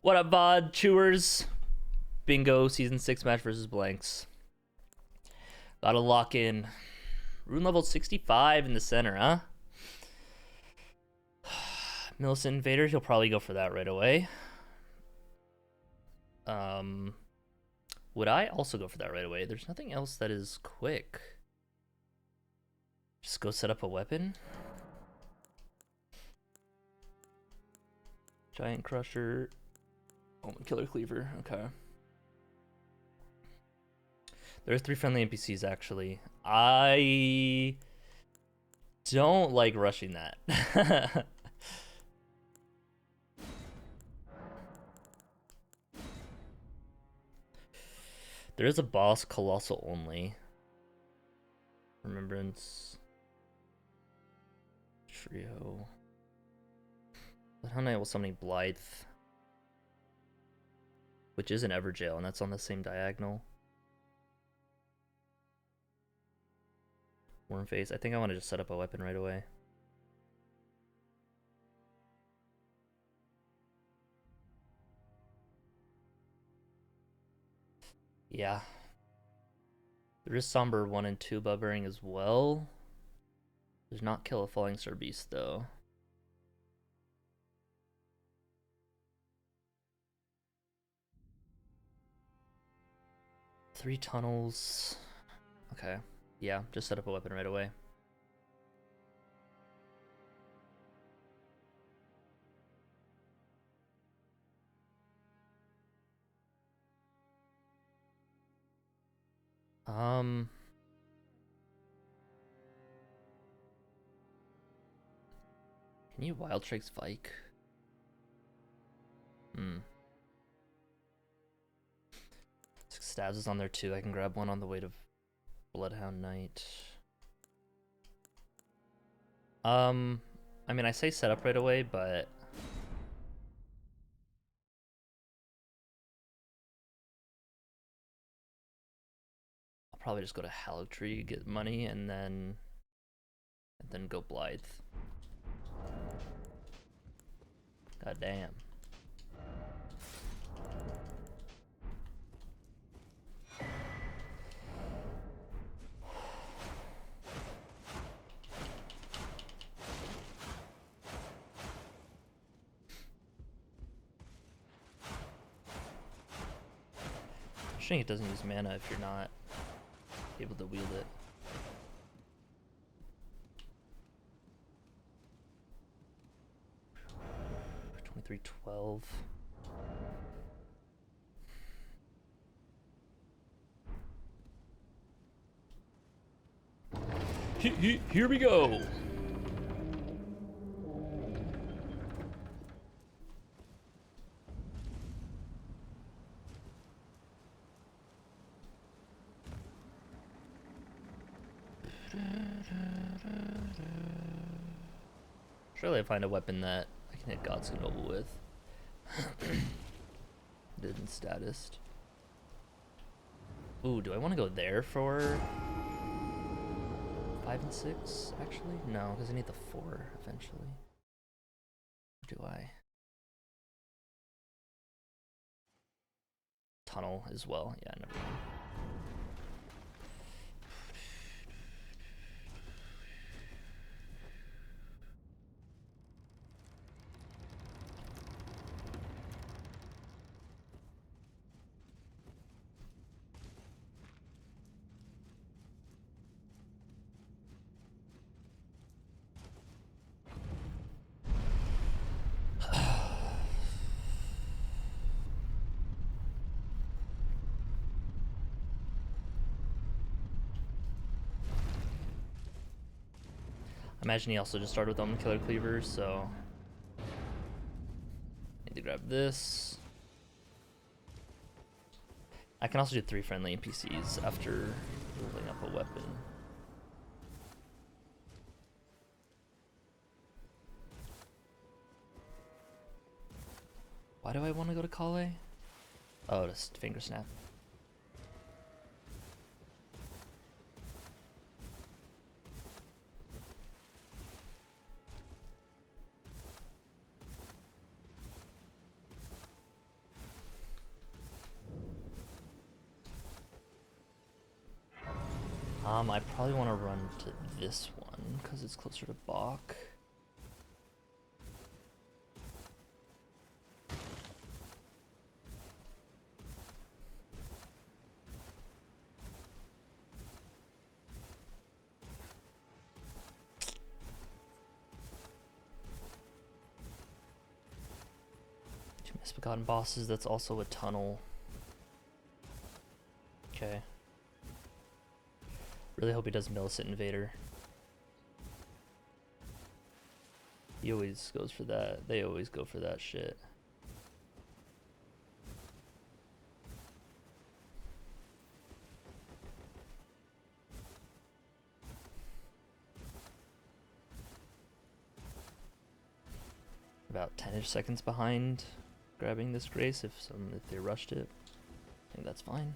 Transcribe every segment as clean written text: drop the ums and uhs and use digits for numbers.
What up, VOD chewers? Bingo season 6 match versus Blanxz. Gotta lock in. Rune level 65 in the center, huh? Millicent Invader, he'll probably go for that right away. Would I also go for that right away? There's nothing else that is quick. Just go set up a weapon. Giant Crusher. Oh, Killer Cleaver. Okay. There are 3 friendly NPCs, actually. I don't like rushing that. There is a boss, Colossal only. Remembrance. Trio. How night will summoning Blythe. Which is an Everjail, and that's on the same diagonal. Wormface. I think I want to just set up a weapon right away. Yeah. There is Somber 1 and 2 bubbering as well. Does not kill a Falling Star Beast, though. Three tunnels. Okay. Yeah, just set up a weapon right away. Can you Wild Strikes Vike? Stabs is on there too. I can grab one on the way to Bloodhound Knight. I mean, I say set up right away, but I'll probably just go to Hallow Tree, get money, and then go Blythe. God damn. I think it doesn't use mana if you're not able to wield it. $23.12. Here we go. Surely I find a weapon that I can hit God's Noble with. Didn't statist. Ooh, do I want to go there for 5 and 6? Actually, no, because I need the 4 eventually. Do I? Tunnel as well. Yeah, never mind. I imagine he also just started with Killer Cleavers, so need to grab this. I can also do 3 friendly NPCs after building up a weapon. Why do I want to go to Kale? Oh, just finger snap. I probably want to run to this one because it's closer to Bach. Two misbegotten bosses, that's also a tunnel. Okay. Really hope he does Millicent Invader. He always goes for that. They always go for that shit. About 10-ish seconds behind grabbing this Grace if they rushed it. I think that's fine.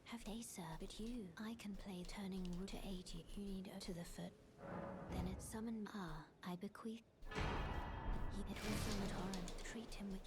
Have they, sir? But you, I can play turning root to aid you. You need her to the foot. Then it summon. I bequeath. It will summon torrent. Treat him with.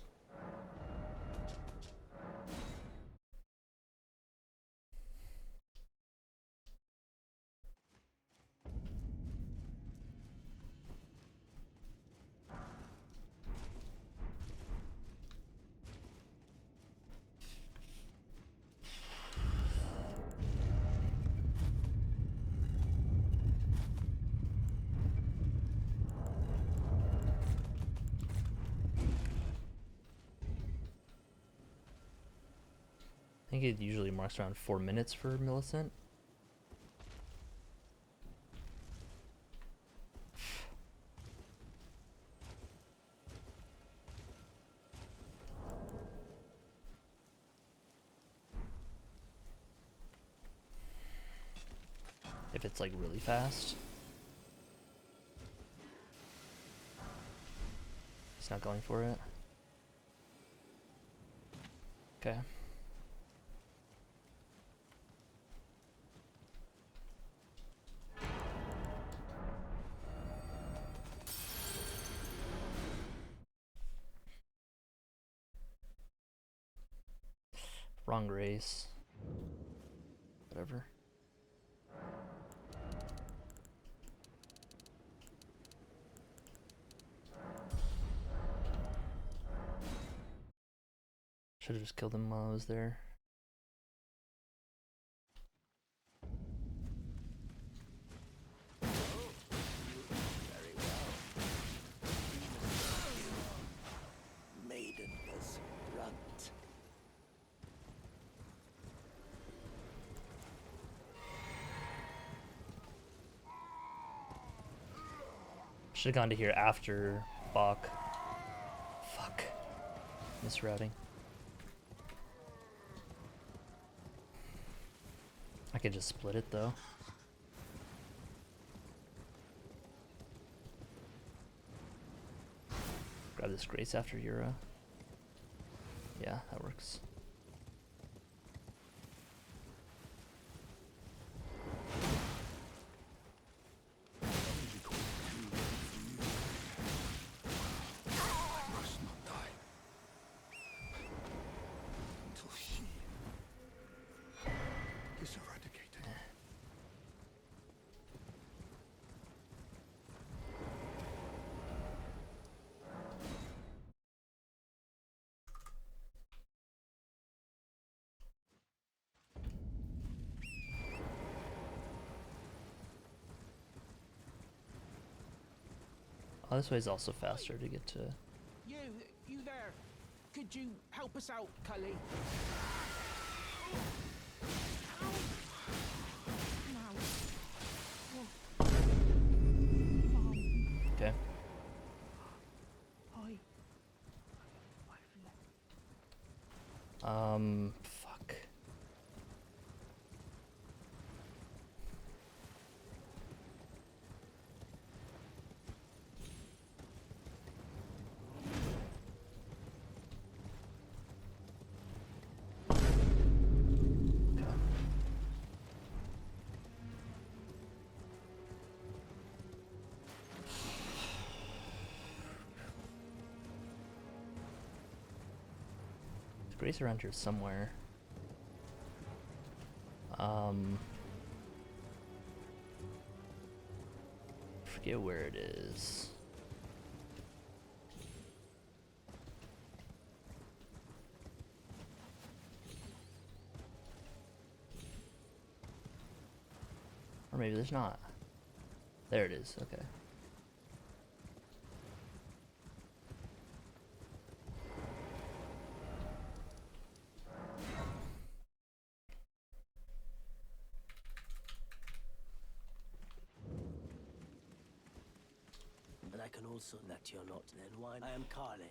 I think it usually marks around 4 minutes for Millicent. If it's like really fast. He's not going for it. Okay. Wrong race. Whatever. Should have just killed him while I was there. Very well. Maidenless runt. Should have gone to here after Bach. Fuck. Misrouting. I could just split it though. Grab this Grace after Yura. Yeah, that works. Oh, this way is also faster to get to. You there? Could you help us out, Cully? Okay. Fuck. Grace around here somewhere. Forget where it is. Or maybe there's not. There it is, okay. And I can also that you're not then why I am Carly.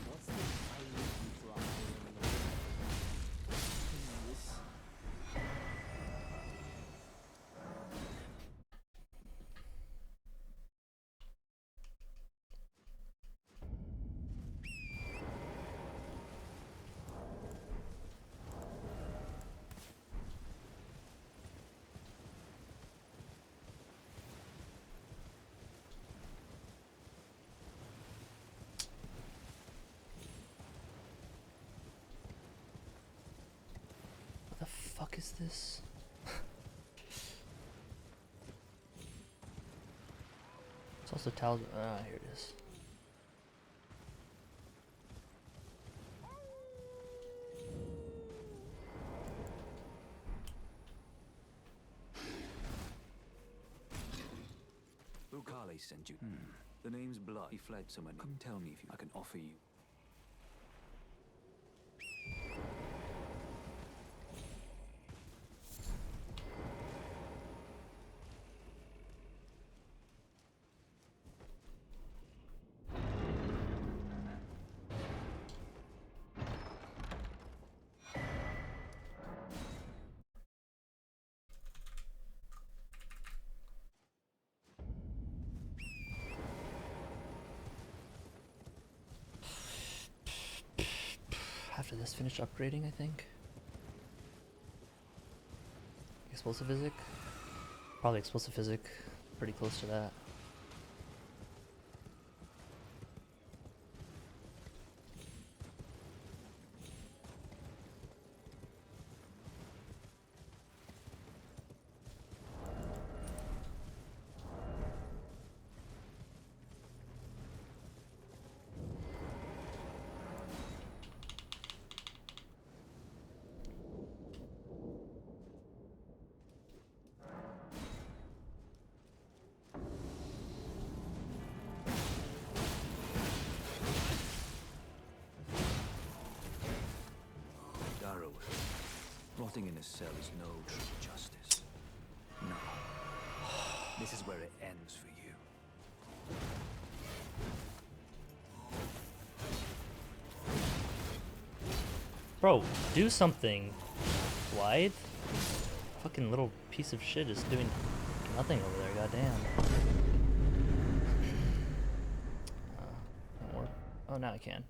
What's this I leave you for this? What the fuck is this? It's also talisman. Ah, here it is. Ukali sent you. The name's Blood. He fled somewhere. Come tell me if I can offer you. After this, finish upgrading, I think. Explosive physic? Probably explosive physic. Pretty close to that. Rotting in a cell is no true justice. No. This is where it ends for you. Bro, do something, Blythe. Fucking little piece of shit is doing nothing over there, goddamn. Can't work. Oh, now I can.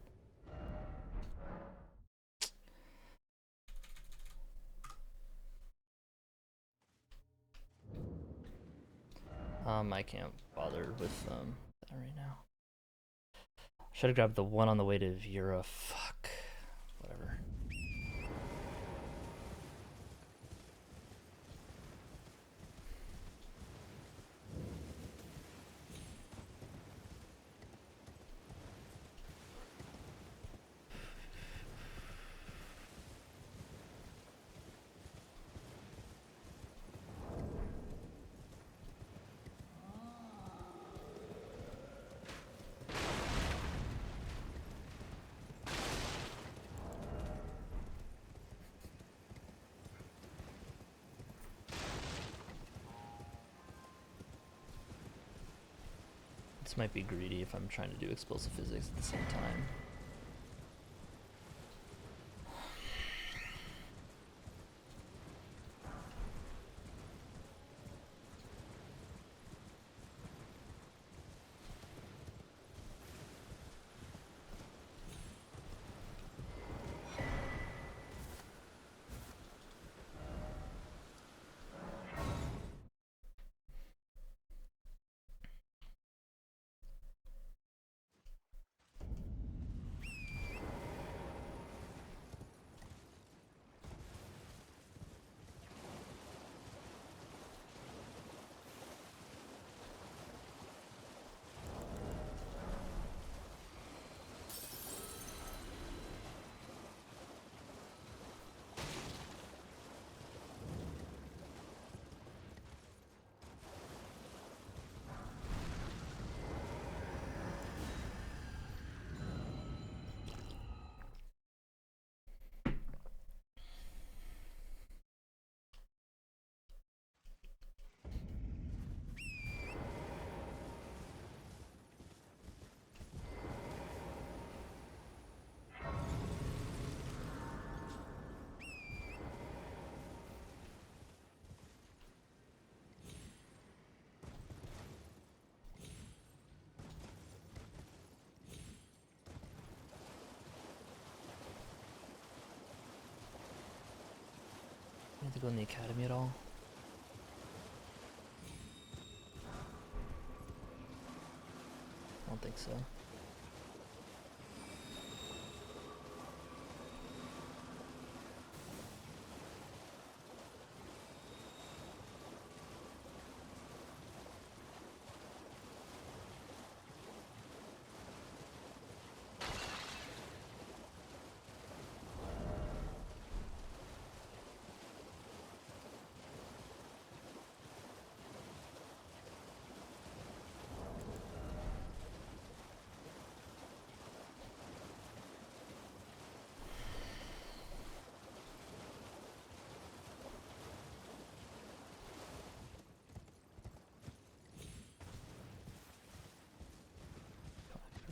I can't bother with that right now. Should have grabbed the one on the way to Vera. Fuck. Whatever. This might be greedy if I'm trying to do explosive physics at the same time. go in the academy at all? I don't think so.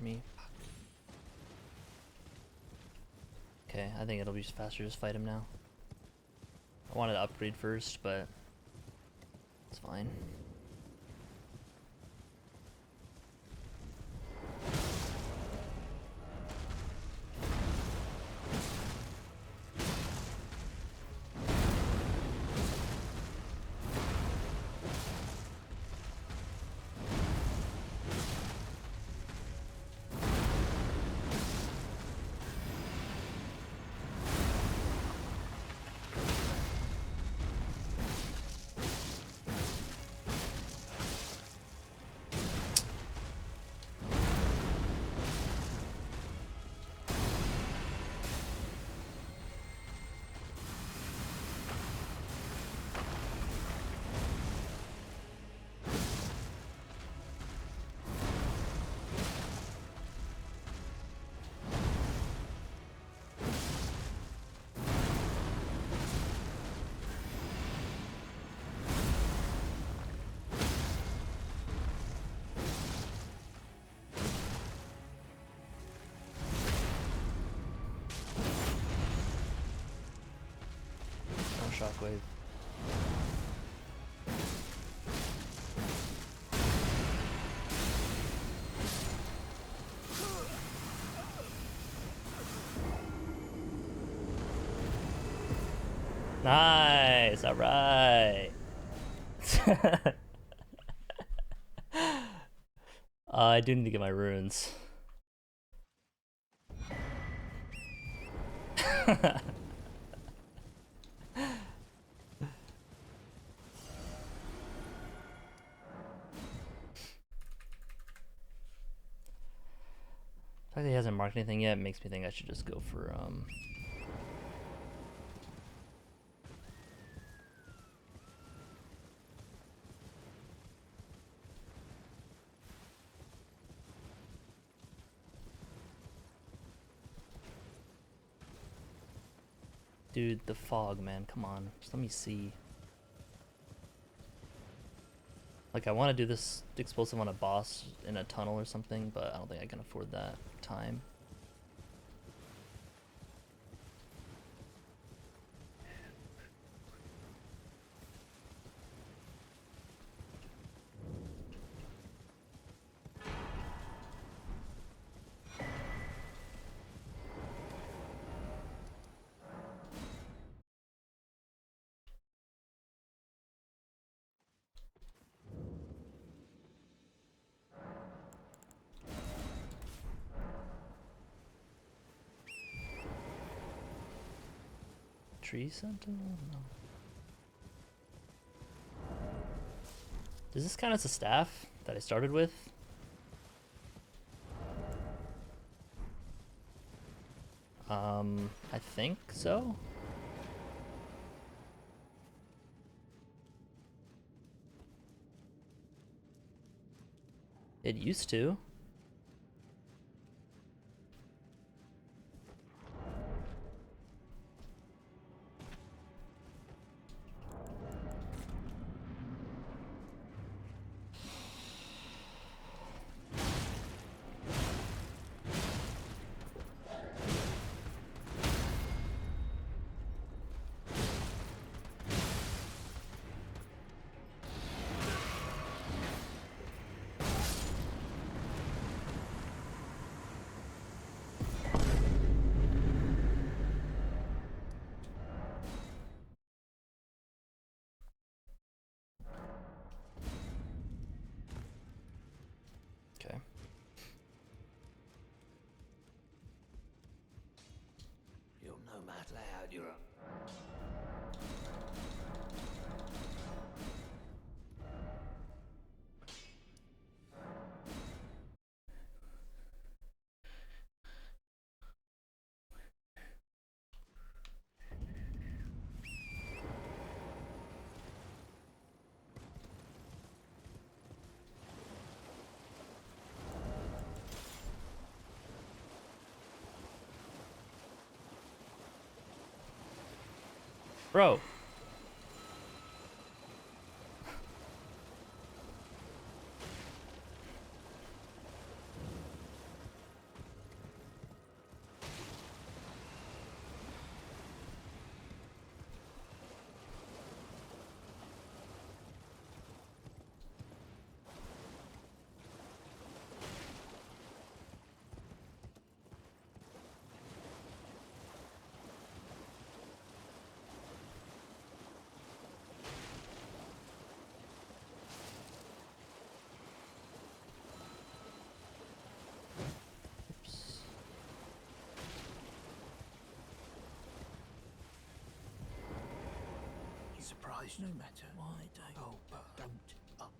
Me. Okay, I think it'll be faster to just fight him now. I wanted to upgrade first, but it's fine. Shockwave. Nice, all right. I do need to get my runes. The fact that he hasn't marked anything yet makes me think I should just go for dude, the fog, man, come on, just let me see. Like, I want to do this explosive on a boss in a tunnel or something, but I don't think I can afford that time. Tree Sentinel? No. Does this count as a staff that I started with? I think so. It used to. you're up. Bro. Surprised no matter why they don't up.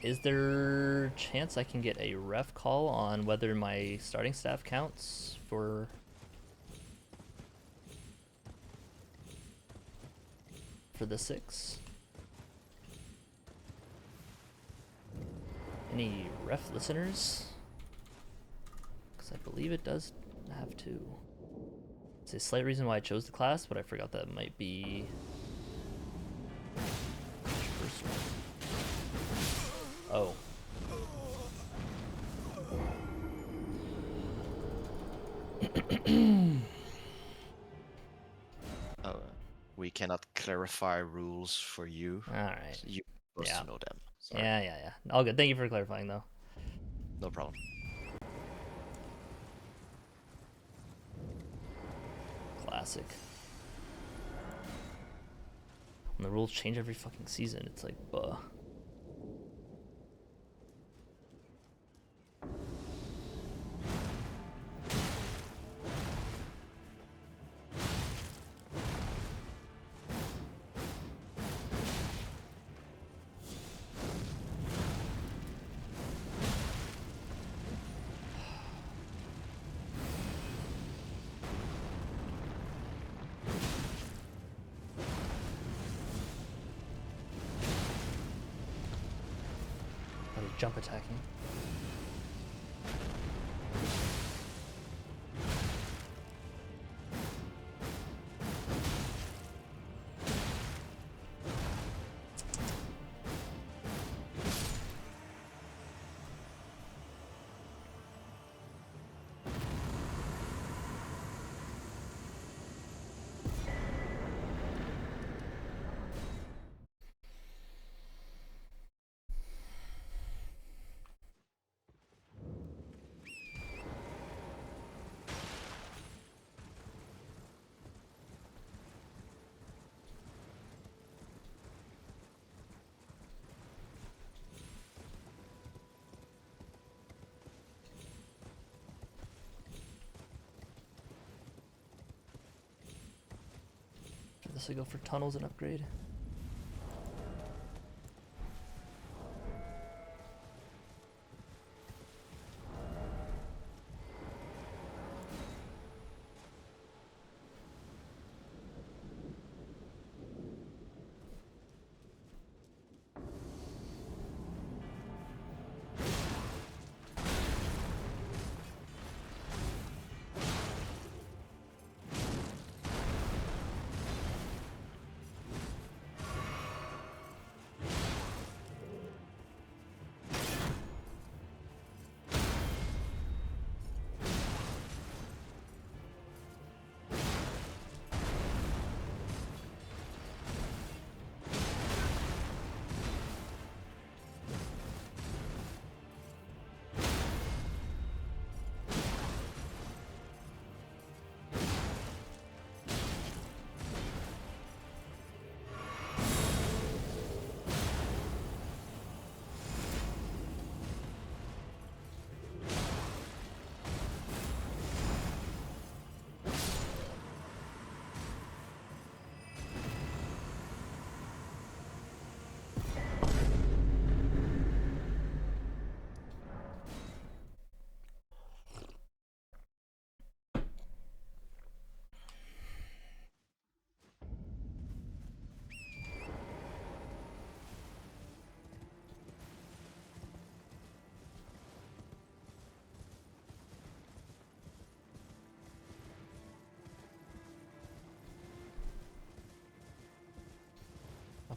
Is there chance I can get a ref call on whether my starting staff counts for the 6? Any ref listeners? Because I believe it does have to. It's a slight reason why I chose the class, but I forgot that might be first one. Oh. We cannot clarify rules for you. All right. You're supposed Yeah. to know them. Sorry. Yeah. All good. Thank you for clarifying, though. No problem. Classic. When the rules change every fucking season, it's like, buh. Jump attacking. This will go for tunnels and upgrade.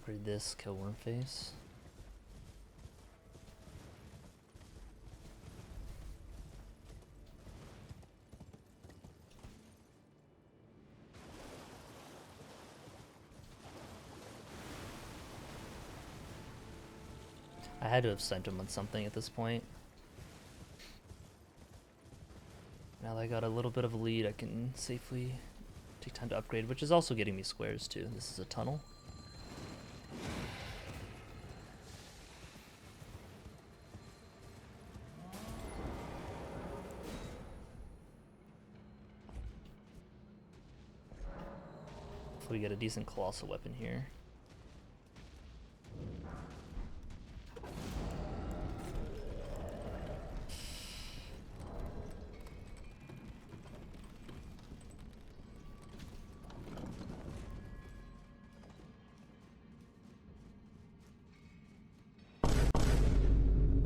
Upgrade this, kill Wormface. I had to have sent him on something at this point. Now that I got a little bit of a lead, I can safely take time to upgrade, which is also getting me squares too. This is a tunnel. Hopefully we get a decent colossal weapon here.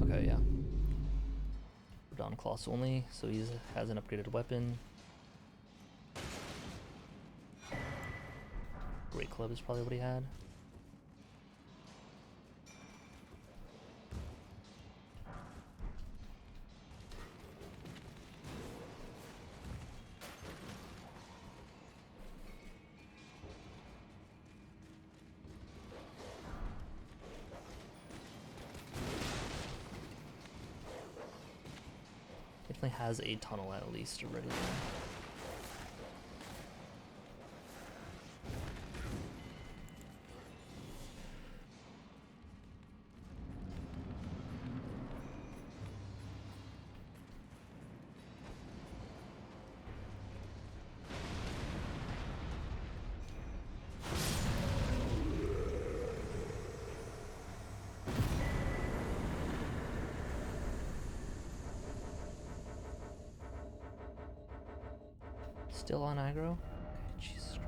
Okay, yeah. We're down colossal only, so he has an upgraded weapon. Great club is probably what he had. Definitely has a tunnel at least already there. Still on aggro? Okay, Jesus.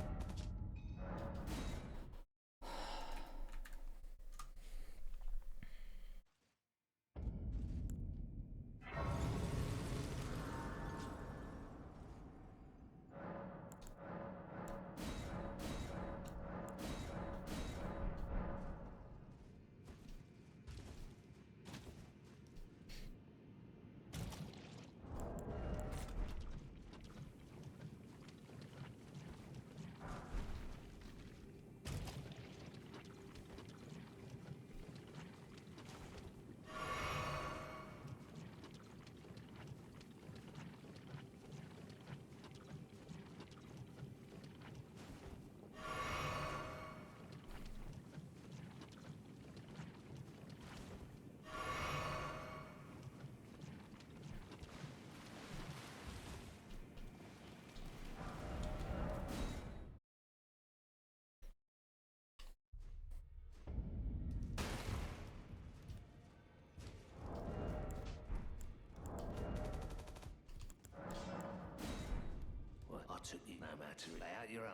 What? I took you. No matter. Lay out your own.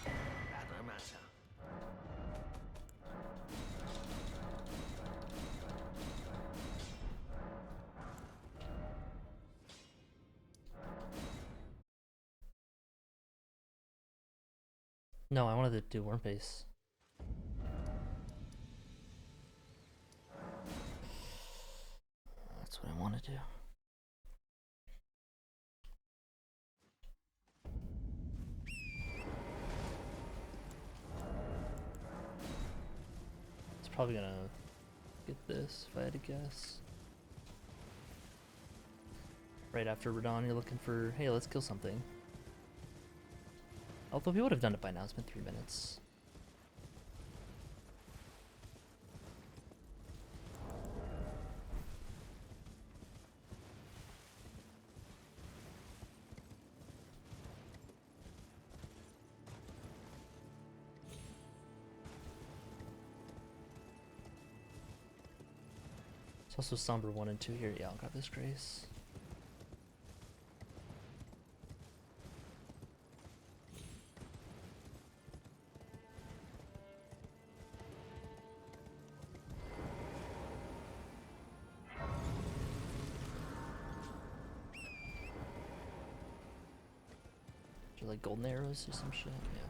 No matter. No, I wanted to do Wormface. That's what I want to do. It's probably gonna get this if I had to guess. Right after Radon, you're looking for, hey, let's kill something. Although we would have done it by now, it's been 3 minutes. It's also Somber 1 and 2 here. Yeah, I'll grab this Grace. Or like golden arrows or some shit. Yeah.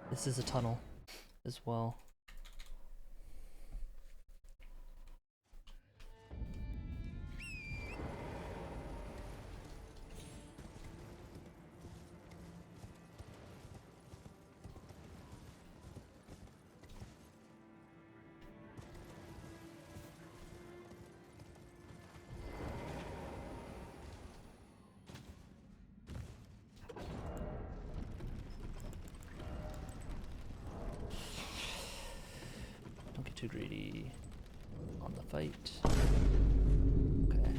This is a tunnel as well. Too greedy on the fight. Okay.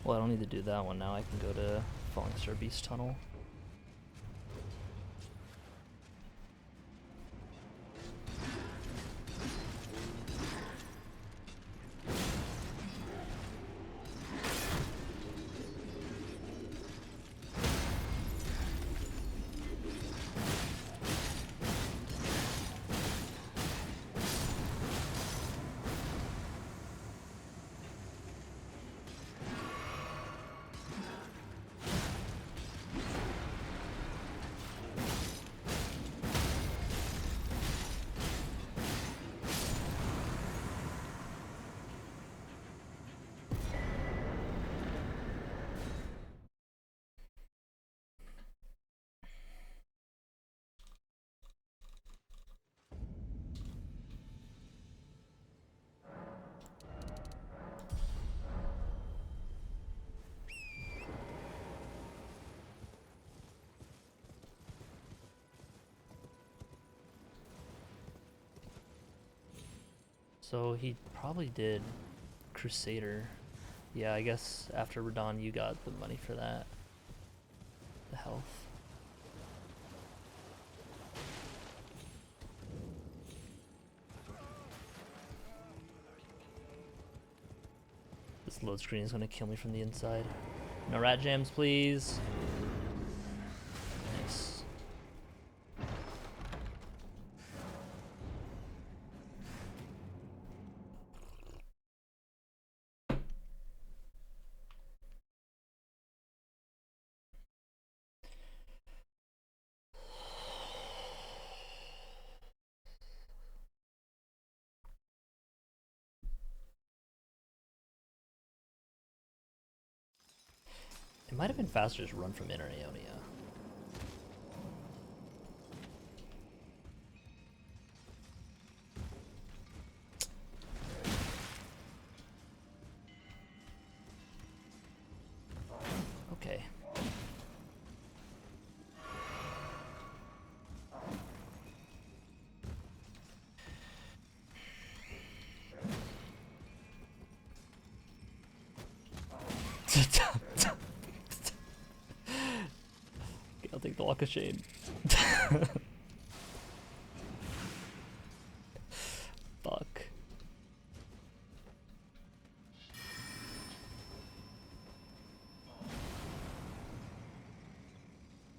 Well, I don't need to do that one now. I can go to Falling Star Beast Tunnel. So he probably did Crusader. Yeah, I guess after Radon you got the money for that. The health. This load screen is gonna kill me from the inside. No rat jams, please. Nice. It might have been faster to just run from Inner Aeonia. Okay. I'll take the Walk of Shame. Fuck.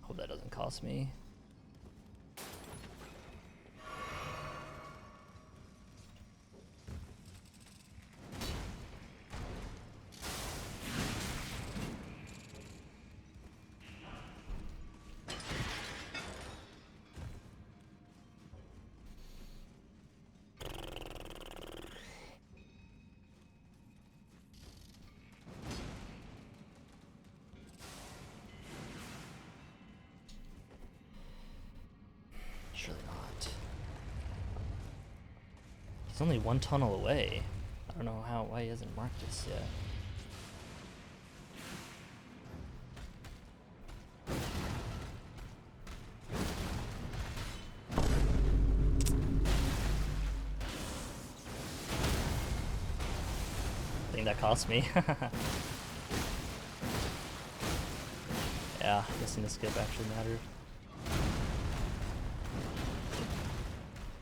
Hope that doesn't cost me. It's only one tunnel away. I don't know why he hasn't marked this yet. I think that cost me. Yeah, missing the skip actually mattered.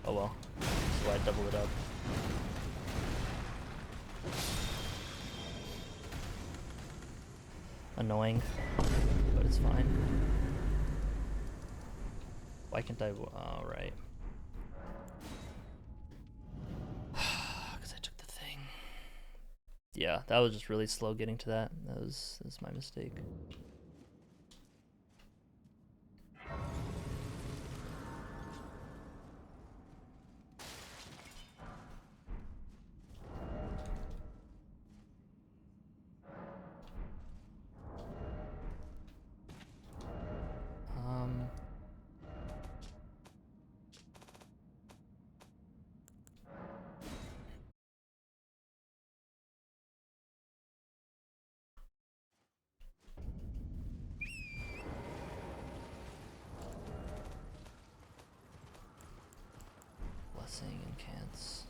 Oh well, that's why I double it up. Annoying, but it's fine. Why can't I? Oh, right. Because I took the thing. Yeah, that was just really slow getting to that. That was my mistake. Blessing and cants.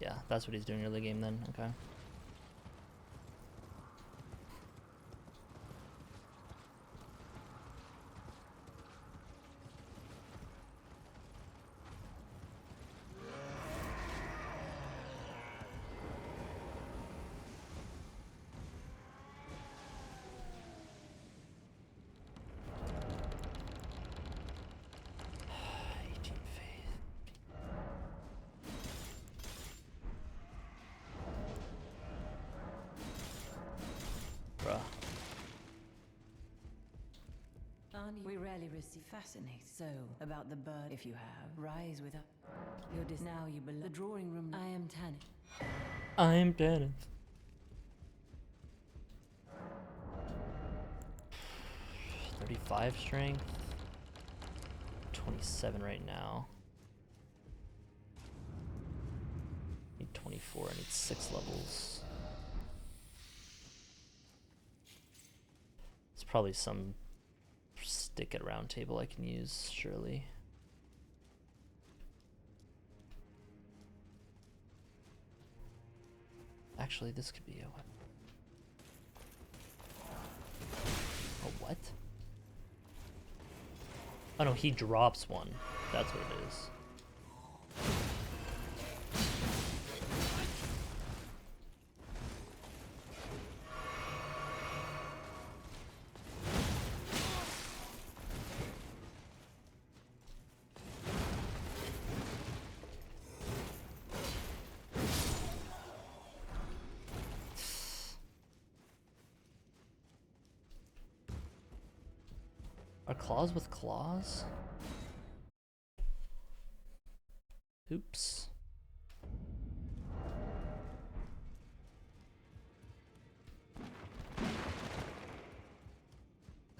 Yeah, that's what he's doing early game then. Okay. We rarely receive fascinating. So, about the bird, if you have, rise with us. Now you belong. The drawing room. I am Tanith. I'm Tanith. 35 strength. 27 right now. Need 24. I need 6 levels. It's probably some stick at round table I can use, surely. Actually, this could be a weapon. A what? Oh no, he drops one. That's what it is. Are claws with claws? Oops.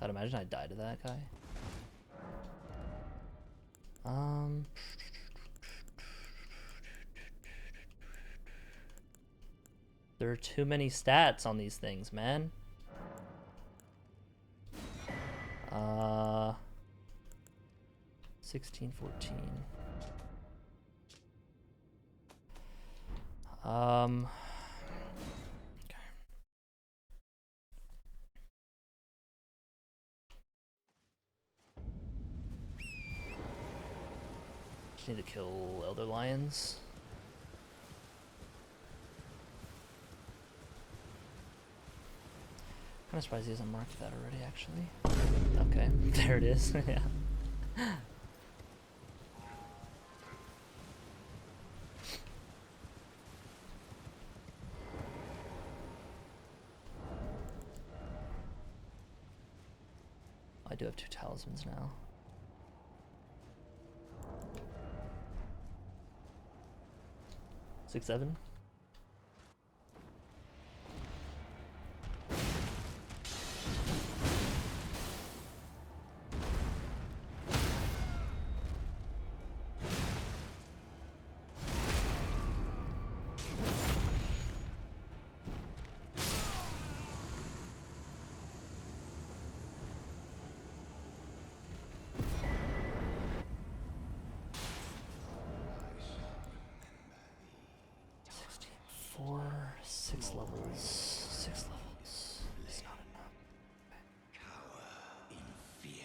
God, imagine I died to that guy. There are too many stats on these things, man. 16, 14. Okay. Just need to kill Elder Lions. Kind of surprised he hasn't marked that already, actually. Okay, there it is. Yeah. I do have 2 talismans now. 6, 7. Six levels. 6 levels. It's not enough. Cower in fear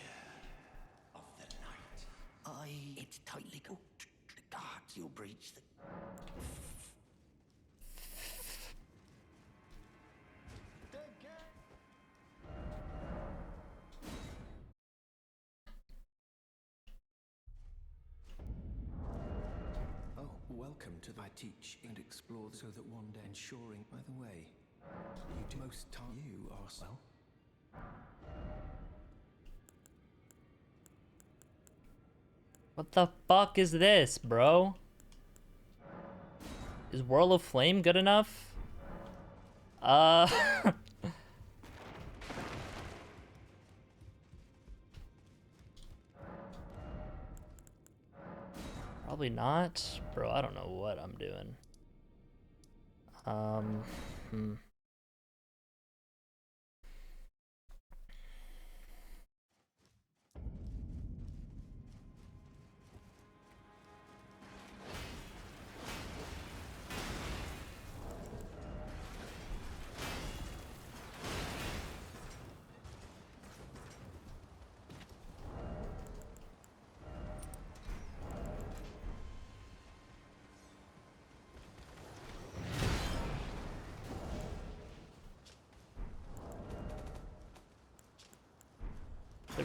of the night. It's tightly cooked. The guards you'll breach the... Oh, welcome to I teach and explore so that one day ensuring. By the way, you do most time you are well. What the fuck is this, bro? Is Whirl of Flame good enough? Probably not. Bro, I don't know what I'm doing. Hmm.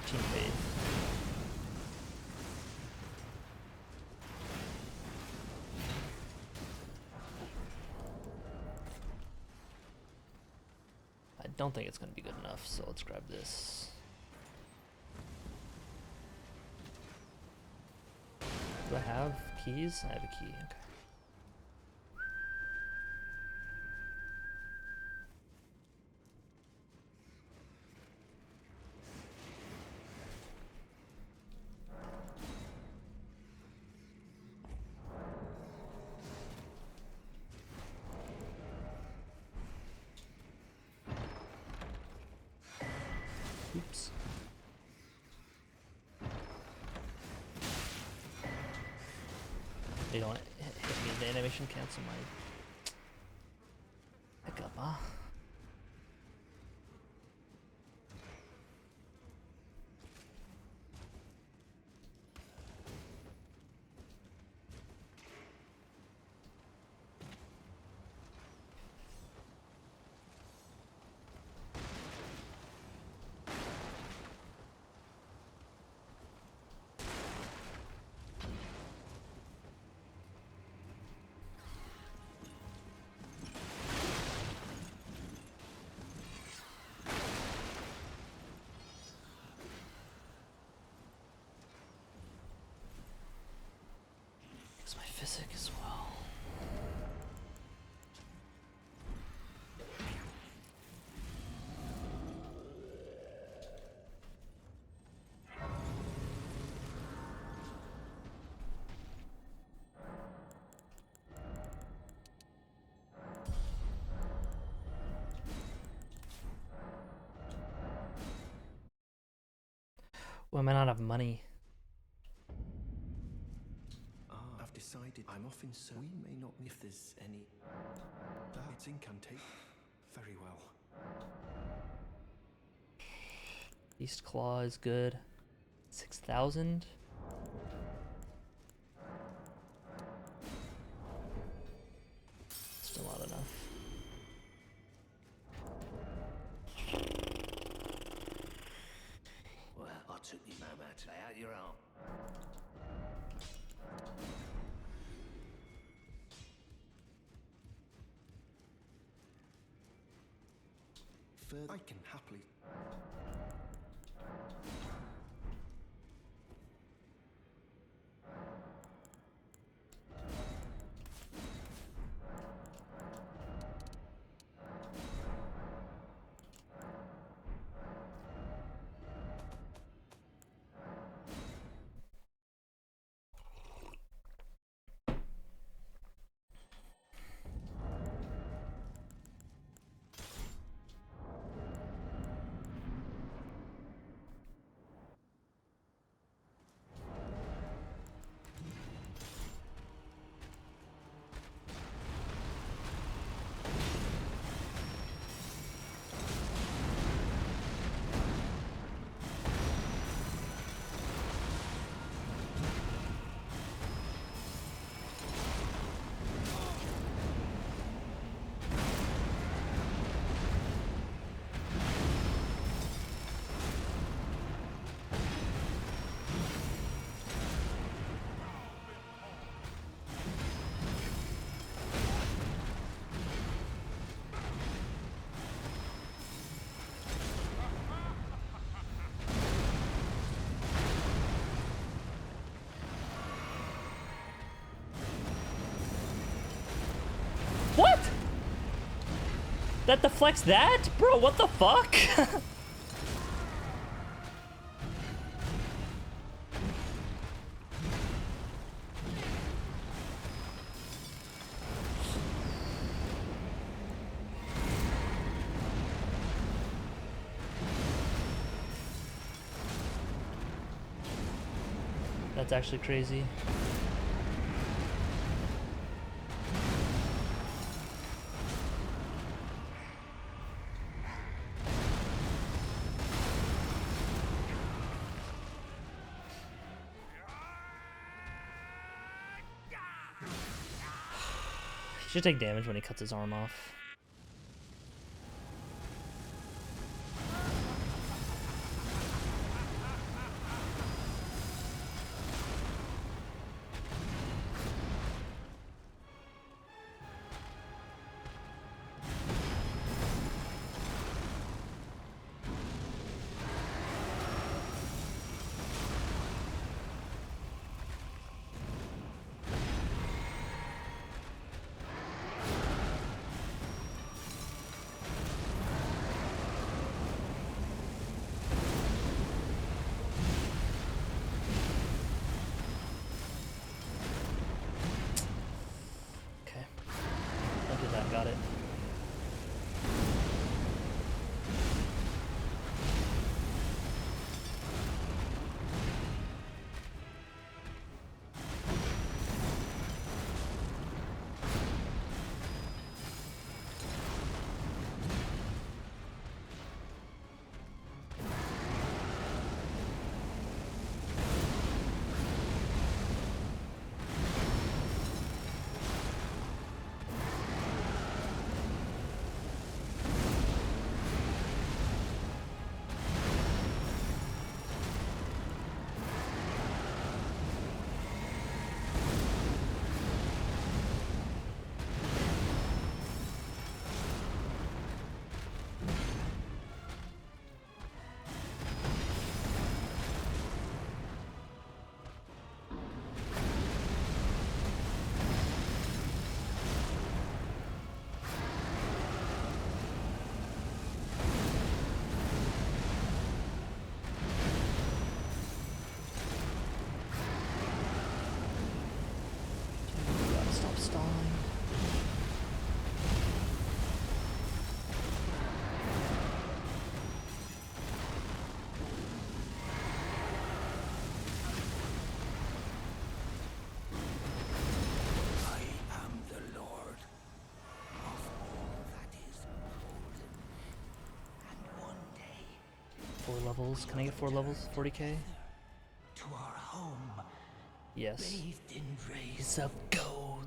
Faith. I don't think it's going to be good enough, so let's grab this. Do I have keys? I have a key, okay. Oops. You don't hit me. The animation cancel my pickup, huh? My physic as well. Well, I might not have money. I've decided I'm off in so we may not if there's any. It's incantation. Very well. Beast Claw is good. 6,000. Still not enough. Well, I took you no matter. Lay out your arm. I can happily. That deflects that? Bro, what the fuck? That's actually crazy. He should take damage when he cuts his arm off. Got it. Stop stalling. I am the Lord of all that is golden. And one day, 4 levels. Can I get 4 levels? 40k? to our home, Yes. bathed in rays It's of gold.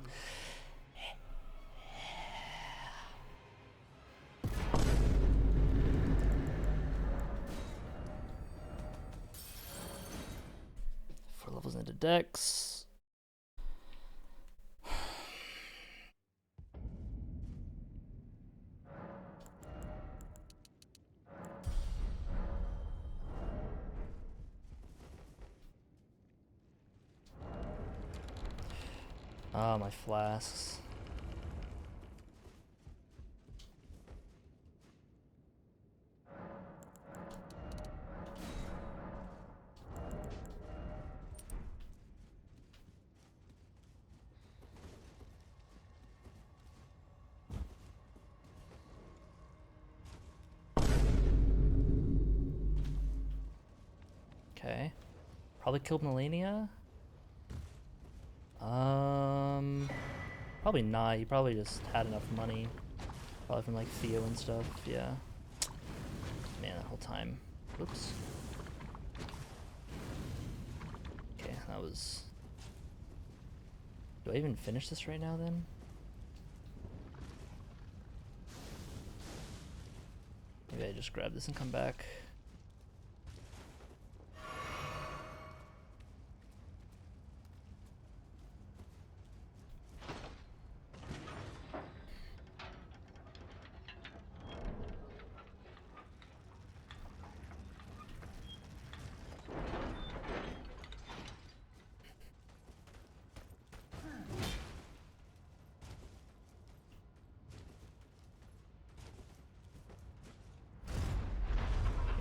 4 levels into Dex. Ah, my flasks. Okay. Probably killed Melania. Probably not. He probably just had enough money. Probably from like Theo and stuff. Yeah. Man, that whole time. Whoops. Okay, that was... Do I even finish this right now then? Maybe I just grab this and come back.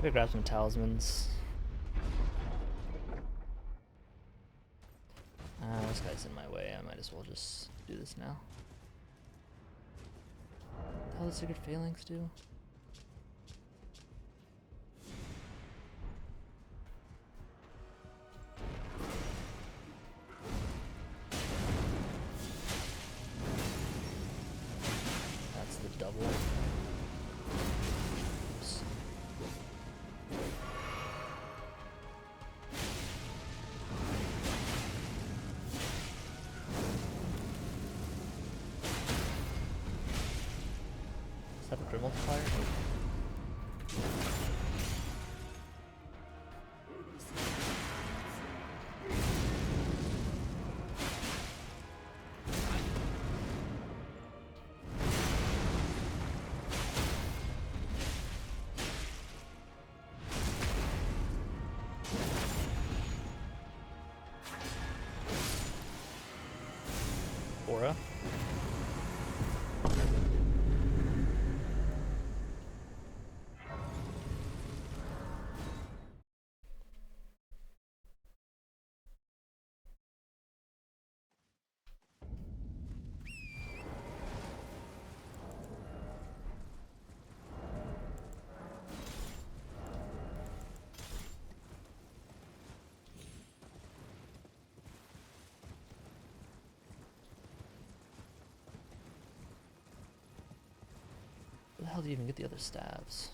Maybe grab some talismans. This guy's in my way. I might as well just do this now. How does Secret Phalanx do? That's the double. Oops. Does that have a crit multiplier? Aura. Where the hell do you even get the other stabs?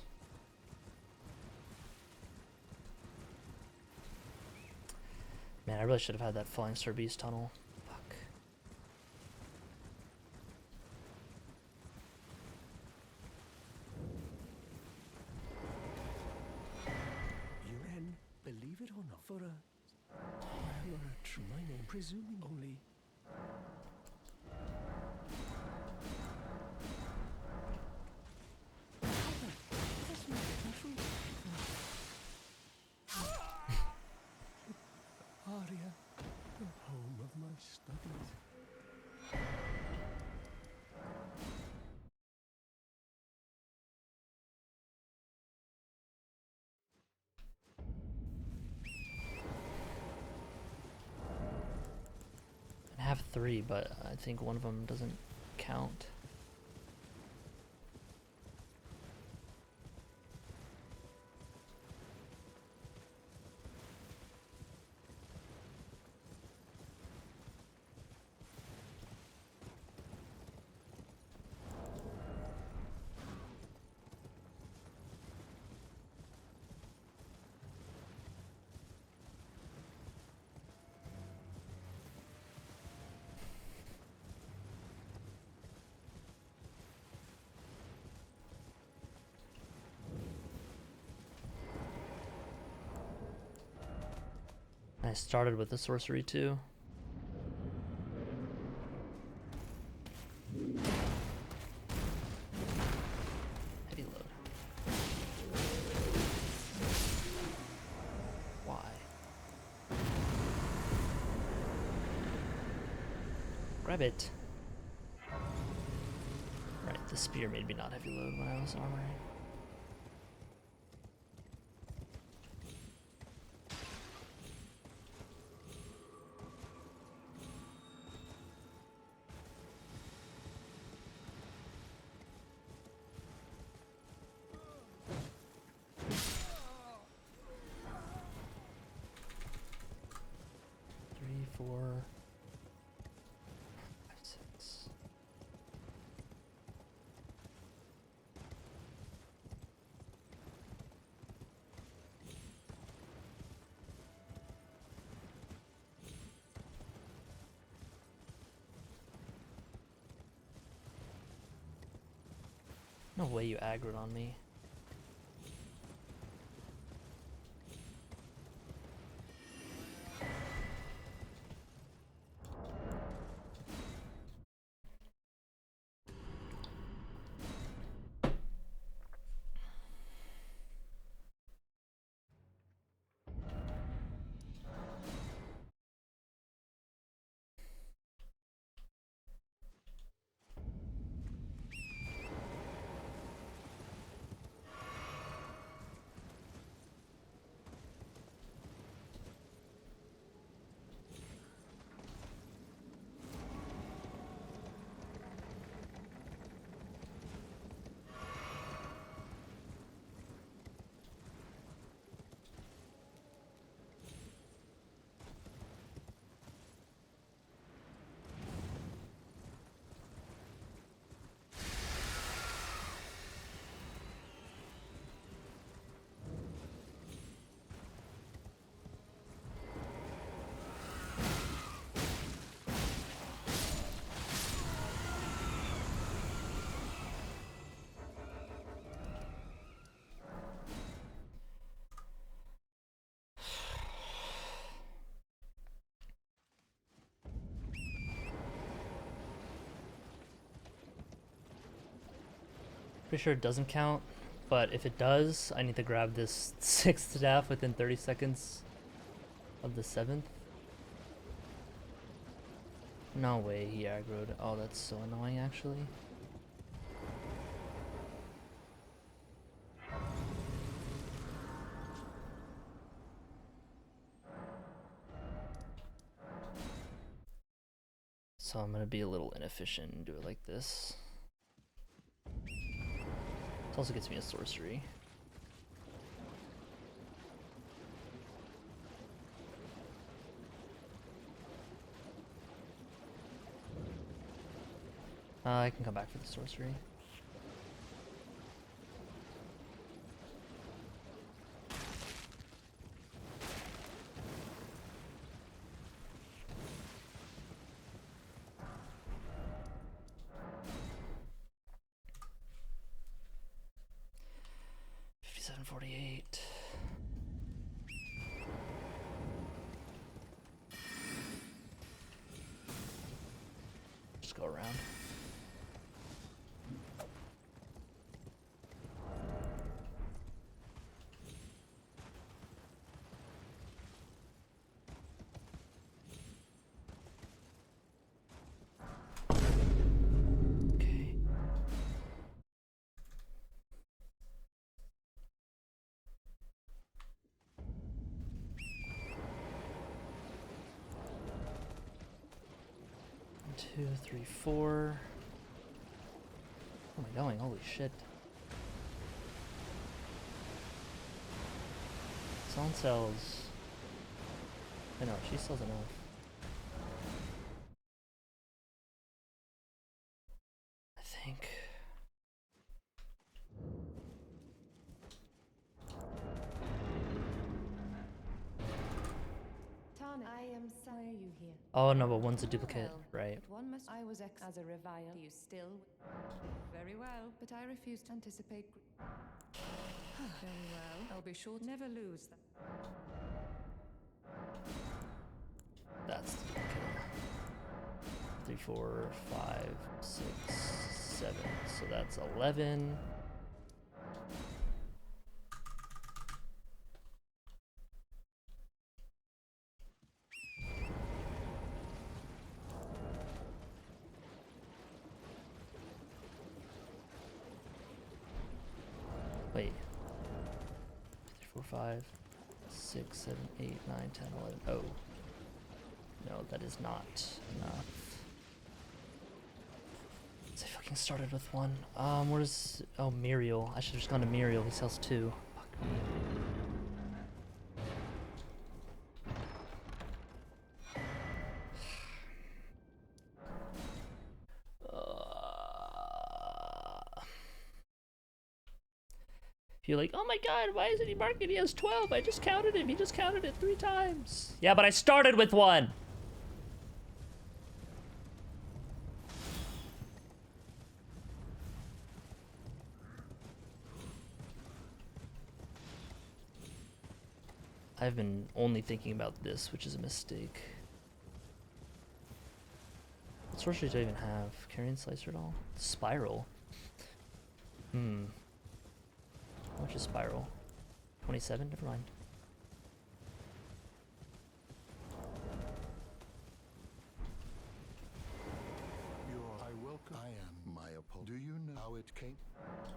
Man, I really should have had that Flying Star Beast tunnel. Fuck. You men, believe it or not, for a... Well, a true my name, presuming only... That's not true. Aria, the home of my studies. I have 3, but I think one of them doesn't count. I started with the sorcery too. Heavy load. Why? Grab it. Right, the spear made me not heavy load when I was armoring. Four, 5, 6. No way you aggroed on me. Pretty sure it doesn't count, but if it does, I need to grab this 6th staff within 30 seconds of the 7th. No way he aggroed. Oh, that's so annoying actually. So I'm gonna be a little inefficient and do it like this. It also gets me a sorcery. I can come back for the sorcery. $57.48. Just go around. Okay. One, two, three, four. Where am I going? Holy shit. Someone sells. I know, she sells enough. I think. Tana, I am sorry you here. Oh no, but one's a duplicate, right? But one must. I was as a revile. You still very well, but I refuse to anticipate. Very well. I'll be sure to never lose that. That's the duplicate. 3, 4, 5, 6, 7. So that's 11. Wait. 3, 4, 5, 6, 7, 8, 9, 10, 11. Oh. No, that is not enough. I fucking started with one. Where's... Oh, Muriel. I should have just gone to Muriel. He sells 2. Fuck me. You're like, oh my god, why isn't he marking? He has 12. I just counted him. He just counted it 3 times. Yeah, but I started with 1. I've been only thinking about this, which is a mistake. What sorcery do I even have? Carrion Slicer at all? Spiral. How much is Spiral? 27? Never mind. I welcome. I am my apology. Do you know how it came?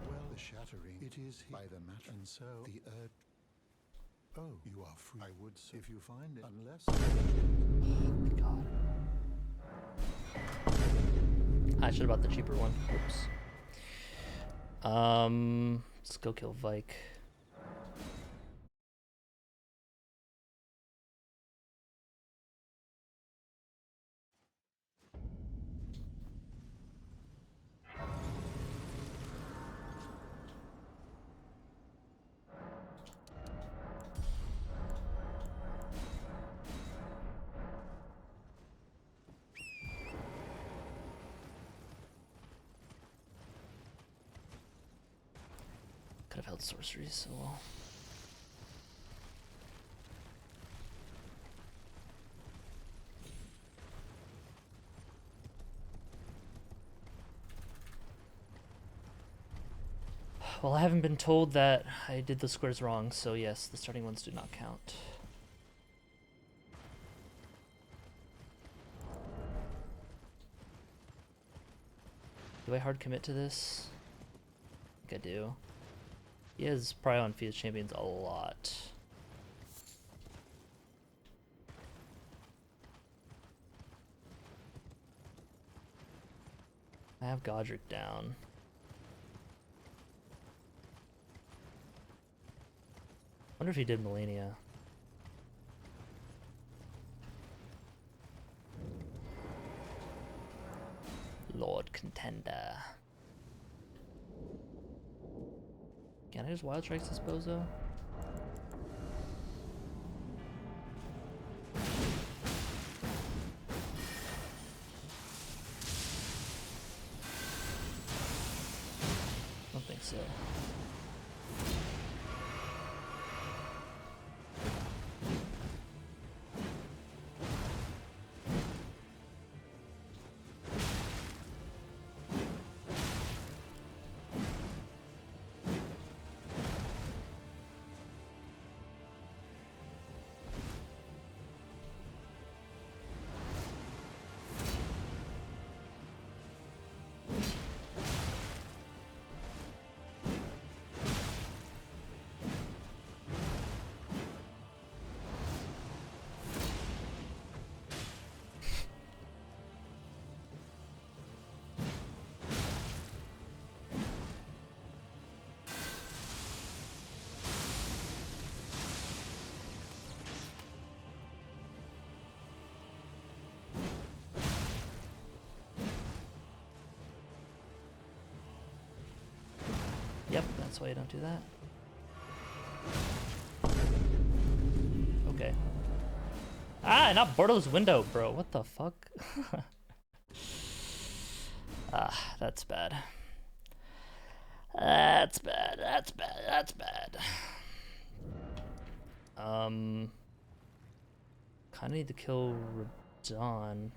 Well, the shattering. It is by the match, and so the earth. Oh, you are free. I would say if you find it, unless. God. I should have bought the cheaper one. Oops. Let's go kill Vike. Could have held sorceries so well. Well, I haven't been told that I did the squares wrong, so yes, the starting ones do not count. Do I hard commit to this? I think I do. He has probably on Fierce Champions a lot. I have Godric down. Wonder if he did Melania. Lord Contender. Can I just Wild Strike Dispose though? I don't think so. Yep, that's why you don't do that. Okay. Ah, not Bortles window, bro. What the fuck? Ah, that's bad. That's bad. That's bad. That's bad. Kind of need to kill Radon.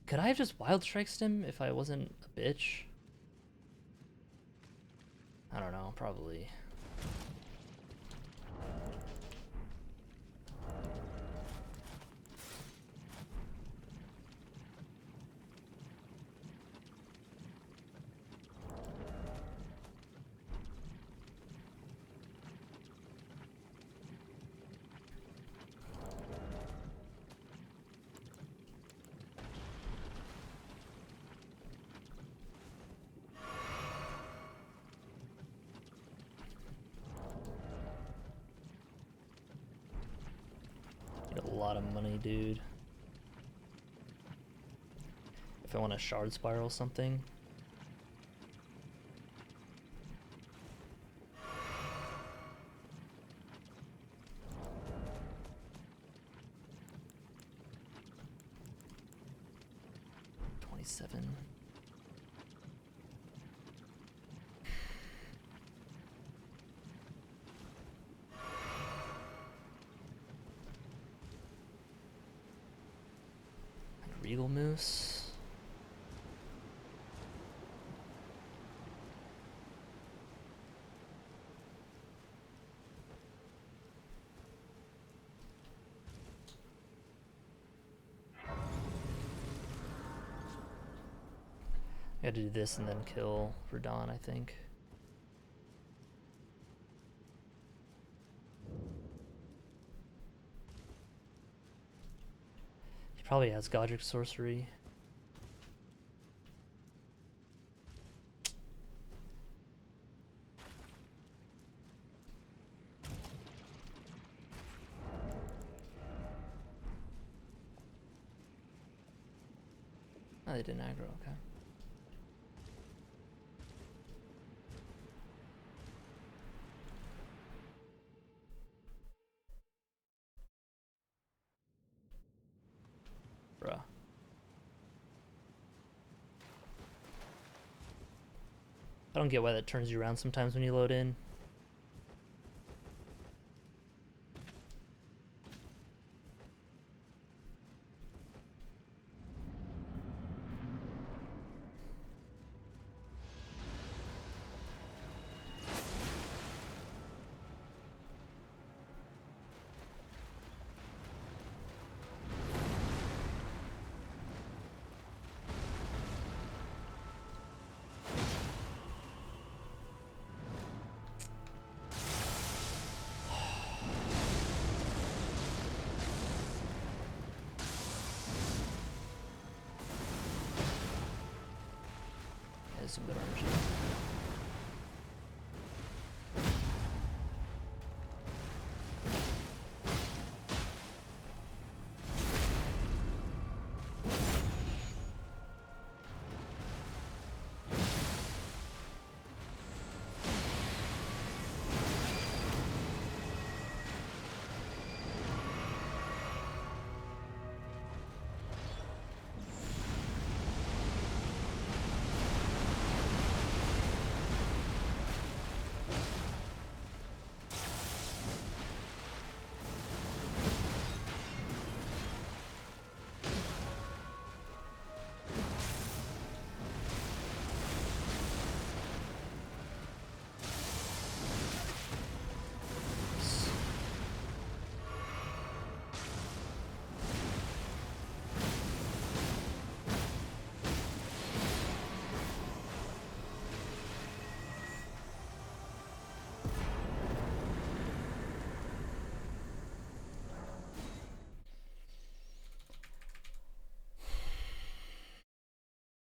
Could I have just Wild Striked him if I wasn't a bitch? I don't know, probably. Get a lot of money, dude. If I want to shard spiral something. $27. Regal Moose. I had to do this and then kill Radon, I think. He probably has Godric Sorcery. Oh, they didn't aggro, okay. Bruh. I don't get why that turns you around sometimes when you load in. some good RNG.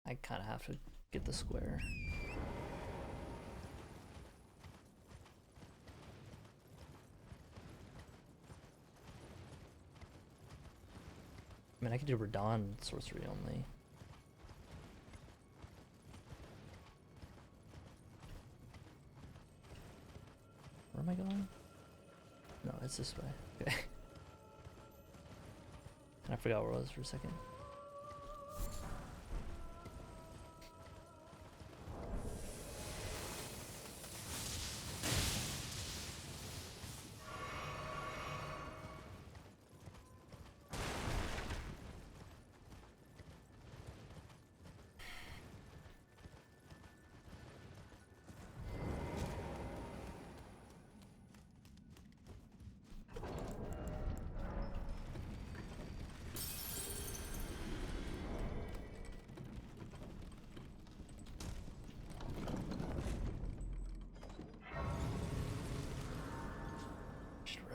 I kind of have to get the square. I mean, I could do Radon sorcery only. Where am I going? No, it's this way. Okay. And I forgot where I was for a second.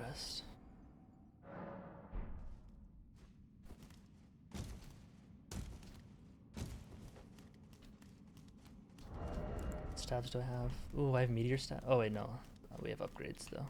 Rest. Stabs do I have? Ooh, I have meteor stab. Oh wait, no. We have upgrades though.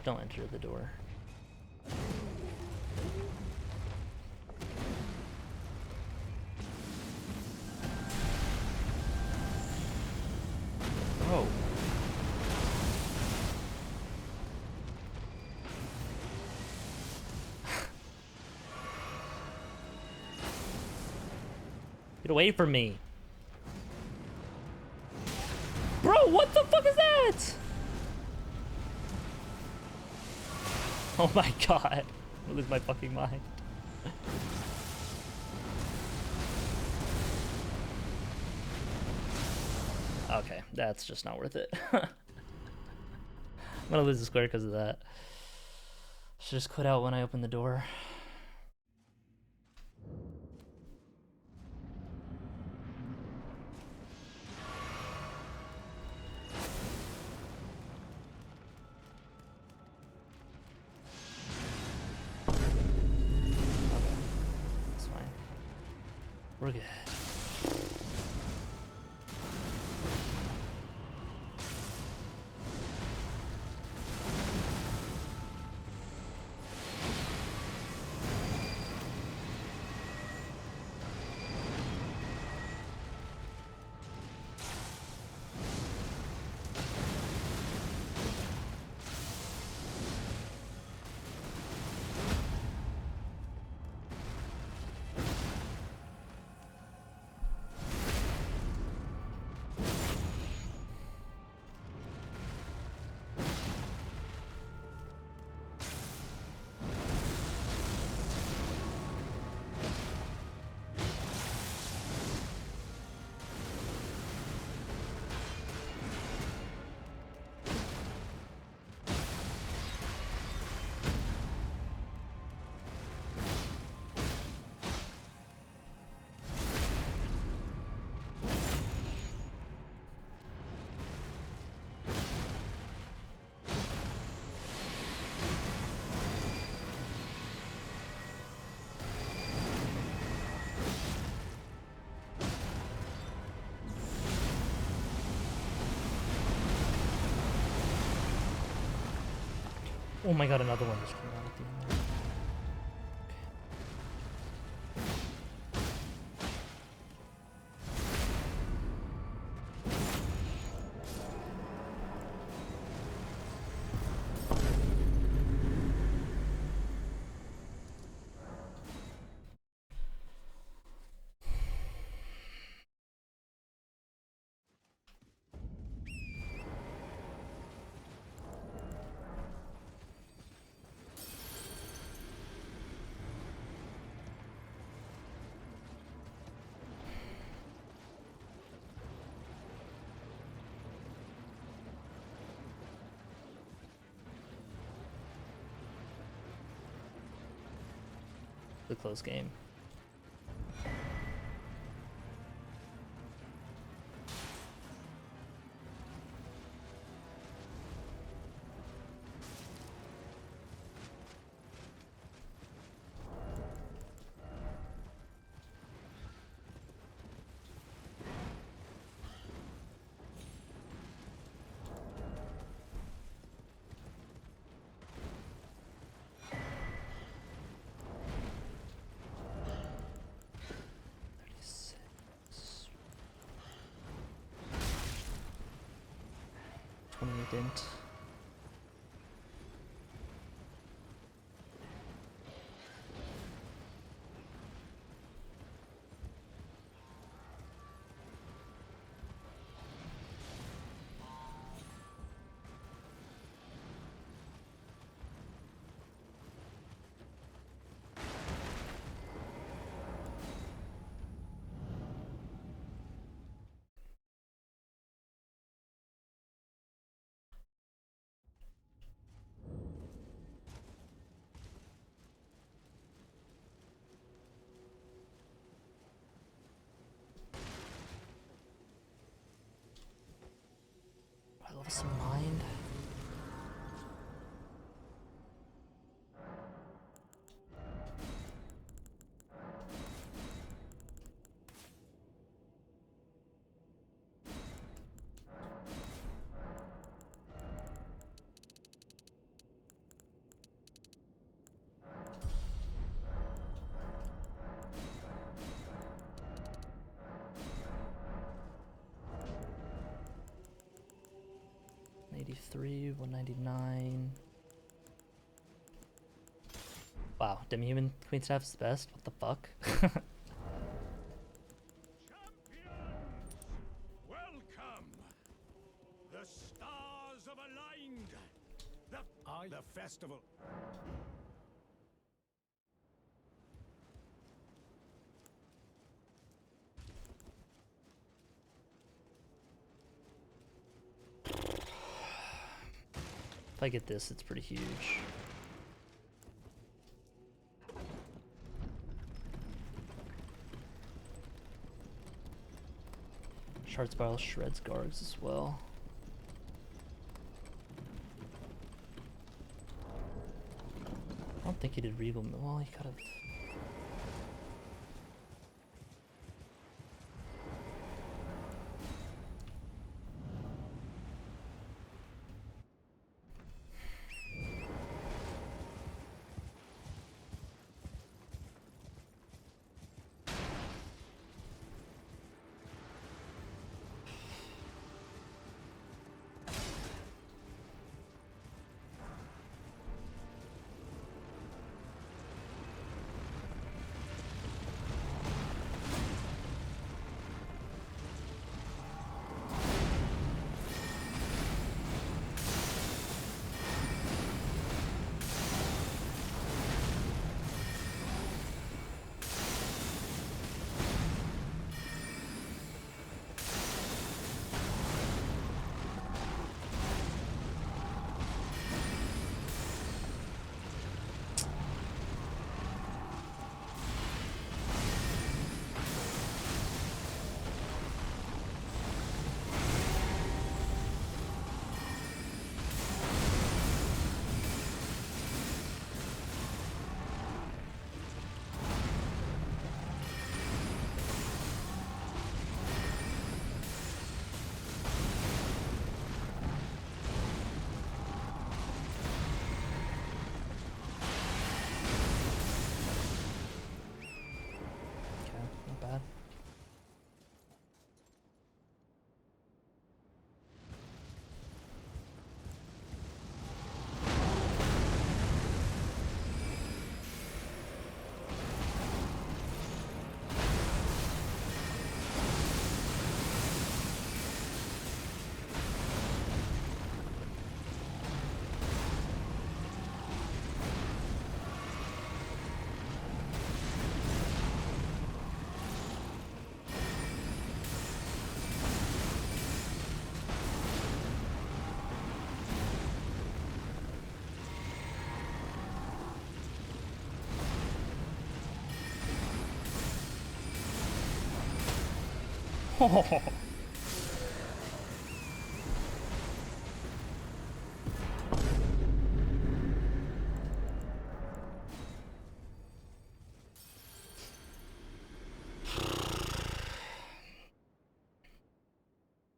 Don't enter the door. Oh. Get away from me. Bro, what the fuck is that? Oh my god. I lose my fucking mind. Okay, that's just not worth it. I'm gonna lose the square because of that. Should just quit out when I open the door. We're good. Oh my god, another one just came out at the end there. The close game. Didn't. I love some mind. $83, $199. Wow, Demi-Human Queen Staff is the best? What the fuck? Welcome! The stars have aligned! The festival. If I get this, it's pretty huge. Shard Spiral shreds Gargs as well. I don't think he did Regal. Well, he could have.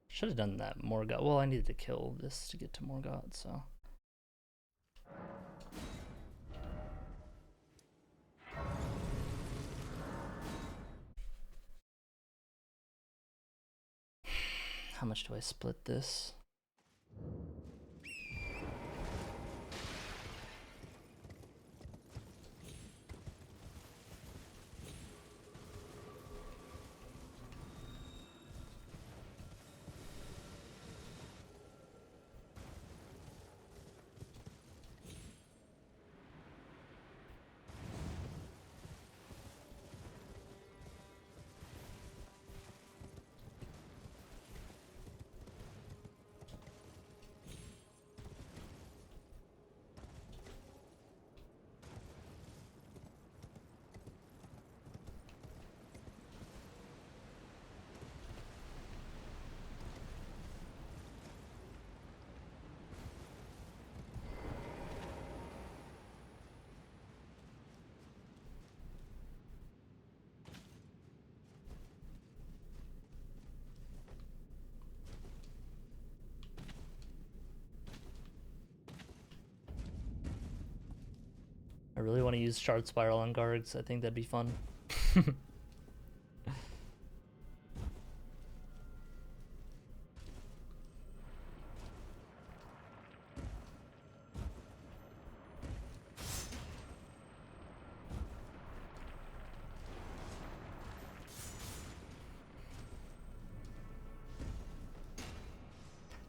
Should have done that Morgoth. Well, I needed to kill this to get to Morgoth, so. How much do I split this? I really want to use Shard Spiral on guards. I think that'd be fun. I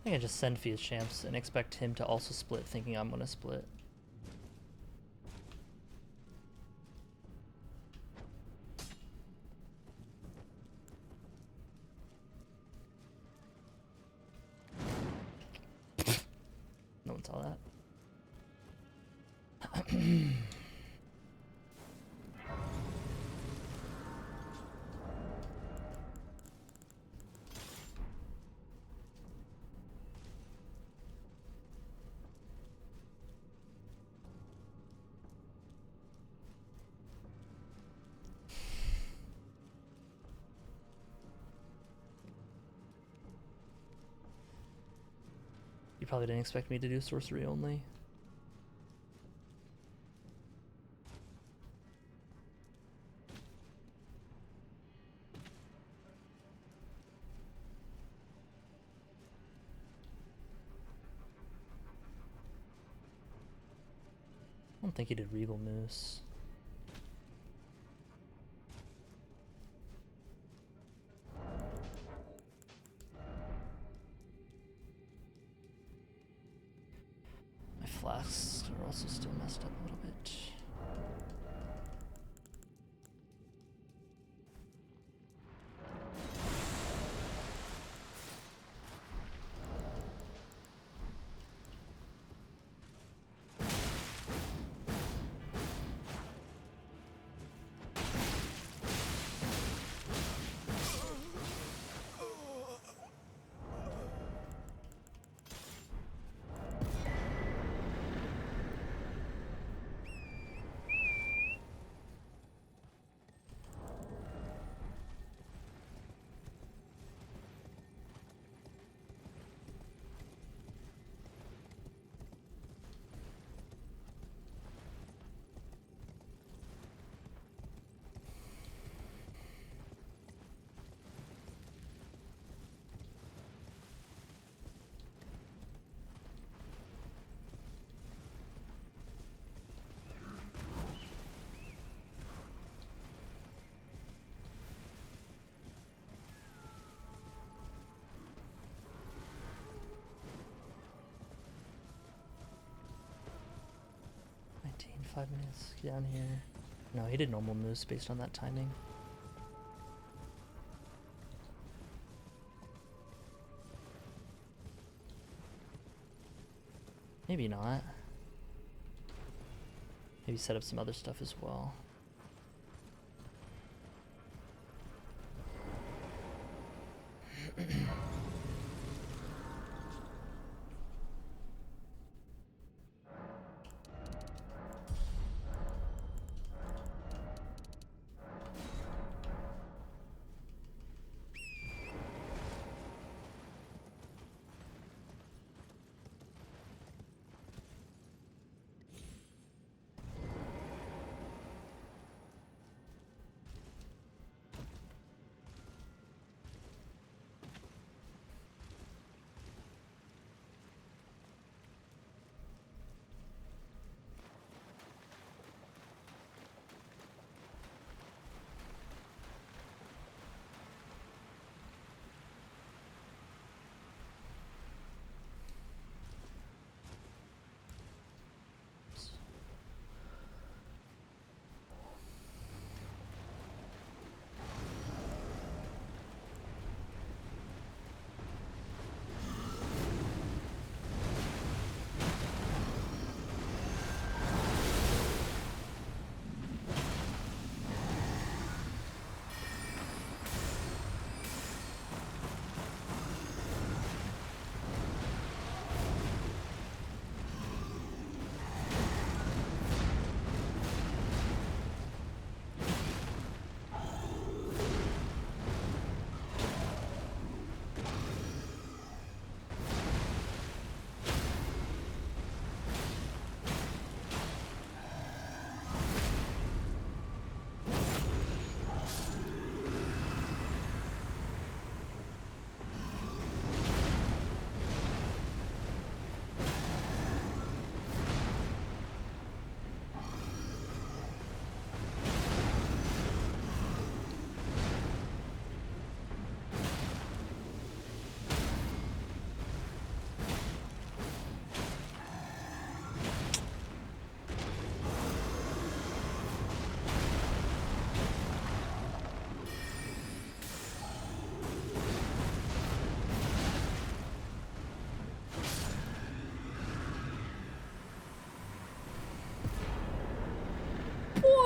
think I just send Fierce Champs and expect him to also split, thinking I'm gonna split. No one saw that. You probably didn't expect me to do sorcery only. I don't think he did Regal Moose. My flasks are also still messed up a little bit. In 5 minutes, get down here. No, he did normal moves based on that timing. Maybe not. Maybe set up some other stuff as well.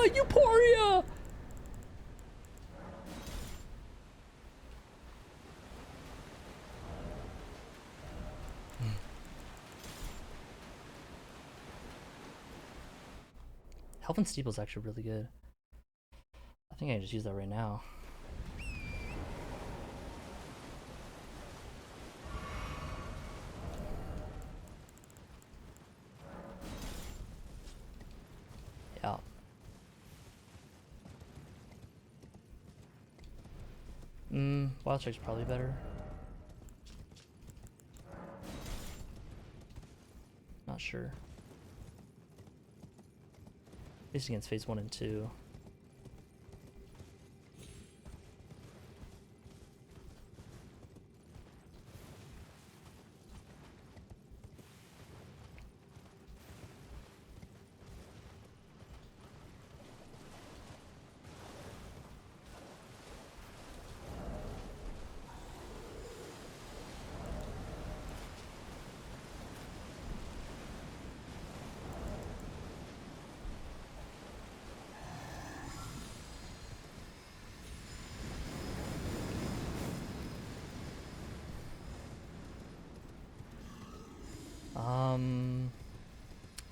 Oh, Euphoria! Health and Steeple is actually really good. I think I can just use that right now. Yeah. Wild Strike's probably better. Not sure. At least against phase 1 and 2.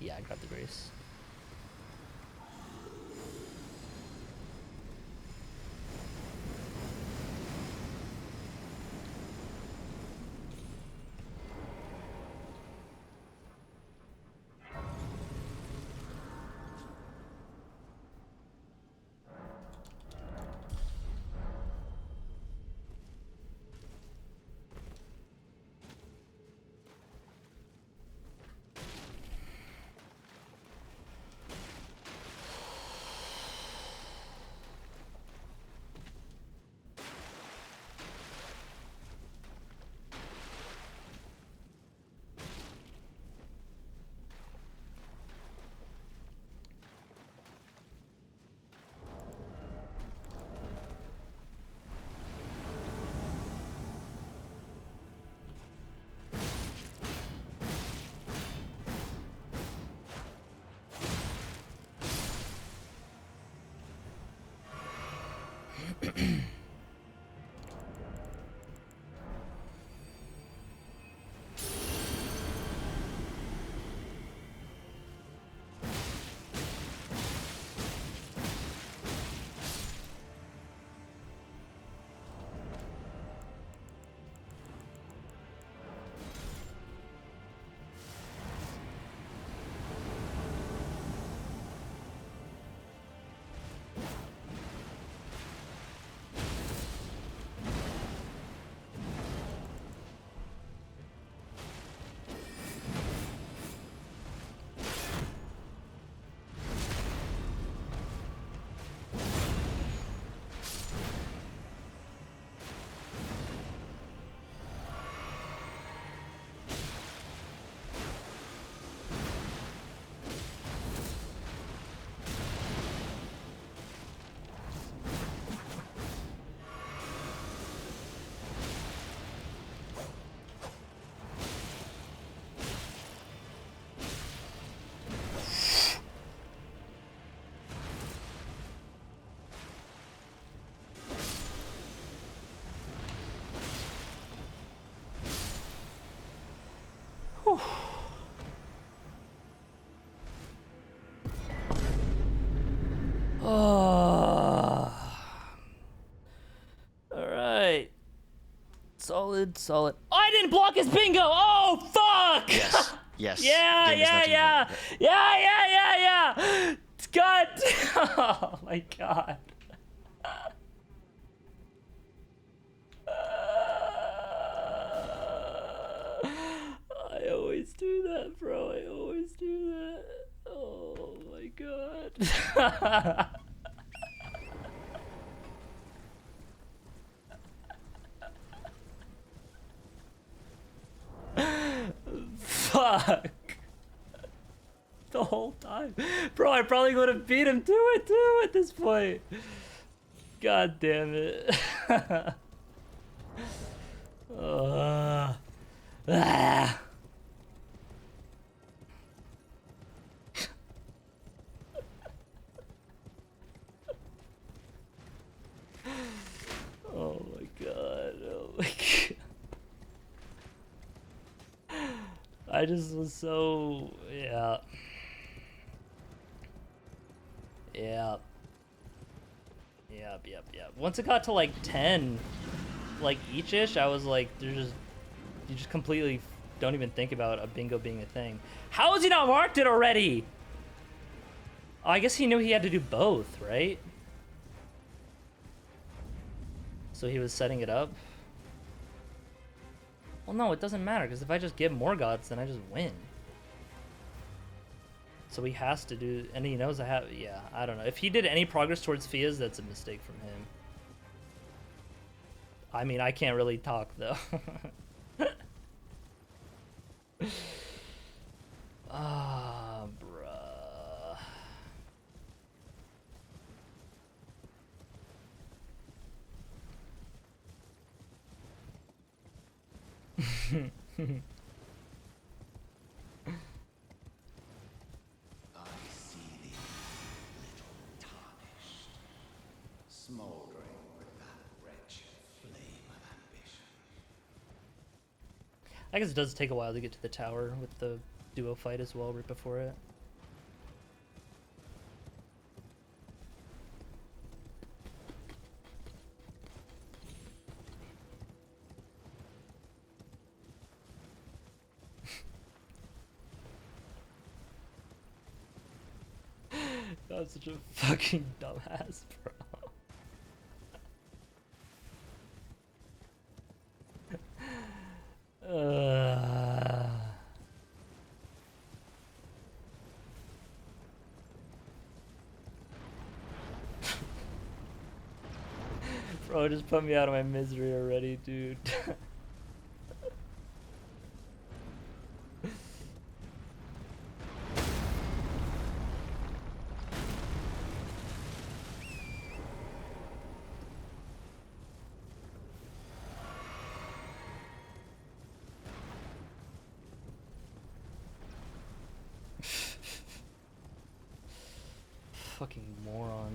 Yeah, I grabbed the Grace. Alright. Solid, solid. Oh, I didn't block his bingo! Oh, fuck! Yes. Yes. Yeah, Game is not yeah, even- yeah. God. Oh my god. I always do that, bro. I always do that. Oh my god. Fuck. The whole time. Bro, I probably would have beat him to it too at this point. God damn it. Ah. I just was so, yeah. Yeah. Yep. Once it got to like 10, like each-ish, I was like, you just completely don't even think about a bingo being a thing. How has he not marked it already? Oh, I guess he knew he had to do both, right? So he was setting it up. Well, no, it doesn't matter, because if I just get more gods, then I just win. So he has to do, and he knows I have, yeah, I don't know. If he did any progress towards Fias, that's a mistake from him. I mean, I can't really talk, though. Ah, bruh. I see thee, little tarnished, smouldering with that wretched flame of ambition. I guess it does take a while to get to the tower with the duo fight as well right before it. I'm such a fucking dumbass, bro. Bro, just put me out of my misery already, dude. Fucking moron.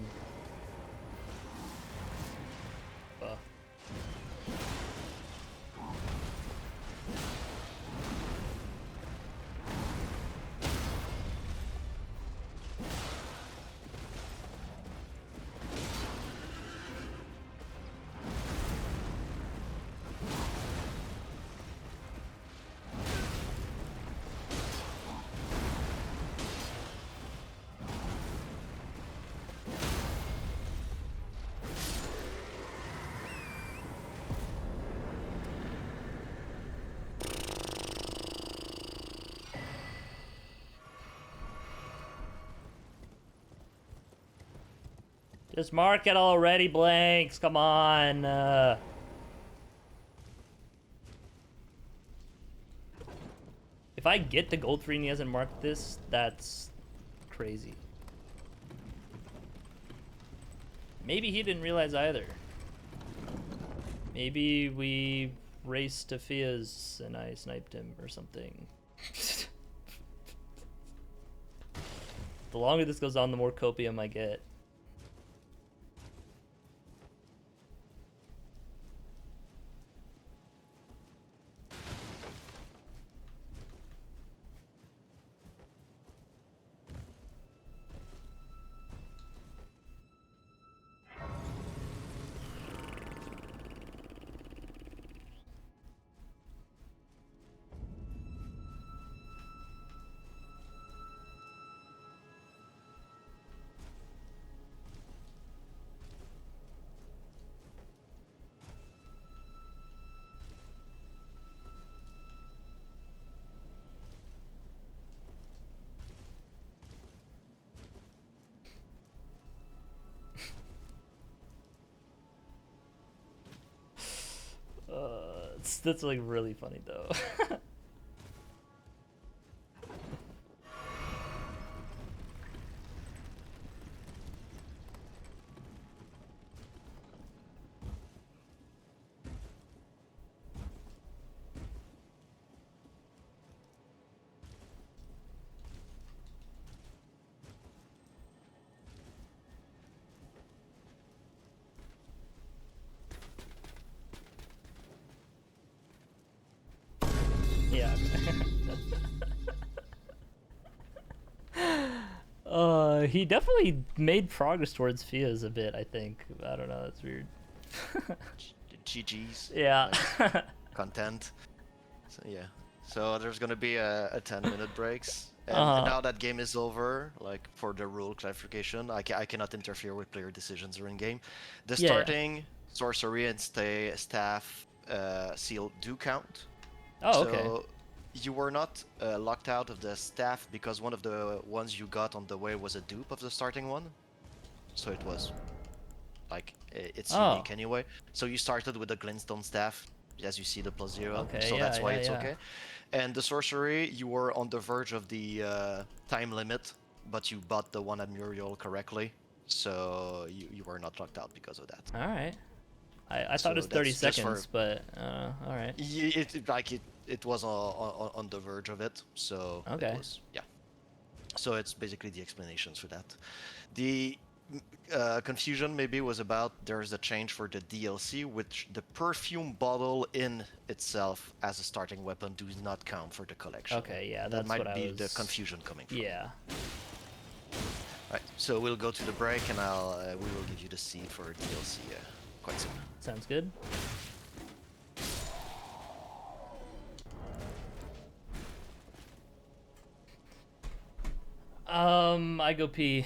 Just mark it already, Blanxz. Come on. If I get the gold 3 and he hasn't marked this, that's crazy. Maybe he didn't realize either. Maybe we raced to Fias and I sniped him or something. The longer this goes on, the more copium I get. That's like really funny though. he definitely made progress towards Fia's a bit, I think. I don't know, that's weird. GG's. Yeah. Like, content. So, yeah. So there's gonna be a 10-minute breaks. And now that game is over, like for the rule clarification, I cannot interfere with player decisions during game. The Yeah. starting, sorcery, and staff seal do count. Oh, so okay. you were not locked out of the staff because one of the ones you got on the way was a dupe of the starting one. So it was like it's unique anyway. So you started with the glintstone staff, as you see the +0. Okay, so yeah, that's why yeah, it's yeah. okay. And the sorcery, you were on the verge of the time limit, but you bought the one at Muriel correctly, so you were not locked out because of that. All right. I So thought it was 30 that's just seconds, but all right. It was on the verge of it, so Okay. it was, yeah. So it's basically the explanations for that. The confusion maybe was about there's a change for the DLC, which the perfume bottle in itself as a starting weapon does not count for the collection. Okay, yeah, that that's might what be I was... the confusion coming from. Yeah. Right, so we'll go to the break, and we will give you the seed for DLC quite soon. Sounds good. I go pee.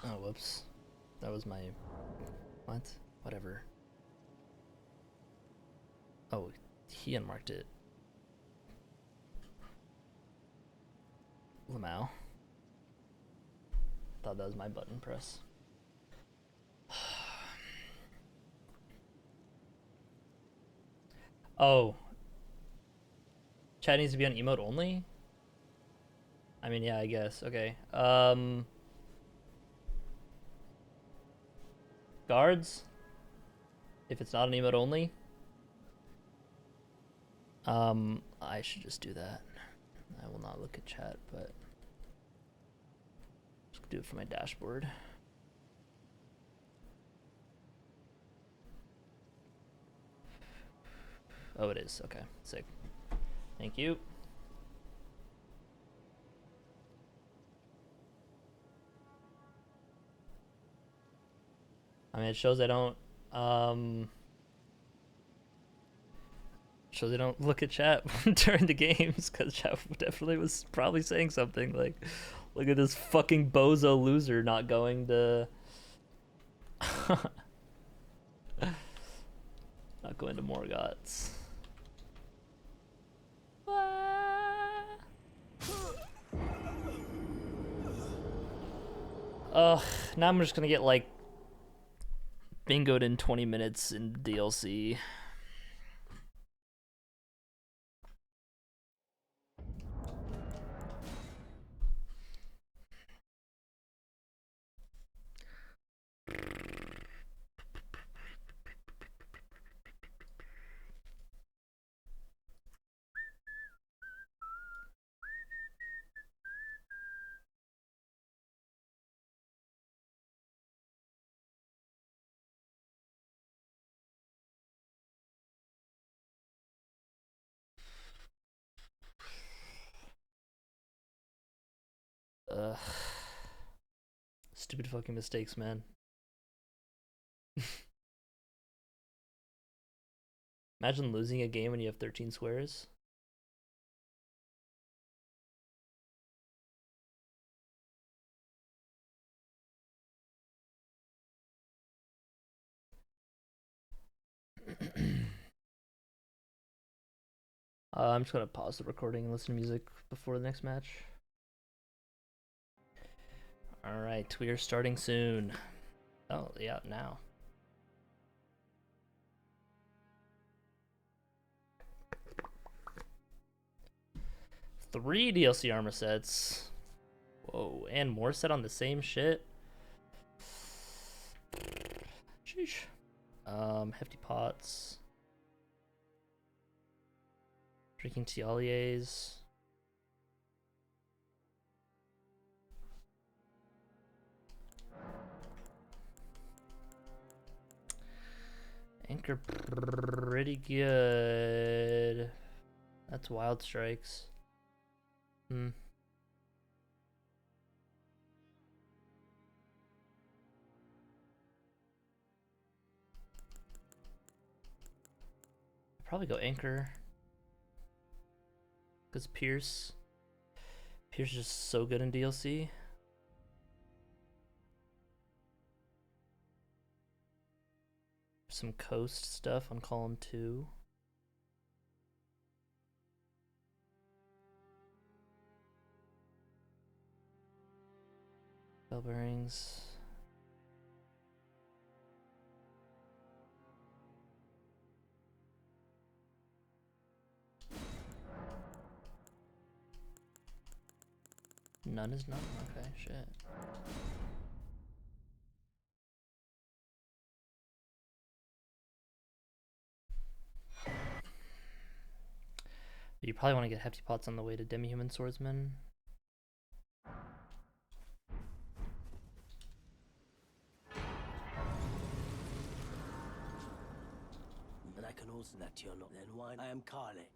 Oh, whoops. That was my... What? Whatever. Oh, he unmarked it. Lamau. Thought that was my button press. Oh. Chat needs to be on emote only? I mean, yeah, I guess. Okay. guards. If it's not an emote only. I should just do that. I will not look at chat, but just do it for my dashboard. Oh, it is. Okay, sick. Thank you. I mean, it shows I don't, shows I don't look at chat during the games, because chat definitely was probably saying something like, look at this fucking bozo loser not going to... not going to Morgoth's. Now I'm just gonna get like bingoed in 20 minutes in DLC. Stupid fucking mistakes, man. Imagine losing a game when you have 13 squares. I'm just gonna pause the recording and listen to music before the next match. Alright, we are starting soon. Oh, yeah, now. Three DLC armor sets. Whoa, and more set on the same shit. Sheesh. Hefty pots. Drinking tialiers. Anchor pretty good. That's wild strikes. Probably go anchor. Because Pierce is just so good in DLC. Some coast stuff on column 2. Bell bearings. None is none? Okay, shit. You probably want to get hefty pots on the way to Demi-Human Swordsman. And I can also that you're not then why I am Carly.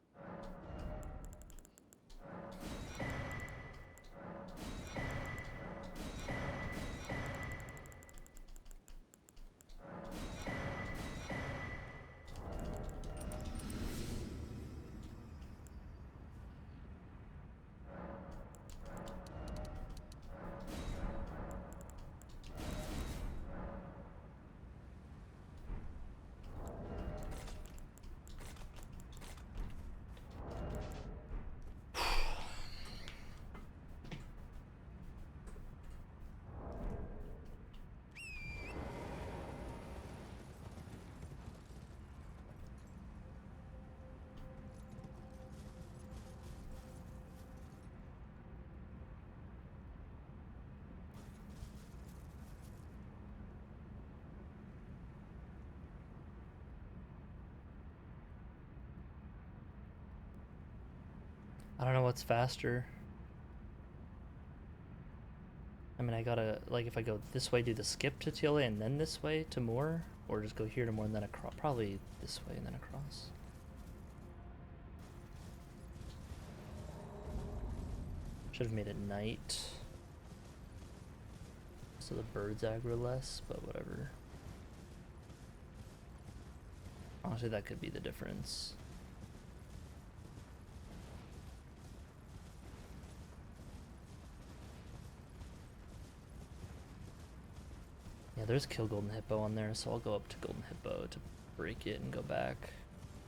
I don't know what's faster. I mean, I gotta, like, if I go this way, do the skip to TLA and then this way to more? Or just go here to more and then across? Probably this way and then across. Should have made it night. So the birds aggro less, but whatever. Honestly, that could be the difference. Yeah, there's kill Golden Hippo on there, so I'll go up to Golden Hippo to break it and go back.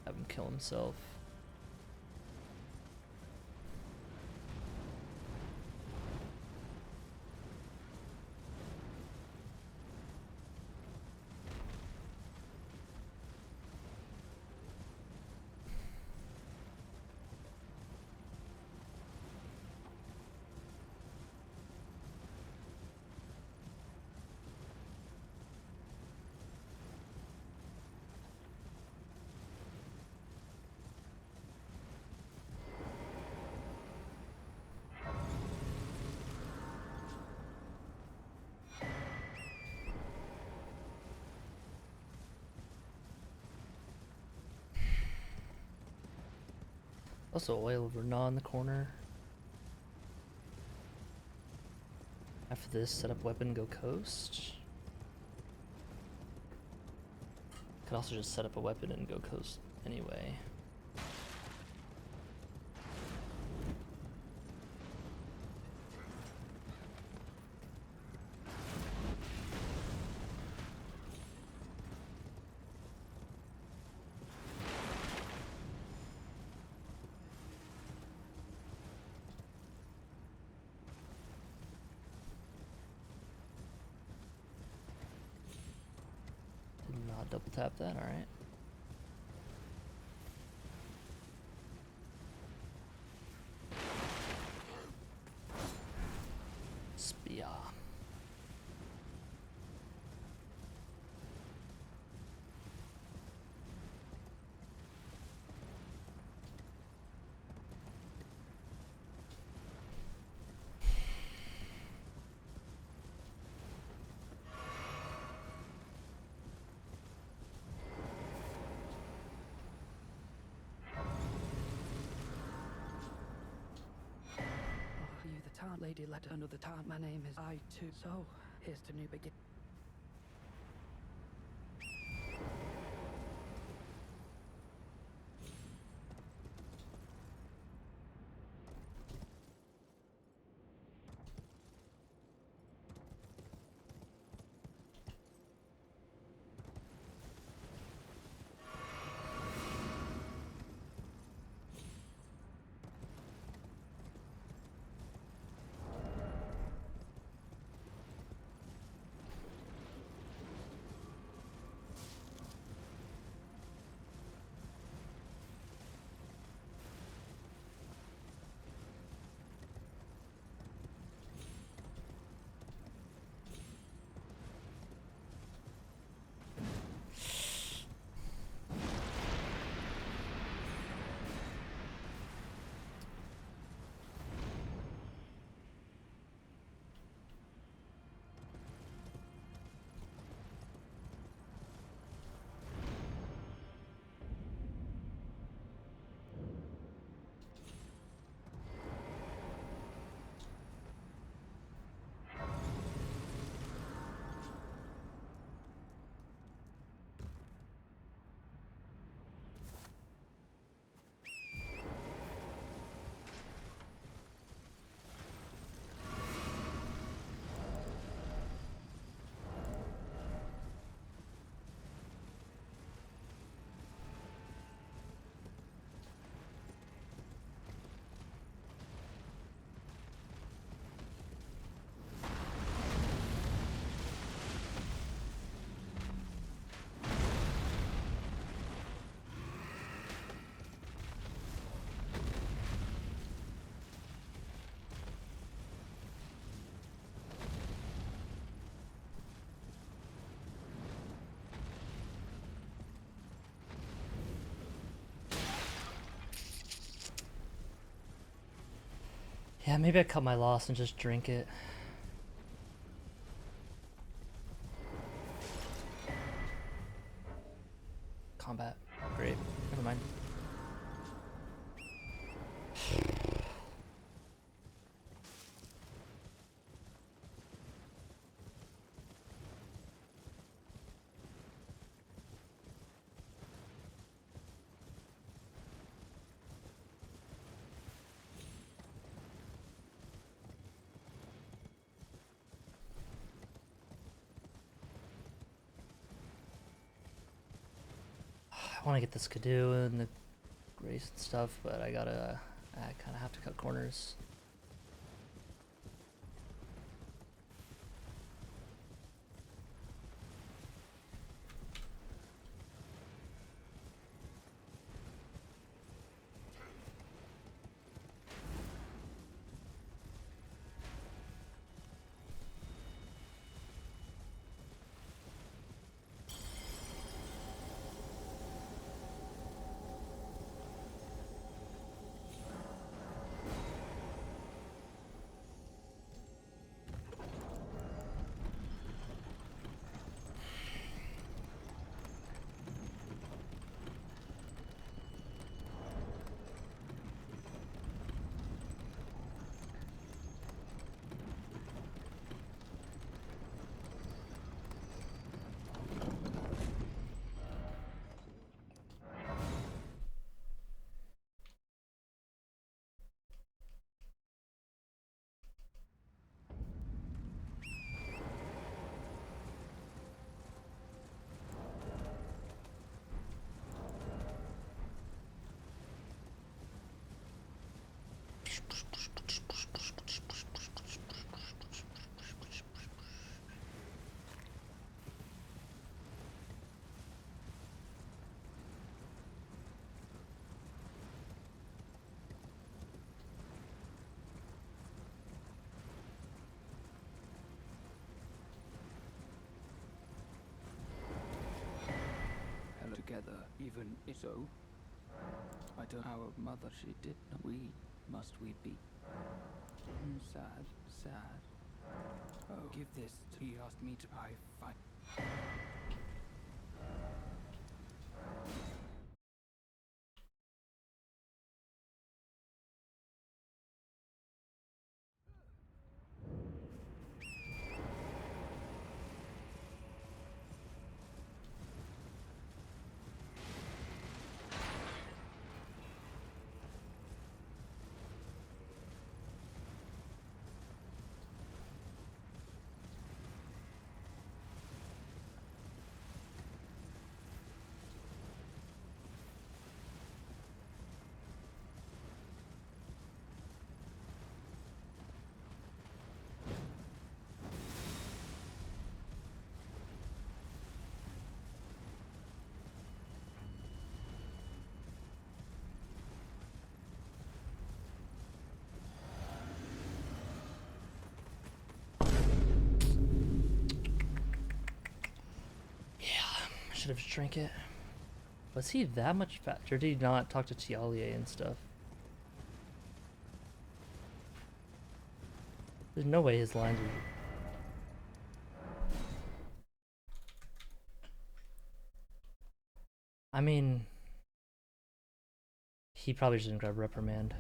Have him kill himself. Also, oil over Gnaw in the corner. After this, set up weapon, go coast. Could also just set up a weapon and go coast anyway. Double tap that, alright. Spear. You the town lady let another town. My name is I too. So here's to new begin. Yeah, maybe I cut my loss and just drink it. Combat. Great. Never mind. I want to get the Skidoo and the Grace and stuff, but I kind of have to cut corners. Together, even if so. I don't. Our mother, she did not. Must we be? Sad, sad. Oh, give this to. He asked me to. I fight. Should have just drank it. Was he that much fat? Or did he not talk to Tialier and stuff? There's no way his lines would... I mean... He probably just didn't grab reprimand.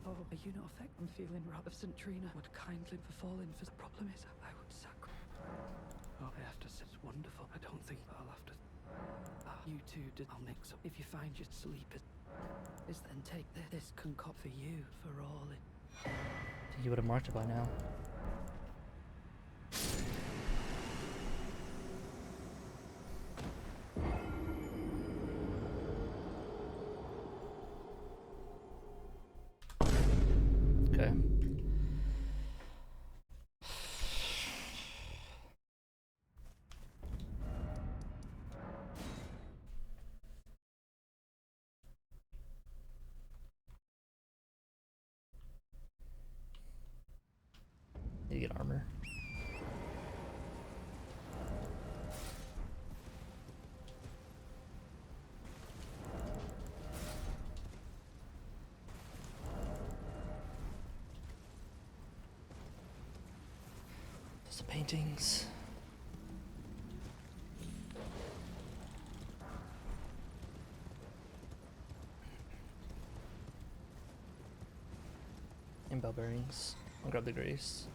Oh, are you not affected? I'm feeling rather Centrina would kindly befall in for the problem is I would sacrifice. Oh, I have to say it's wonderful. I don't think I'll have to. You two did. I'll mix up. If you find your sleep is then take this concoct for you for all it. I think he would have marked it by now. Okay. Need to get armor. the paintings. And bell bearings. I'll grab the grease.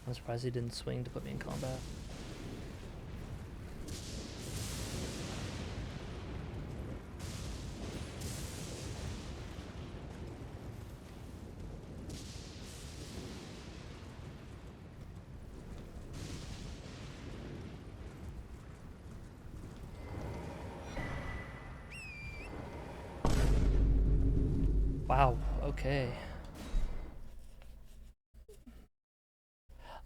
I'm surprised he didn't swing to put me in combat. Wow, okay.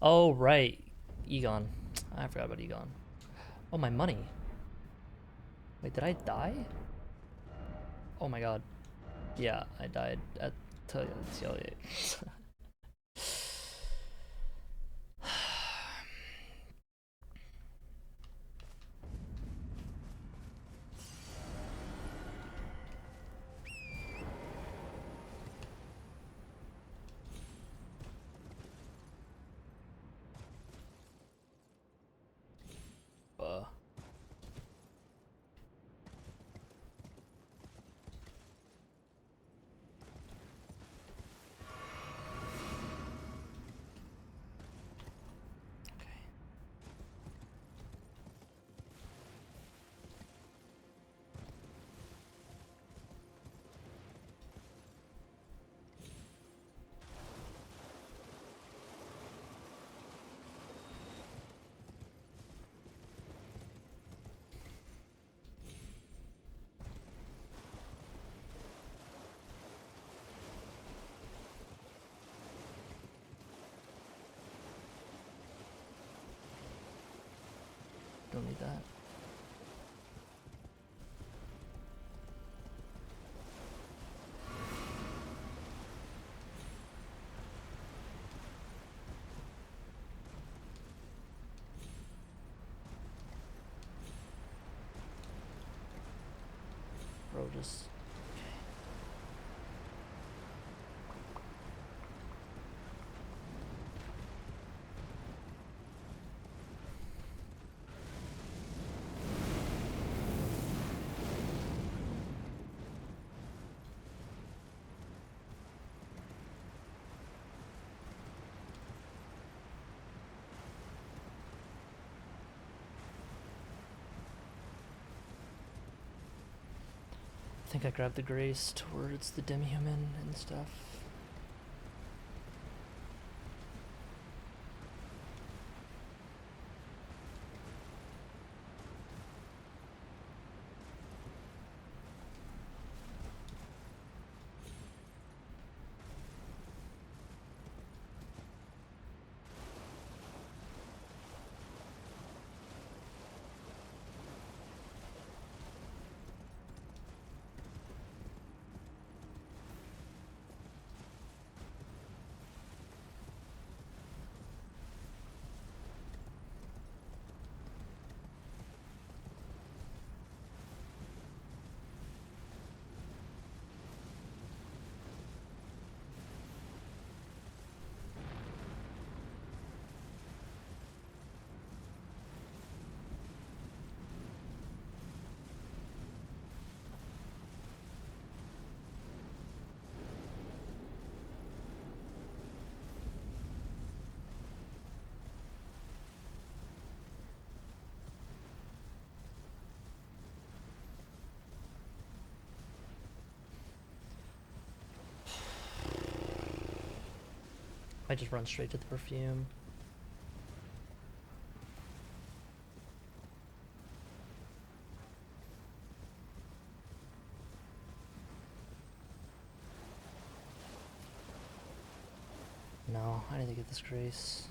Oh, right. Egon. I forgot about Egon. Oh, my money. Wait, did I die? Oh my god. Yeah, I died at Telier. Don't need that. Bro, just... I think I grabbed the grace towards the demi-human and stuff. I just run straight to the perfume. I need to get this grace.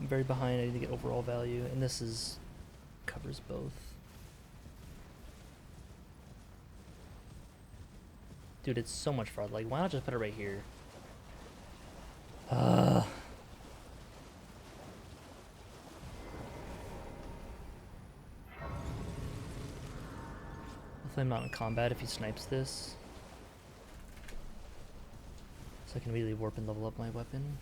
I'm very behind. I need to get overall value, and this is covers both. Dude, it's so much fraud. Like, why not just put it right here? Hopefully I'm not in combat if he snipes this. So I can immediately warp and level up my weapon.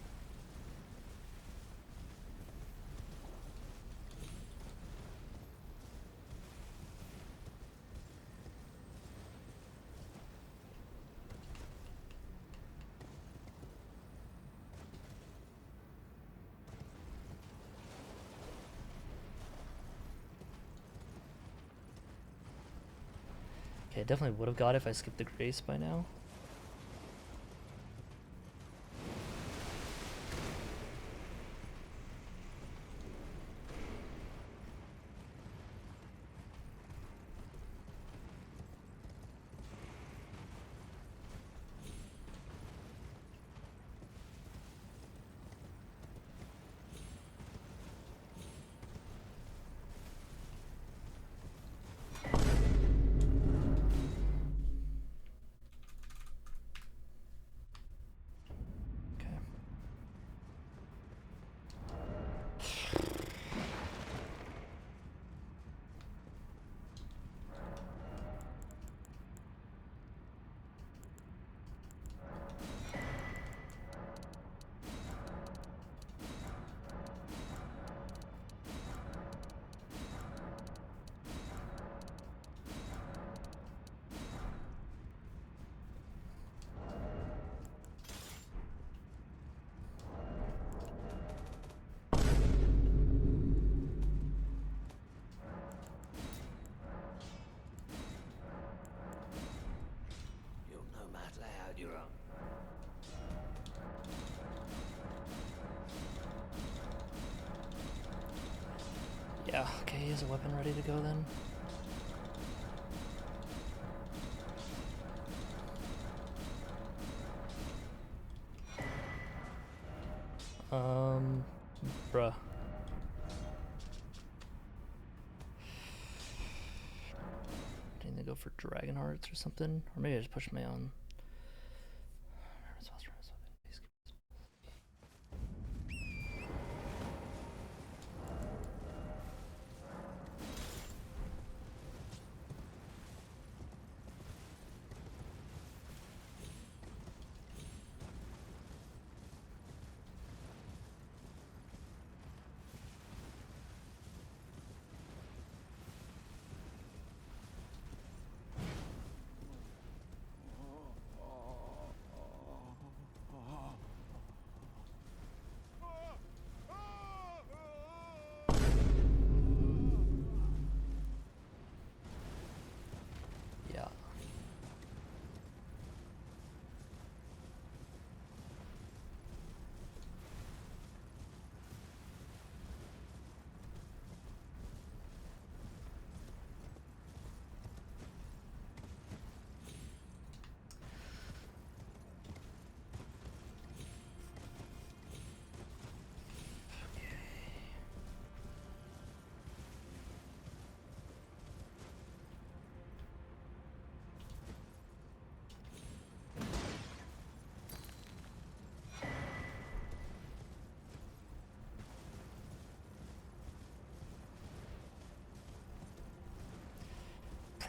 Okay, I definitely would have got it if I skipped the grace by now. Yeah, okay, he has a weapon ready to go then. Bruh. I need to go for Dragon Hearts or something, or maybe I just push my own.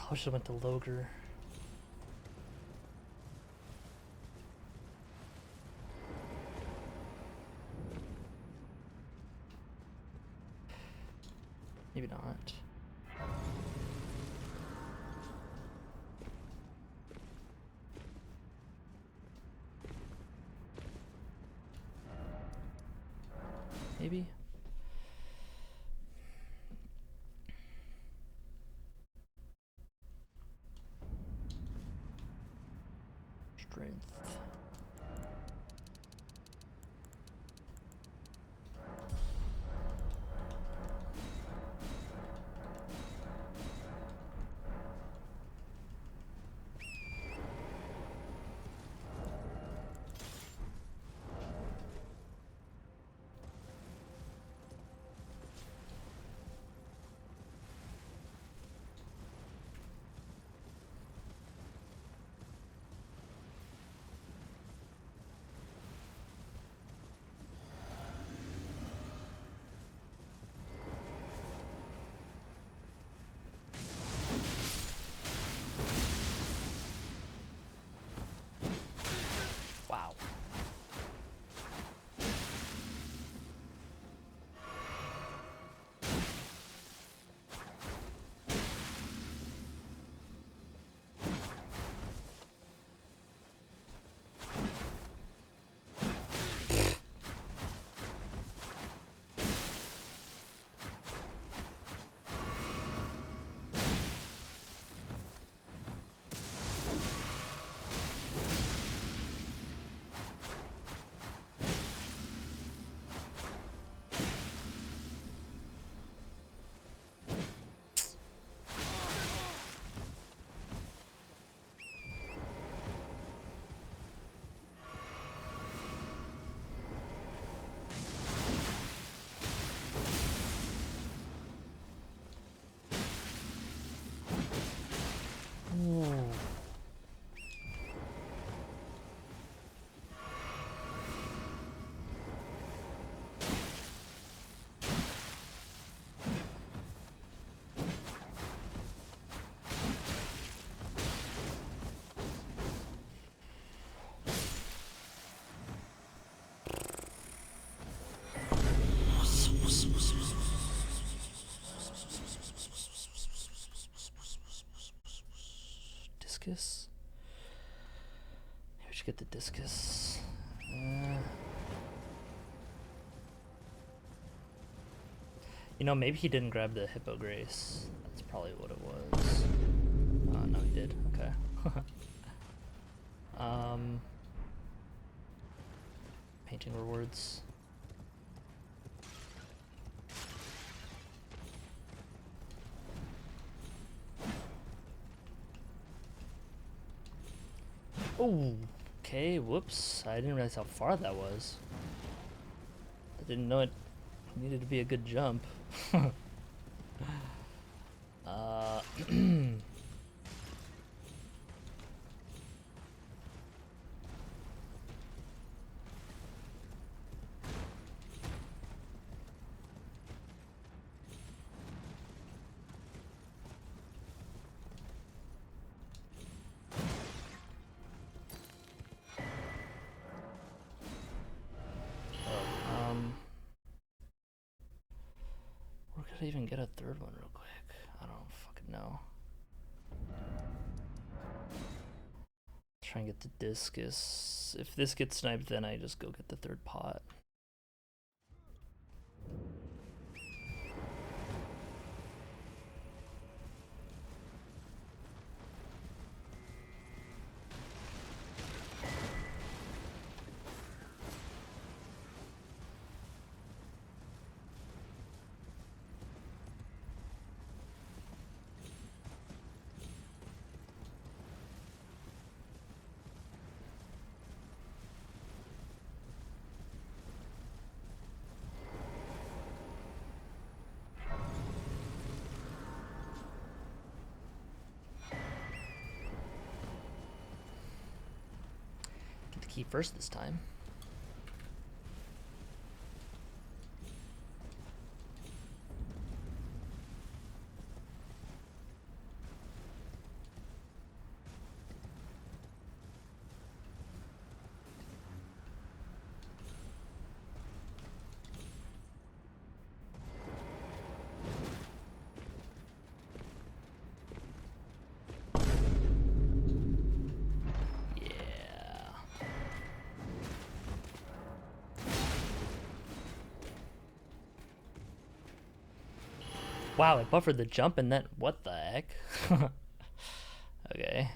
Probably should have went to Loger. Maybe not. Maybe. Strength. discus? Maybe we should get the discus. You know, maybe he didn't grab the Hippo Grace. That's probably what it was. No, he did. Okay. Painting rewards. Oh, okay, whoops. I didn't realize how far that was. I didn't know it needed to be a good jump. Where could I even get a third one real quick? I don't fucking know. Try and get the discus. If this gets sniped, then I just go get the third pot. Key first this time. Wow, it buffered the jump and then what the heck? Okay.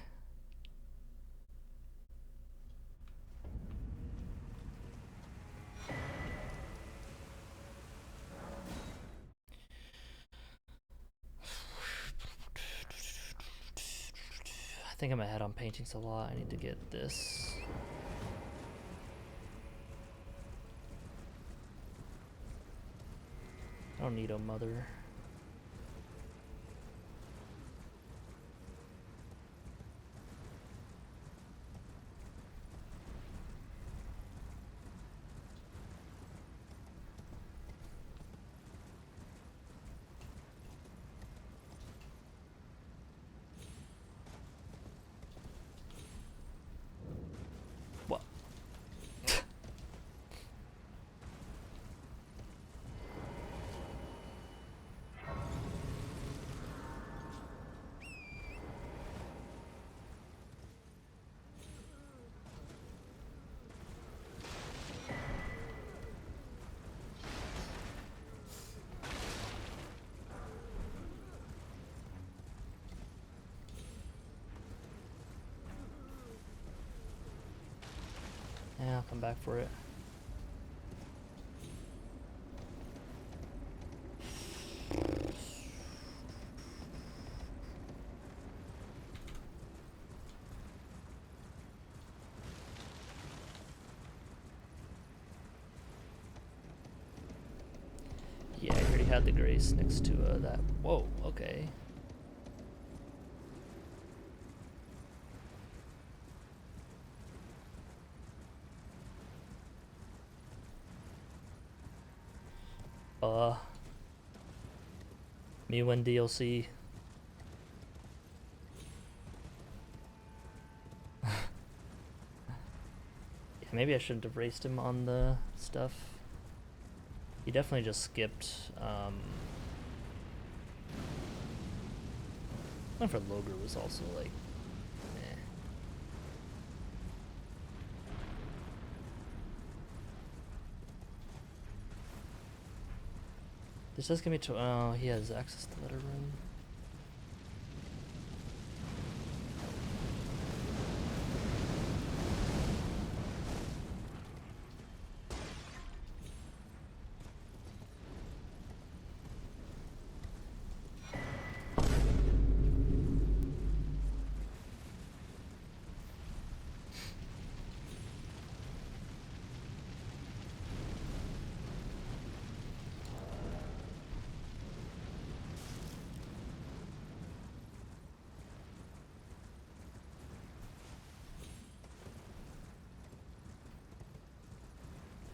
I think I'm ahead on paintings a lot. I need to get this. I don't need a mother. Yeah, I'll come back for it. Yeah, I already had the grace next to that. Whoa, okay. Me win DLC. Yeah, maybe I shouldn't have raced him on the stuff. He definitely just skipped. One for Loger was also like, eh. This does give me to. Oh, he has access to letter room.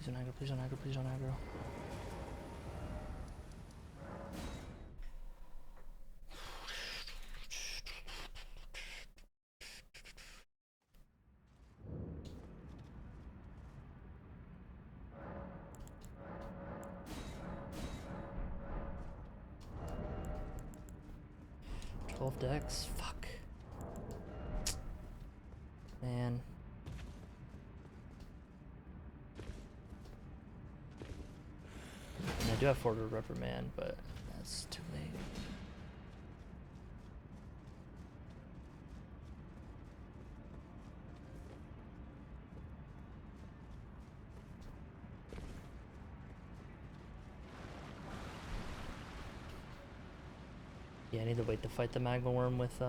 Please don't aggro, please don't aggro, please don't aggro. Decks, fuck. Man. And I do have forward reprimand, but that's too late. Yeah, I need to wait to fight the magma worm with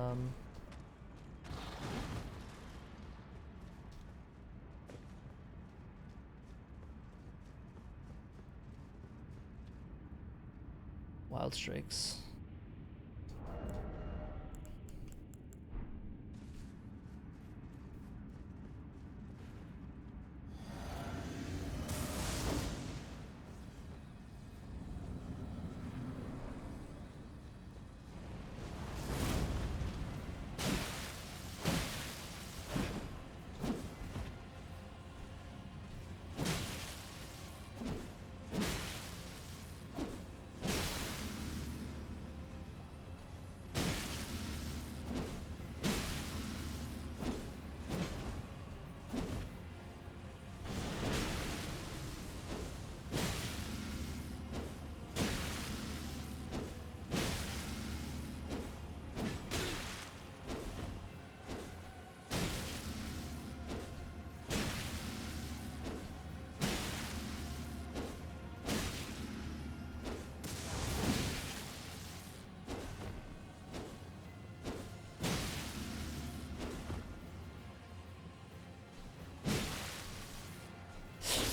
wild strikes.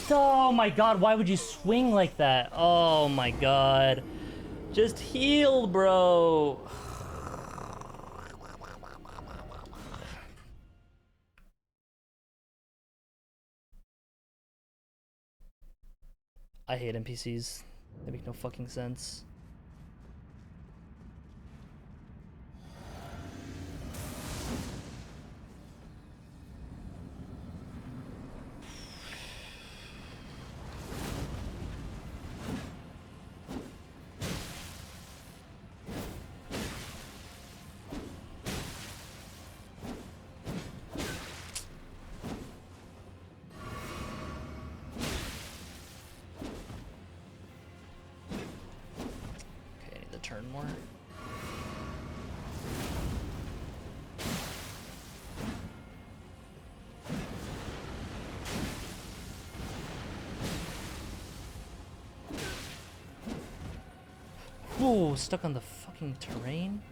Oh my god, why would you swing like that? Oh my god. Just heal, bro. I hate NPCs. They make no fucking sense. Turn more. Ooh, stuck on the fucking terrain.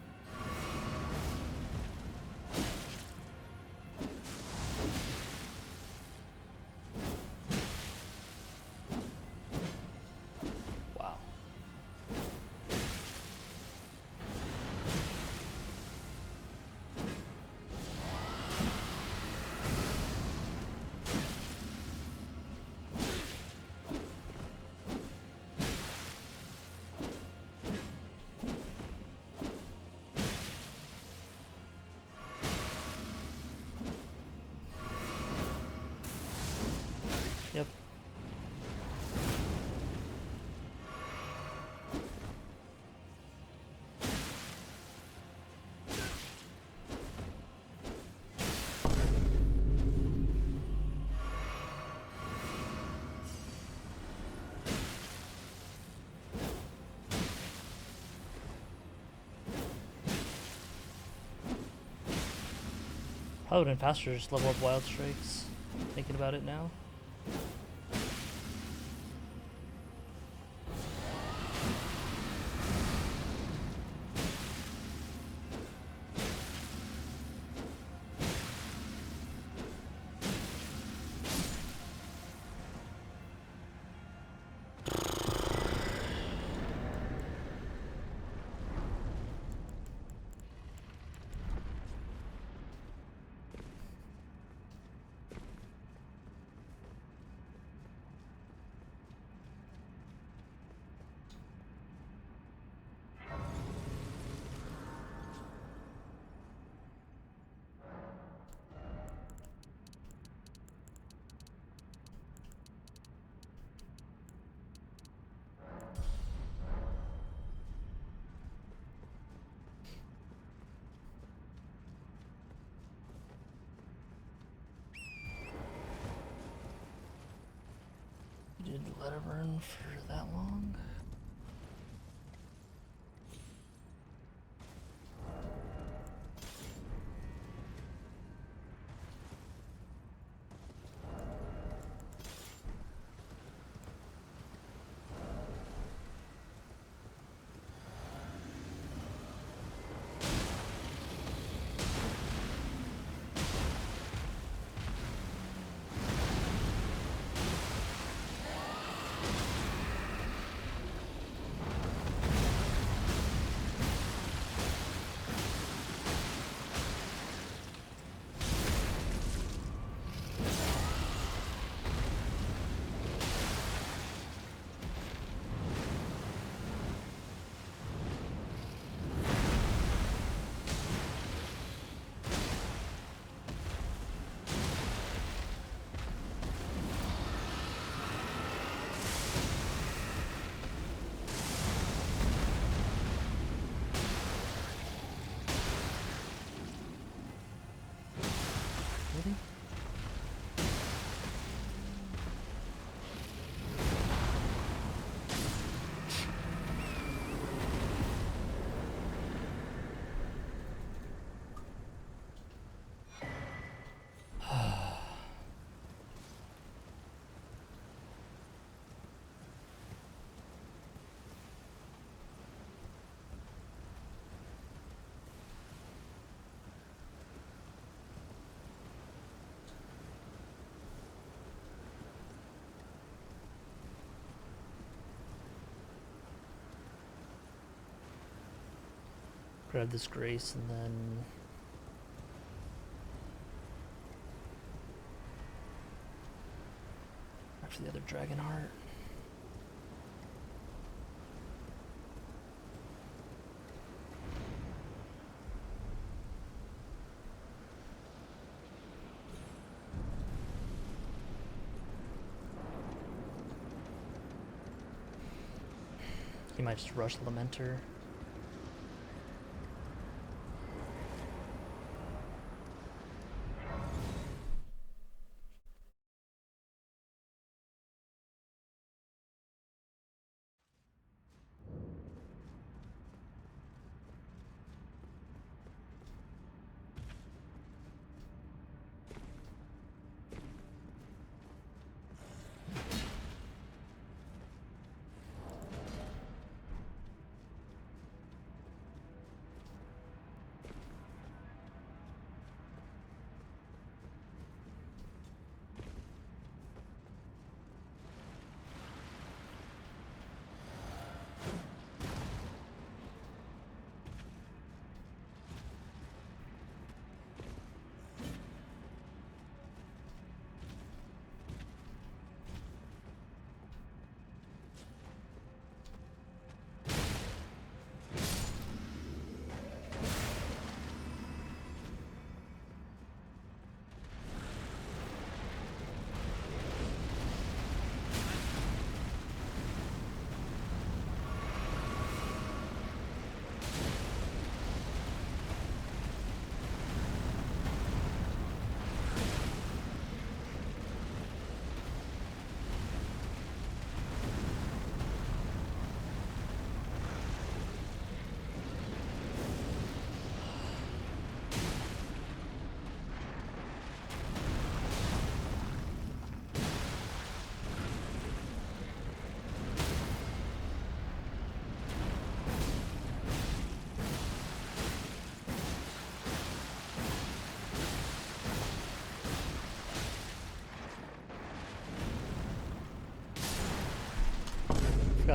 Probably would've been faster to just level up Wild Strikes. Thinking about it now. Did let it run for that long? Grab this Grace and then after the other Dragon Heart. He might just rush Lamenter.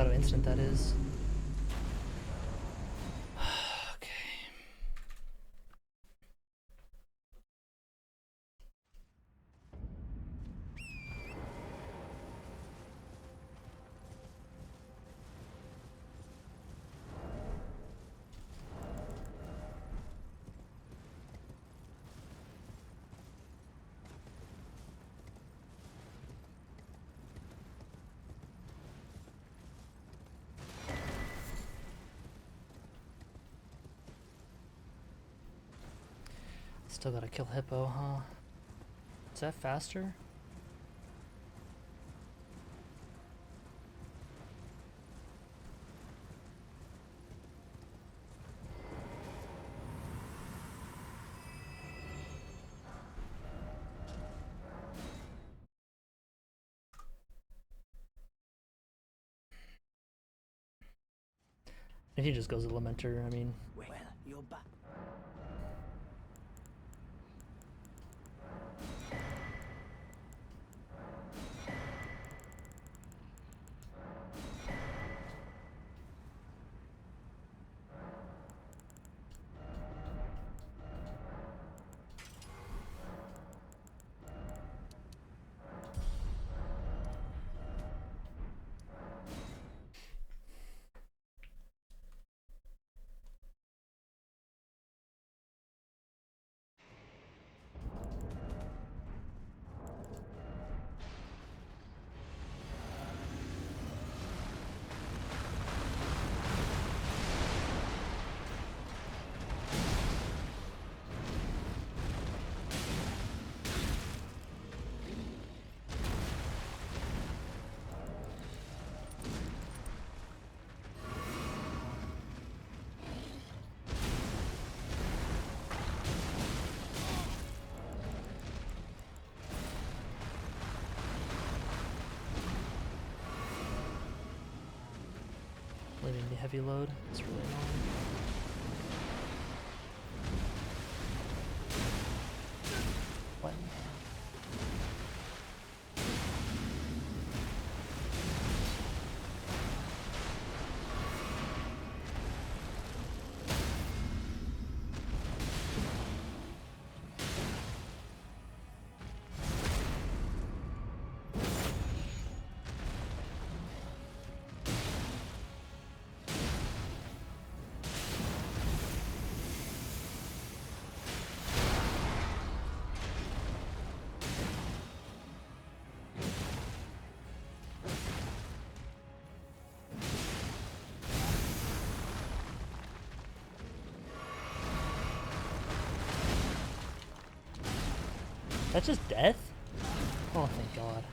forgot how instant that is. Okay. Still gotta kill Hippo, huh? Is that faster? If he just goes Elementer, I mean. Well, you're back. Leaving the heavy load. It's really annoying. What? That's just death? Oh, thank God.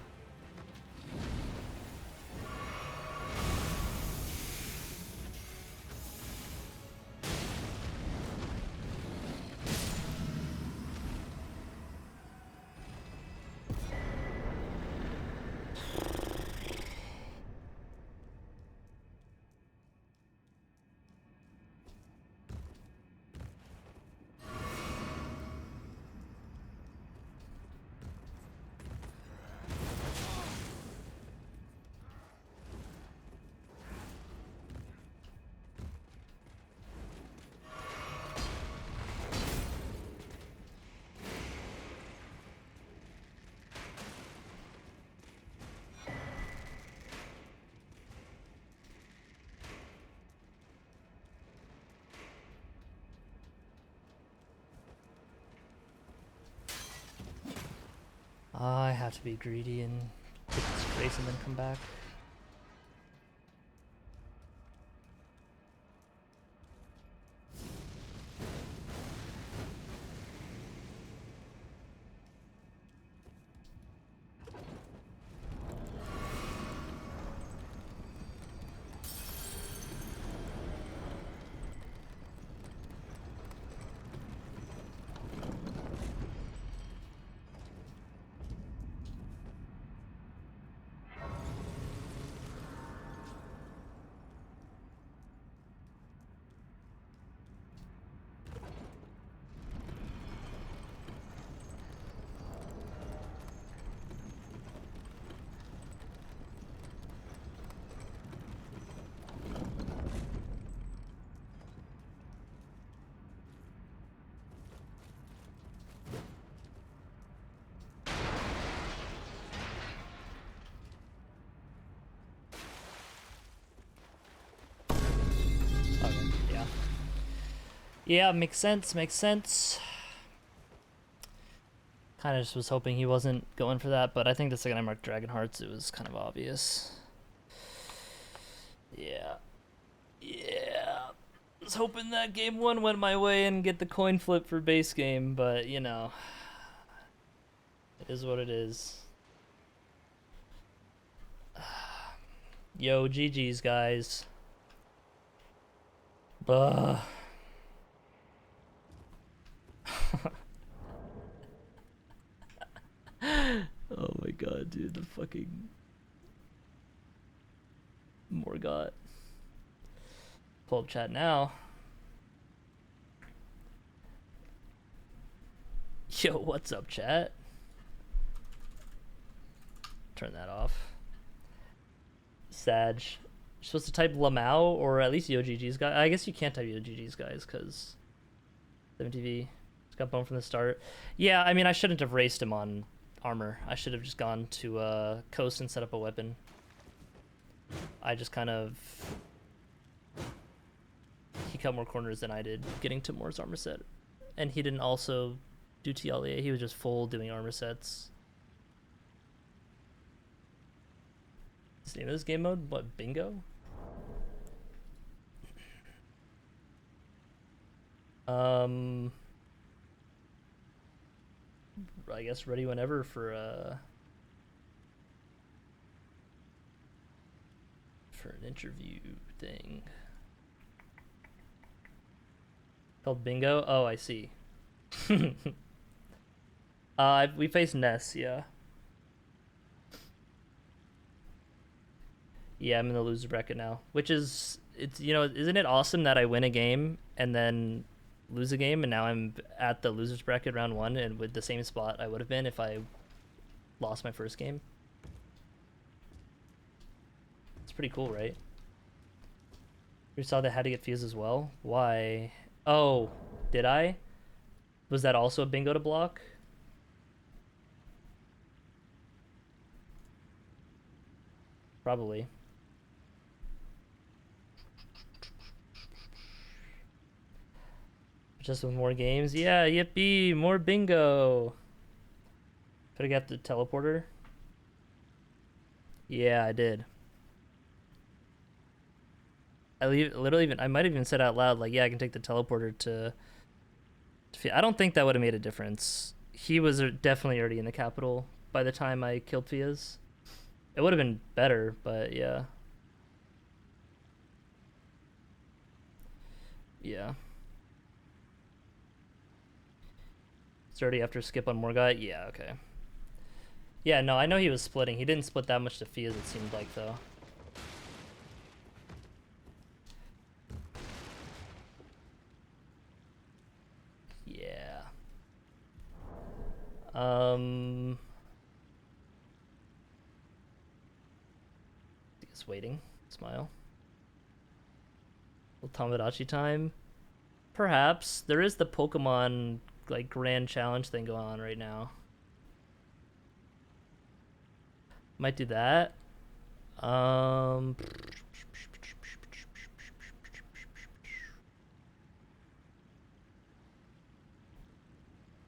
I have to be greedy and get this grace and then come back. Yeah, makes sense, makes sense. Kind of just was hoping he wasn't going for that, but I think the second I marked Dragon Hearts, it was kind of obvious. Yeah. Yeah. I was hoping that game 1 went my way and get the coin flip for base game, but, you know. It is what it is. Yo, GG's, guys. Buh. Oh my god, dude, the fucking Morgott. Pull up chat now. Yo, what's up, chat? Turn that off. Sag. You're supposed to type Lamau or at least YoGG's guy. I guess you can't type YoGG's guys because 7TV got boned from the start. Yeah, I mean, I shouldn't have raced him on armor. I should have just gone to coast and set up a weapon. I just kind of... He cut more corners than I did getting to Moore's armor set. And he didn't also do TLEA. He was just full doing armor sets. What's the name of this game mode? What, bingo? I guess ready whenever for an interview thing. Called bingo? Oh, I see. We face Ness, yeah. Yeah, I'm in the loser bracket now, which is, it's, you know, isn't it awesome that I win a game and then lose a game, and now I'm at the losers bracket round 1 and with the same spot I would have been if I lost my first game. It's pretty cool, right? You saw they had to get fuse as well? Why? Oh, did I? Was that also a bingo to block? Probably. Just with more games? Yeah, yippee, more bingo. Could have got the teleporter. Yeah, I did. I might have even said out loud, like, yeah, I can take the teleporter to I don't think that would have made a difference. He was definitely already in the capital by the time I killed Fiaz. It would have been better, but yeah. Yeah. It's already after skip on Morgott? Yeah, okay. Yeah, no, I know he was splitting. He didn't split that much to Fiaz, it seemed like, though. Yeah. Just waiting. Smile. Little Tamagotchi time. Perhaps. There is the Pokemon, like, grand challenge thing going on right now. Might do that.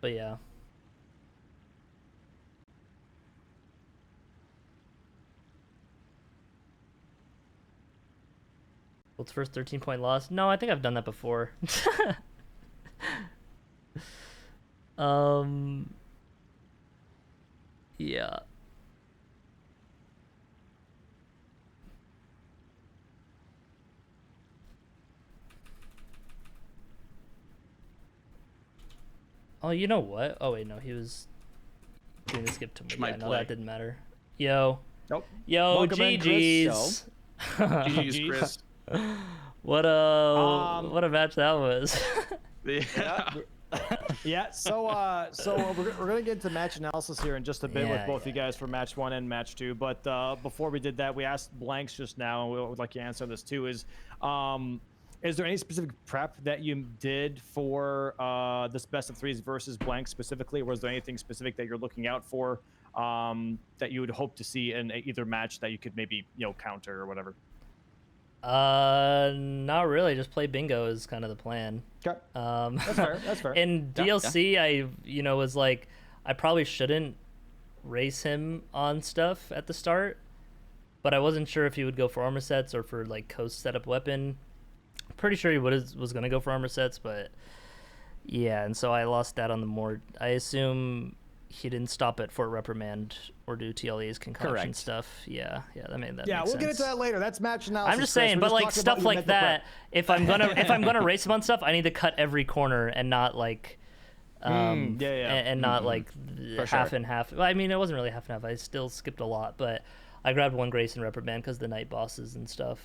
But yeah. What's first 13-point loss? No, I think I've done that before. Yeah. Oh, you know what? Oh wait, no, he was doing the skip to me. Yeah, no, that didn't matter. Yo. Nope. Yo, GG's. GG's, Chris. What a match that was. Yeah. Yeah, so we're gonna get into match analysis here in just a bit with both you guys for match 1 and match 2. But before we did that, we asked Blanxz just now, and we would like you to answer this too. Is there any specific prep that you did for this best of 3s versus Blanxz specifically? Or was there anything specific that you're looking out for that you would hope to see in either match that you could maybe counter or whatever? Not really. Just play bingo is kind of the plan. Okay. That's fair. That's fair. In DLC, I was like, I probably shouldn't race him on stuff at the start, but I wasn't sure if he would go for armor sets or for like coast setup weapon. Pretty sure he was gonna go for armor sets, but yeah, and so I lost that on the more. I assume he didn't stop at Fort Reprimand or do TLE's concoction stuff. Yeah, that made that. Yeah, make we'll sense. get into that later. That's match analysis. I'm just saying, but like stuff like that. If I'm gonna race him on stuff, I need to cut every corner and not like, and not like half and half. Well, I mean, it wasn't really half and half. I still skipped a lot, but I grabbed one Grace and Reprimand because the night bosses and stuff.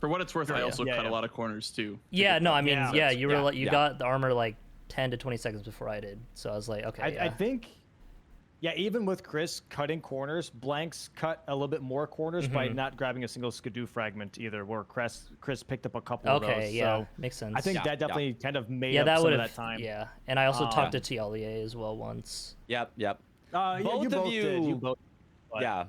For what it's worth, I also cut a lot of corners too. Yeah, no, I mean, you got the armor like 10 to 20 seconds before I did, so I was like, okay. I think, even with Chris cutting corners, Blanxz cut a little bit more corners by not grabbing a single Skidoo fragment either, where Chris picked up a couple of those. Okay, yeah, so makes sense. I think that definitely kind of made up that some would of have that time. Yeah, and I also talked to TLEA as well once. Yep. Both of you did. You both. Yeah.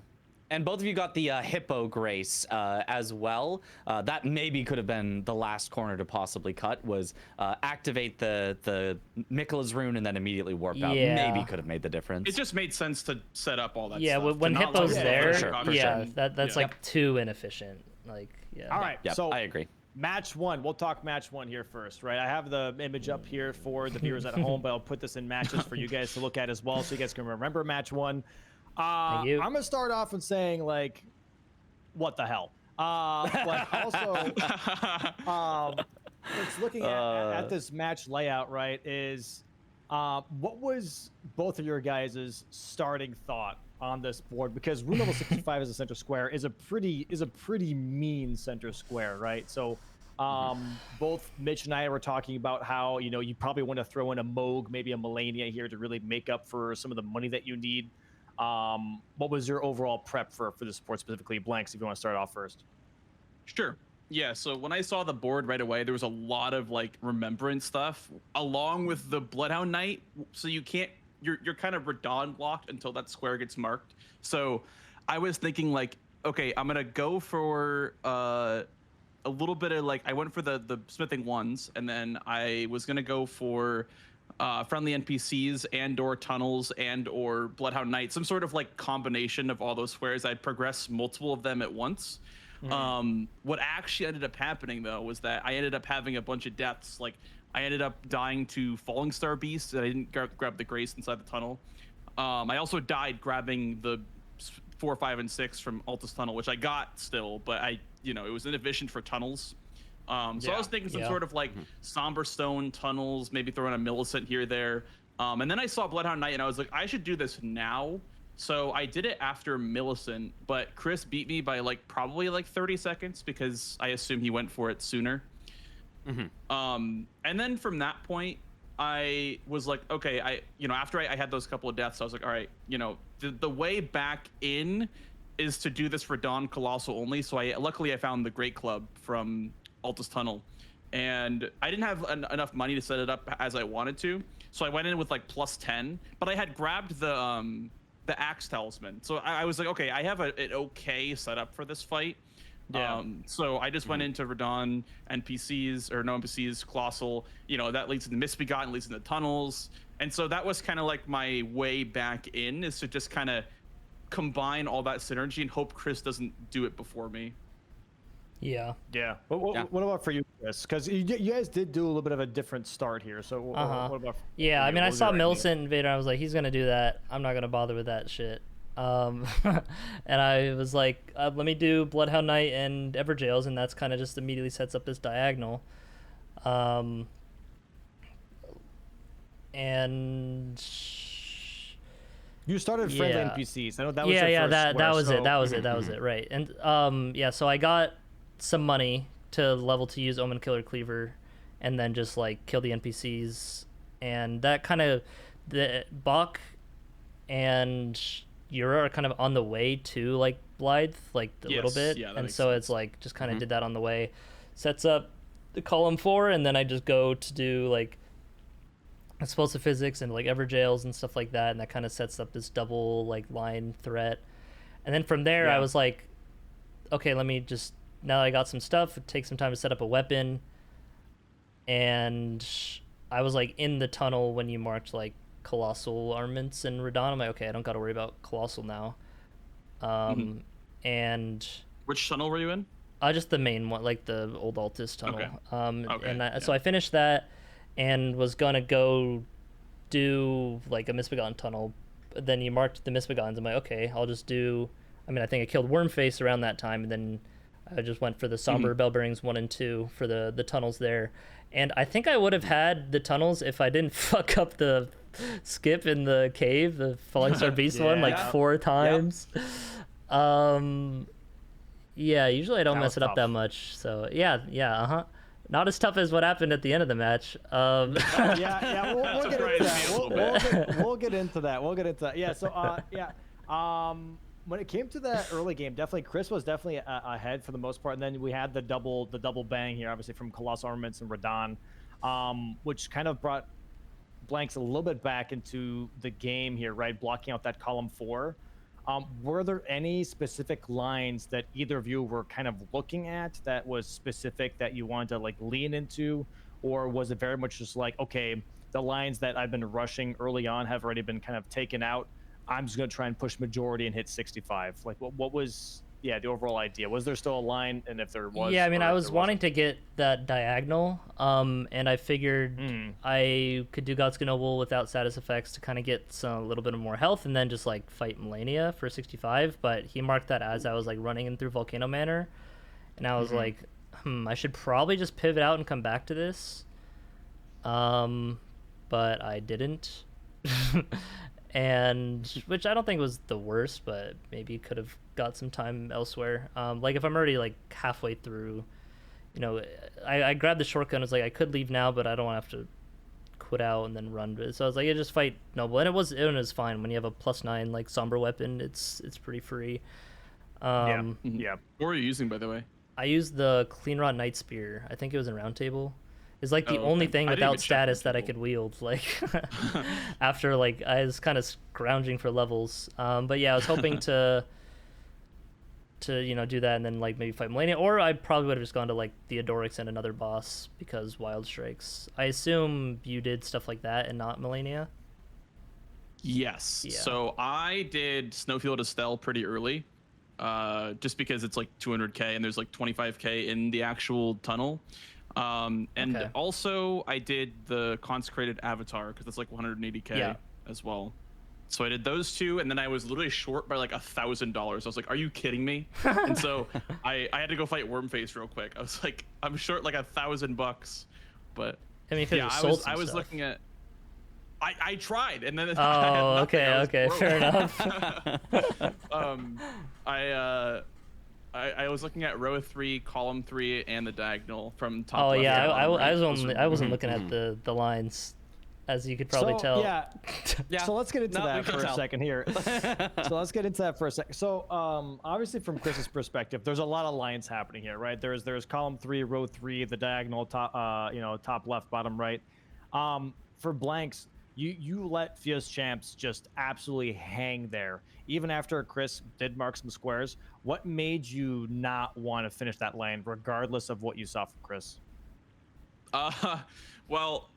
And both of you got the Hippo Grace as well. That maybe could have been the last corner to possibly cut, was activate the Mikola's rune and then immediately warp out. Maybe could have made the difference. It just made sense to set up all that yeah, stuff. when Hippo's there, for sure. that's like too inefficient. Like, yeah. All right, so I agree. Match one. We'll talk match one here first, right? I have the image up here for the viewers at home, but I'll put this in matches for you guys to look at as well, so you guys can remember match one. I'm gonna start off with saying, like, what the hell? But also, it's looking at this match layout, right? Is what was both of your guys' starting thought on this board? Because room level 65 as a center square is a pretty mean center square, right? So both Mitch and I were talking about how, you probably want to throw in a Moog, maybe a Melania here to really make up for some of the money that you need. What was your overall prep for the sport, specifically Blanxz, if you want to start off first? Sure. Yeah, so when I saw the board right away, there was a lot of like remembrance stuff along with the Bloodhound Knight. So you're kind of Radon locked until that square gets marked. So I was thinking like, okay, I'm gonna go for a little bit of like, I went for the smithing ones, and then I was gonna go for friendly NPCs and or tunnels and or Bloodhound Knight, some sort of like combination of all those squares. I'd progress multiple of them at once. What actually ended up happening though was that I ended up having a bunch of deaths. Like I ended up dying to Falling Star Beast, and I didn't grab the Grace inside the tunnel. I also died grabbing the 4, 5, and 6 from Altus Tunnel, which I got still, but it was inefficient for tunnels. So I was thinking some sort of like Somber Stone tunnels, maybe throwing a Millicent here or there. And then I saw Bloodhound Knight and I was like, I should do this now. So I did it after Millicent, but Chris beat me by probably 30 seconds because I assume he went for it sooner. And then from that point, I was like, okay, after I had those couple of deaths, I was like, all right, the way back in is to do this for Dawn Colossal only. So luckily I found the Great Club from Altus Tunnel, and I didn't have enough money to set it up as I wanted to, so I went in with plus 10, but I had grabbed the Axe Talisman, so I was like, okay, I have an okay setup for this fight. So I just went into Radon NPCs, or no NPCs, Colossal, that leads to the Misbegotten, leads to the tunnels, and so that was kind of like my way back in, is to just kind of combine all that synergy and hope Chris doesn't do it before me. Yeah. What about for you, Chris? Because you guys did do a little bit of a different start here. So what about? Yeah, I mean, I saw Millicent Invader. I was like, he's gonna do that. I'm not gonna bother with that shit. And I was like, let me do Bloodhound Knight and Everjails, and that's kind of just immediately sets up this diagonal. And you started friendly NPCs. I know that was that was it, right? And so I got some money to level to use Omen Killer Cleaver, and then just kill the NPCs, and that kind of the Bach and Yura are kind of on the way to Blythe, a little bit, and so it's just kind of did that on the way, sets up the column 4, and then I just go to do explosive physics and Everjails and stuff like that, and that kind of sets up this double line threat, and then from there I was like, okay, let me just now that I got some stuff, it takes some time to set up a weapon. And I was like in the tunnel when you marked like colossal armaments in Radon. I'm like, okay, I don't got to worry about colossal now. And which tunnel were you in? Just the main one, like the old Altus tunnel. Okay. So I finished that and was gonna go do like a Misbegotten tunnel. But then you marked the Misbegons. I'm like, okay, I'll just do. I mean, I think I killed Wormface around that time, and then I just went for the Somber Bellbearings 1 and 2 for the tunnels there. And I think I would have had the tunnels if I didn't fuck up the skip in the cave, the Falling Star Beast one, like 4 times. Yeah, usually I don't mess it up that much. So yeah. Not as tough as what happened at the end of the match. We'll get into that. We'll get into that. Yeah, so when it came to that early game, definitely Chris was definitely ahead for the most part, and then we had the double bang here, obviously from Colossal Armaments and Radon, which kind of brought Blanxz a little bit back into the game here, right? Blocking out that column 4. Were there any specific lines that either of you were kind of looking at that was specific that you wanted to like lean into, or was it very much just like, okay, the lines that I've been rushing early on have already been kind of taken out, I'm just going to try and push majority and hit 65? Like what was the overall idea? Was there still a line? And if there was, yeah, I mean, I was wanting to get that diagonal, and I figured I could do God's Noble without status effects to kind of get a little bit more health, and then just like fight Melania for 65. But he marked that as I was like running in through Volcano Manor, and I was like, I should probably just pivot out and come back to this. But I didn't. And which I don't think was the worst, but maybe could have got some time elsewhere. Like if I'm already like halfway through, I grabbed the shortcut and was like, I could leave now, but I don't want to have to quit out and then run. So I was like, yeah, just fight Noble, and it was fine. When you have a +9 like somber weapon, it's pretty free. Yeah. What were you using, by the way? I used the Clean Rot Night Spear. I think it was in Round Table. It's like the only thing without status that I could wield, like after like I was kind of scrounging for levels. But yeah, I was hoping to do that and then like maybe fight Melania, or I probably would have just gone to like Theodorix and another boss because Wild Strikes. I assume you did stuff like that and not Melania. Yes. Yeah. So I did Snowfield Estelle pretty early, just because it's like 200k and there's like 25k in the actual tunnel. And also I did the Consecrated Avatar because it's like 180k as well. So I did those 2, and then I was literally short by like $1,000. I was like, are you kidding me? And so I had to go fight Wormface real quick. I was like, I'm short like $1,000, but I mean, I was looking at. I tried, and then okay, fair enough. I was looking at row 3, column 3, and the diagonal from top. Oh left yeah, I wasn't Mhm. looking at the lines, as you could probably tell. Yeah. So let's get into that for a second here. So obviously from Chris's perspective, there's a lot of lines happening here, right? There's column 3, row 3, the diagonal top, top left, bottom right. For Blanxz, you let Fierce Champs just absolutely hang there, even after Chris did mark some squares. What made you not want to finish that lane, regardless of what you saw from Chris? Well,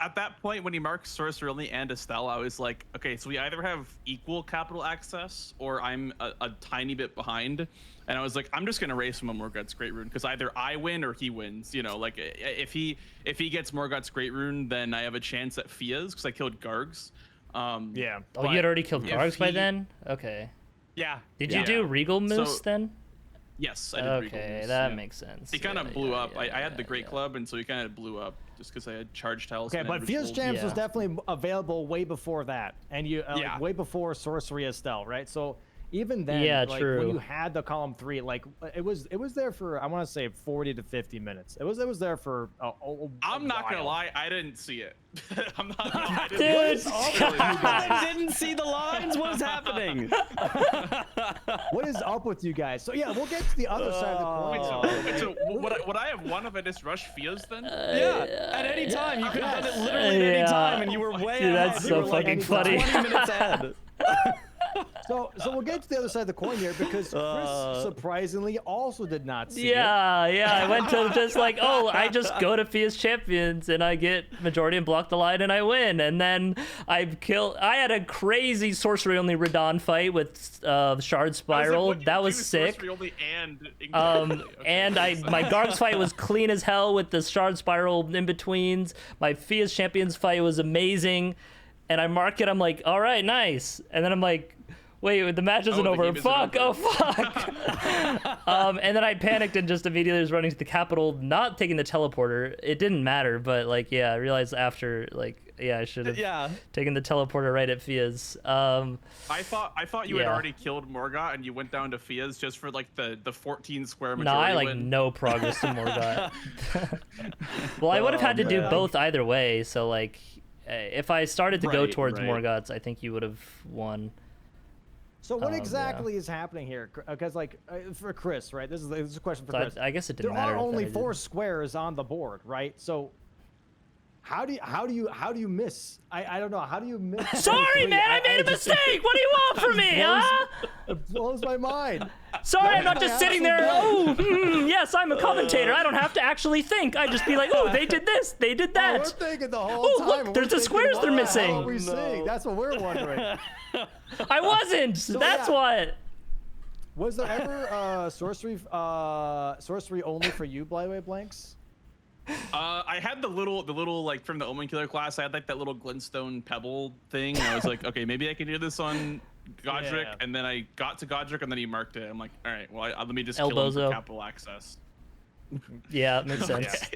at that point, when he marked Sorcerer only and Estelle, I was like, okay, so we either have equal capital access, or I'm a tiny bit behind. And I was like, I'm just gonna race him on Morgut's Great Rune, because either I win or he wins. Like if he gets Morgut's Great Rune, then I have a chance at Fia's because I killed Gargs. Yeah. Oh, you had already killed Gargs by then? Okay. Yeah. Did you do Regal Moose then? Yes, I did. Okay, that makes sense. He kind of blew up. I had the Great Club, and so he kind of blew up just because I had charged health. Okay, but Fierce Champs was definitely available way before that, and like, way before Sorcery Estelle, right? So even then, like, when you had the column 3, like it was there for, I want to say 40 to 50 minutes. It was there for I'm not gonna lie, I didn't see it. I'm not. I didn't see the lines. What is happening? What is up with you guys? So yeah, we'll get to the other side of the coin. Wait, so would I have won if I just rushed Fia's then? Yeah, at any time. You could have done it literally at any time, and you were way ahead. That's so fucking funny. 20 minutes ahead. So we'll get to the other side of the coin here because Chris surprisingly also did not see Yeah, it. I went to just like, oh, I just go to Fia's Champions and I get majority and block the line and I win. And then I had a crazy sorcery only Radon fight with Shard Spiral. That was sick. And my Garg's fight was clean as hell with the Shard Spiral in betweens. My Fia's Champions fight was amazing. And I mark it, I'm like, all right, nice. And then I'm like, wait, the match isn't over. Fuck, oh fuck. And then I panicked and just immediately was running to the capital, not taking the teleporter. It didn't matter, but like, yeah, I realized after, like, yeah, I should have taken the teleporter right at Fia's. I thought you had already killed Morgott and you went down to Fia's just for like the 14 square majority. No, I like win. no progress to Morgott. Well, I would have had to do both either way. So like, if I started to go towards Morgott's, I think you would have won. So what exactly is happening here? Because like for Chris, right? This is a question for Chris. I guess it didn't matter. matter. There are only 4 squares on the board, right? So how do you miss? I don't know. How do you miss? Sorry, man, I made a mistake. What do you want from me, huh? It blows my mind. Sorry, I'm not just sitting there. Oh, yes, I'm a commentator. I don't have to actually think. I just be like, oh, they did this, they did that. We're thinking the whole time. Look, there's the squares they're missing. What are we seeing? That's what we're wondering. I wasn't. So that's what. Was there ever sorcery only for you, by the way, Blanxz? I had the little like from the Omen Killer class. I had like that little glintstone pebble thing. And I was like, okay, maybe I can do this on Godric. And then I got to Godric, and then he marked it. I'm like, all right, well, let me just kill him for capital access. Yeah, it makes sense.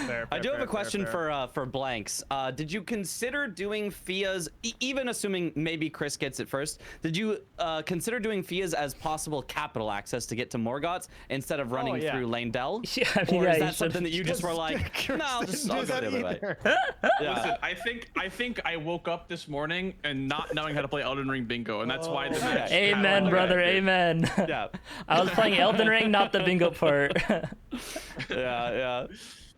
Fair, I do have a question for Blanxz. Did you consider doing Fia's, even assuming maybe Chris gets it first, did you consider doing Fia's as possible capital access to get to Morgott's instead of running through Lane-Del? Yeah, I mean, or is that something that you just were like, no, I'll just go the other way? Listen, I think I woke up this morning and not knowing how to play Elden Ring bingo, and that's why the match. Amen, brother, amen. Yeah. I was playing Elden Ring, not the bingo part. Yeah.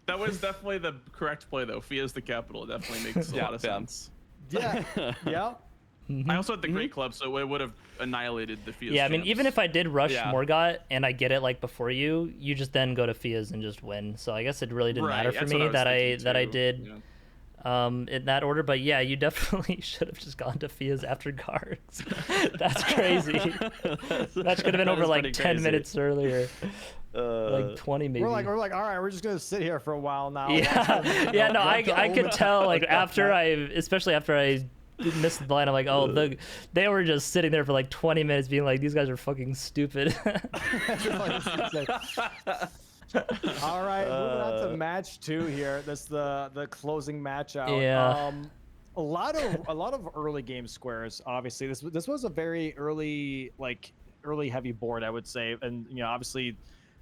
That was definitely the correct play, though. Fia's the capital. It definitely makes a lot of sense. Yeah. I also had the Great Club, so it would have annihilated the Fia's. Yeah, I mean, chance. even if I did rush Morgott and I get it like before you just then go to Fia's and just win. So I guess it really didn't matter for me that I did in that order. But yeah, you definitely should have just gone to Fia's after guards. That's crazy. That should have been over like 10 minutes earlier. Like 20 maybe. We're like, all right, we're just gonna sit here for a while now. Yeah, no, I could tell like especially after I missed the line, I'm like, oh, they were just sitting there for like 20 minutes being like, these guys are fucking stupid. All right, moving on to match 2 here. This is the closing match out. Yeah. A lot of early game squares. Obviously, this was a very early heavy board, I would say, and obviously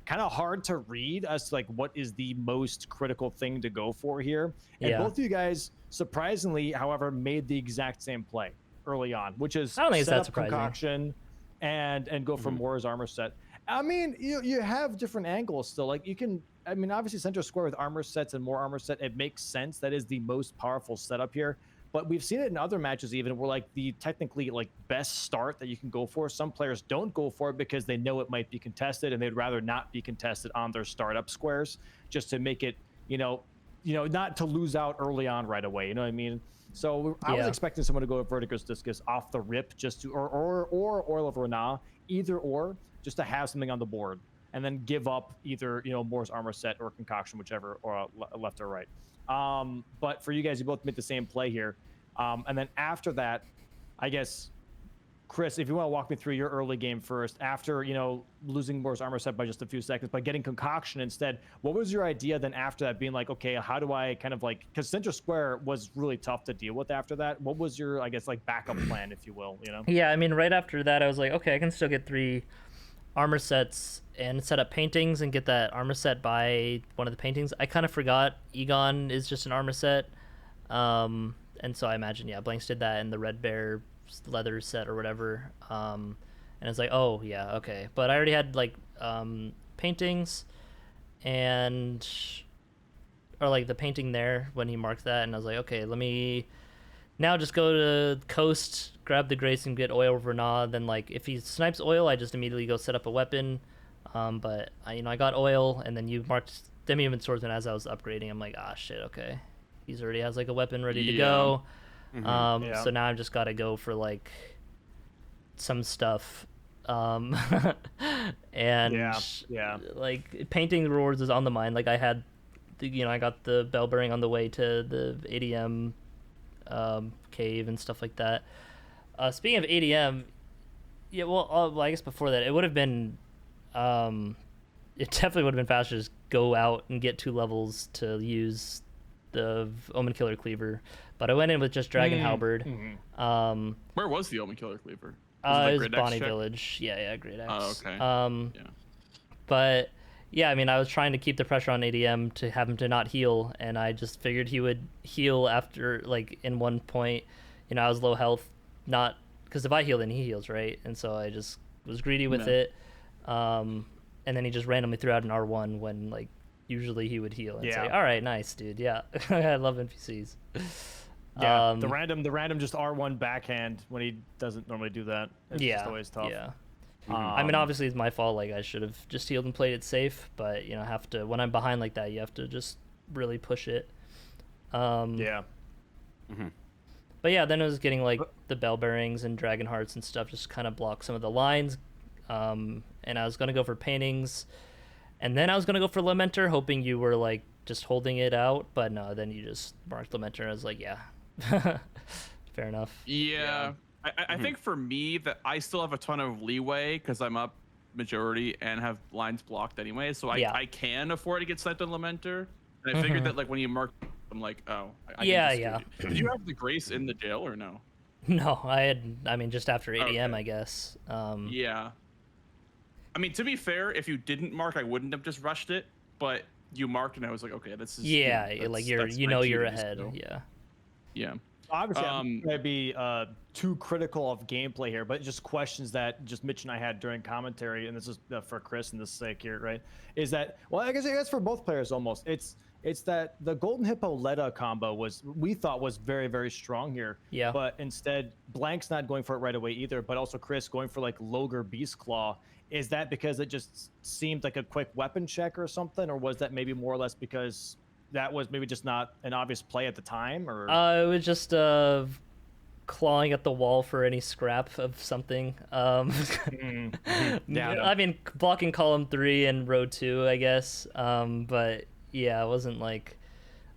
kind of hard to read as to like what is the most critical thing to go for here. And both of you guys, surprisingly, however, made the exact same play early on, which is I don't think it's set that up surprising. Concoction and go for Mora's armor set. I mean, you have different angles still. Like you can, I mean, obviously center square with armor sets and more armor set, it makes sense. That is the most powerful setup here. But we've seen it in other matches even where like the technically like best start that you can go for, some players don't go for it because they know it might be contested and they'd rather not be contested on their startup squares just to make it, not to lose out early on right away. You know what I mean? So I was expecting someone to go Vertigo's Discus off the rip just to, or Oil of Rana, either or, just to have something on the board and then give up either, Moore's armor set or Concoction, whichever, or left or right. But for you guys, you both made the same play here. And then after that, I guess, Chris, if you want to walk me through your early game first, after, losing Moore's armor set by just a few seconds, but getting Concoction instead, what was your idea then after that, being like, okay, how do I kind of like, because center square was really tough to deal with after that. What was your, I guess, like backup plan, if you will, Yeah, I mean, right after that, I was like, okay, I can still get 3 armor sets and set up paintings and get that armor set by one of the paintings. I kind of forgot Egon is just an armor set. And so I imagine, Blanxz did that in the Red Bear leather set or whatever. And it's like, oh, yeah, okay. But I already had, like, paintings or, like, the painting there when he marked that. And I was like, okay, let me now just go to coast, grab the Grace and get oil for Nah. Then like if he snipes oil, I just immediately go set up a weapon. But I got oil, and then you marked Demi-Human Swordsman as I was upgrading. I'm like, ah, shit, okay. He's already has like a weapon ready to go. So now I've just got to go for like some stuff. And like painting the rewards is on the mind. Like I had, I got the bell bearing on the way to the ADM cave and stuff like that. Speaking of ADM, I guess before that, it would have been, it definitely would have been faster to just go out and get 2 levels to use the Omen Killer Cleaver. But I went in with just Dragon Halberd. Where was the Omen Killer Cleaver? It was Bonnie Village. Yeah, Great Axe. Oh, okay. But yeah, I mean, I was trying to keep the pressure on ADM to have him to not heal, and I just figured he would heal after, like, in one point. I was low health, not because if I heal, then he heals, right? And so I just was greedy with it. And then he just randomly threw out an R1 when, like, usually he would heal and say, "All right, nice, dude. Yeah, I love NPCs." Yeah, the random just R1 backhand when he doesn't normally do that. It's just always tough. Yeah. I mean, obviously it's my fault. Like I should have just healed and played it safe, but have to when I'm behind like that, you have to just really push it. But yeah, then it was getting like the bell bearings and dragon hearts and stuff, just kind of block some of the lines. And I was gonna go for paintings, and then I was gonna go for Lamenter, hoping you were like just holding it out, but no, then you just marked Lamenter. I was like, yeah. Fair enough. I think for me that I still have a ton of leeway because I'm up majority and have lines blocked anyway, so I can afford to get sniped on Lamenter. And I figured that like when you mark, I'm like, oh, I can just Did you have the Grace in the jail or no? No, I mean just after ADM, I guess. Yeah. I mean, to be fair, if you didn't mark, I wouldn't have just rushed it, but you marked and I was like, okay, this is like you're ahead. Still. Yeah. Obviously, I'm going to be too critical of gameplay here, but just questions that just Mitch and I had during commentary, and this is for Chris and this sake here, right? Is that, well, I guess for both players almost. It's that the Golden Hippo Leda combo we thought was very, very strong here. Yeah. But instead, Blanxz not going for it right away either, but also Chris going for like Loger Beast Claw. Is that because it just seemed like a quick weapon check or something, or was that maybe more or less because that was maybe just not an obvious play at the time? Or it was just clawing at the wall for any scrap of something. I mean, blocking column 3 and row 2, I guess. But yeah, it wasn't like,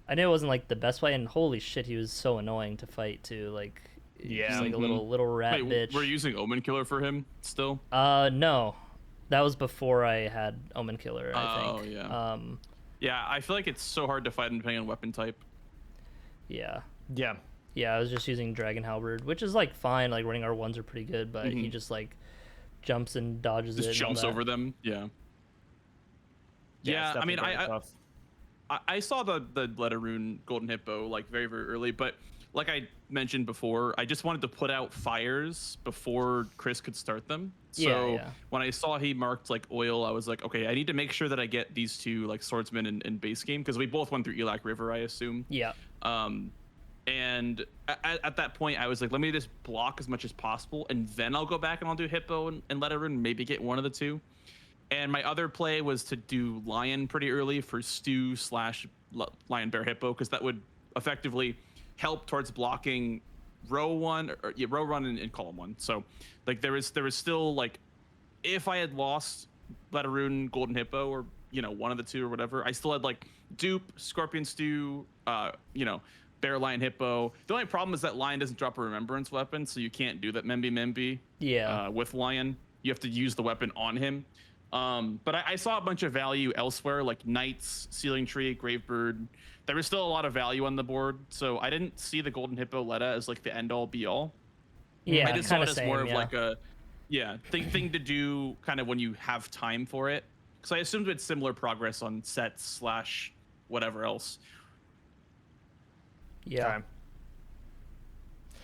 I knew it wasn't like the best play, and holy shit, he was so annoying to fight too. Like, just like a little rat bitch. We're using Omen Killer for him still? No, that was before I had Omen Killer, I think. Oh yeah. Yeah, I feel like it's so hard to fight him depending on weapon type. Yeah, I was just using Dragon Halberd, which is like fine. Like running R1s are pretty good, but he just like jumps and dodges just jumps over them. Yeah, I mean, I saw the Letterrune Golden Hippo like very, very early, but like I mentioned before, I just wanted to put out fires before Chris could start them. So when I saw he marked like oil, I was like, okay, I need to make sure that I get these 2 like swordsmen in base game, because we both went through Elac River, I assume. Yeah. And at that point, I was like, let me just block as much as possible, and then I'll go back and I'll do Hippo and Letterrune, maybe get one of the 2. And my other play was to do Lion pretty early for Stew / Lion Bear Hippo, because that would effectively help towards blocking row 1 and column 1. So like there was still like, if I had lost Letterrune Golden Hippo or one of the 2 or whatever, I still had like Dupe, Scorpion Stew, Bear Lion Hippo. The only problem is that Lion doesn't drop a remembrance weapon, so you can't do that Membi with Lion. You have to use the weapon on him. But I saw a bunch of value elsewhere, like Knights, Sealing Tree, Gravebird. There was still a lot of value on the board, so I didn't see the Golden Hippo Leda as like the end-all be-all. Yeah, I just saw it as more of like a thing to do kind of when you have time for it. Because I assumed it's similar progress on sets / whatever else. Yeah.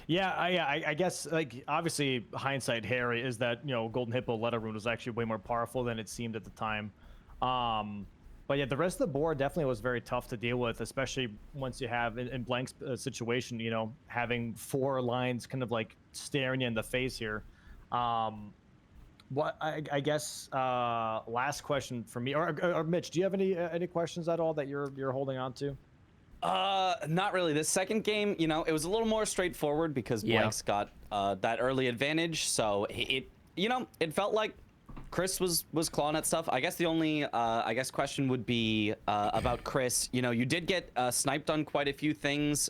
Yeah, I guess like obviously hindsight, Harry, is that Golden Hippo Letterrune was actually way more powerful than it seemed at the time. But But yeah, the rest of the board definitely was very tough to deal with, especially once you have in Blanxz situation, you know, having 4 lines kind of like staring you in the face here. What I guess last question for me, or Mitch, do you have any questions at all that you're holding on to? Not really. This second game, you know, it was a little more straightforward because Blanxz got that early advantage. So it you know, it felt like Chris was clawing at stuff. I guess the only I guess question would be about Chris. You know, you did get sniped on quite a few things.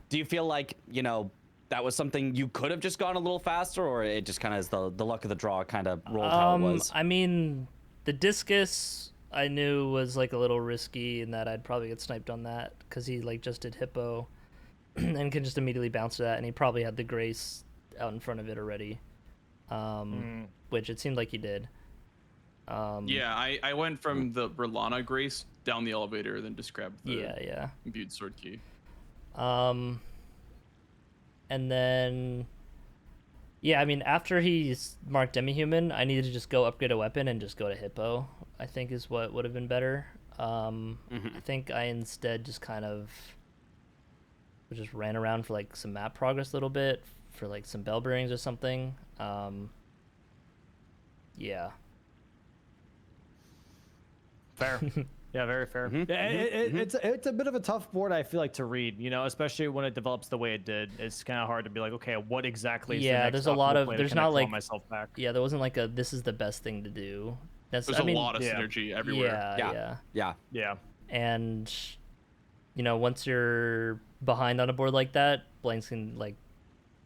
Do you feel like, you know, that was something you could have just gone a little faster, or it just kind of is the luck of the draw kind of rolled how it was? I mean, the discus I knew was like a little risky in that I'd probably get sniped on that because he like just did hippo and can just immediately bounce to that, and he probably had the grace out in front of it already, which it seemed like he did. Yeah, I went from the Berlana grace down the elevator, then just grabbed the imbued sword key. And then, yeah, I mean, after he's marked demi-human, I needed to just go upgrade a weapon and just go to hippo, I think is what would have been better. I think I instead just kind of just ran around for like some map progress a little bit, for like some bell bearings or something. Yeah. Fair. Yeah, very fair. It's a bit of a tough board, I feel like, to read, you know, especially when it develops the way it did. It's kind of hard to be like, okay, what exactly is the next there's a lot of, there's not like, myself back? Yeah, there wasn't like a, this is the best thing to do. There's a lot of synergy everywhere. Yeah. And, you know, once you're behind on a board like that, Blanxz can like,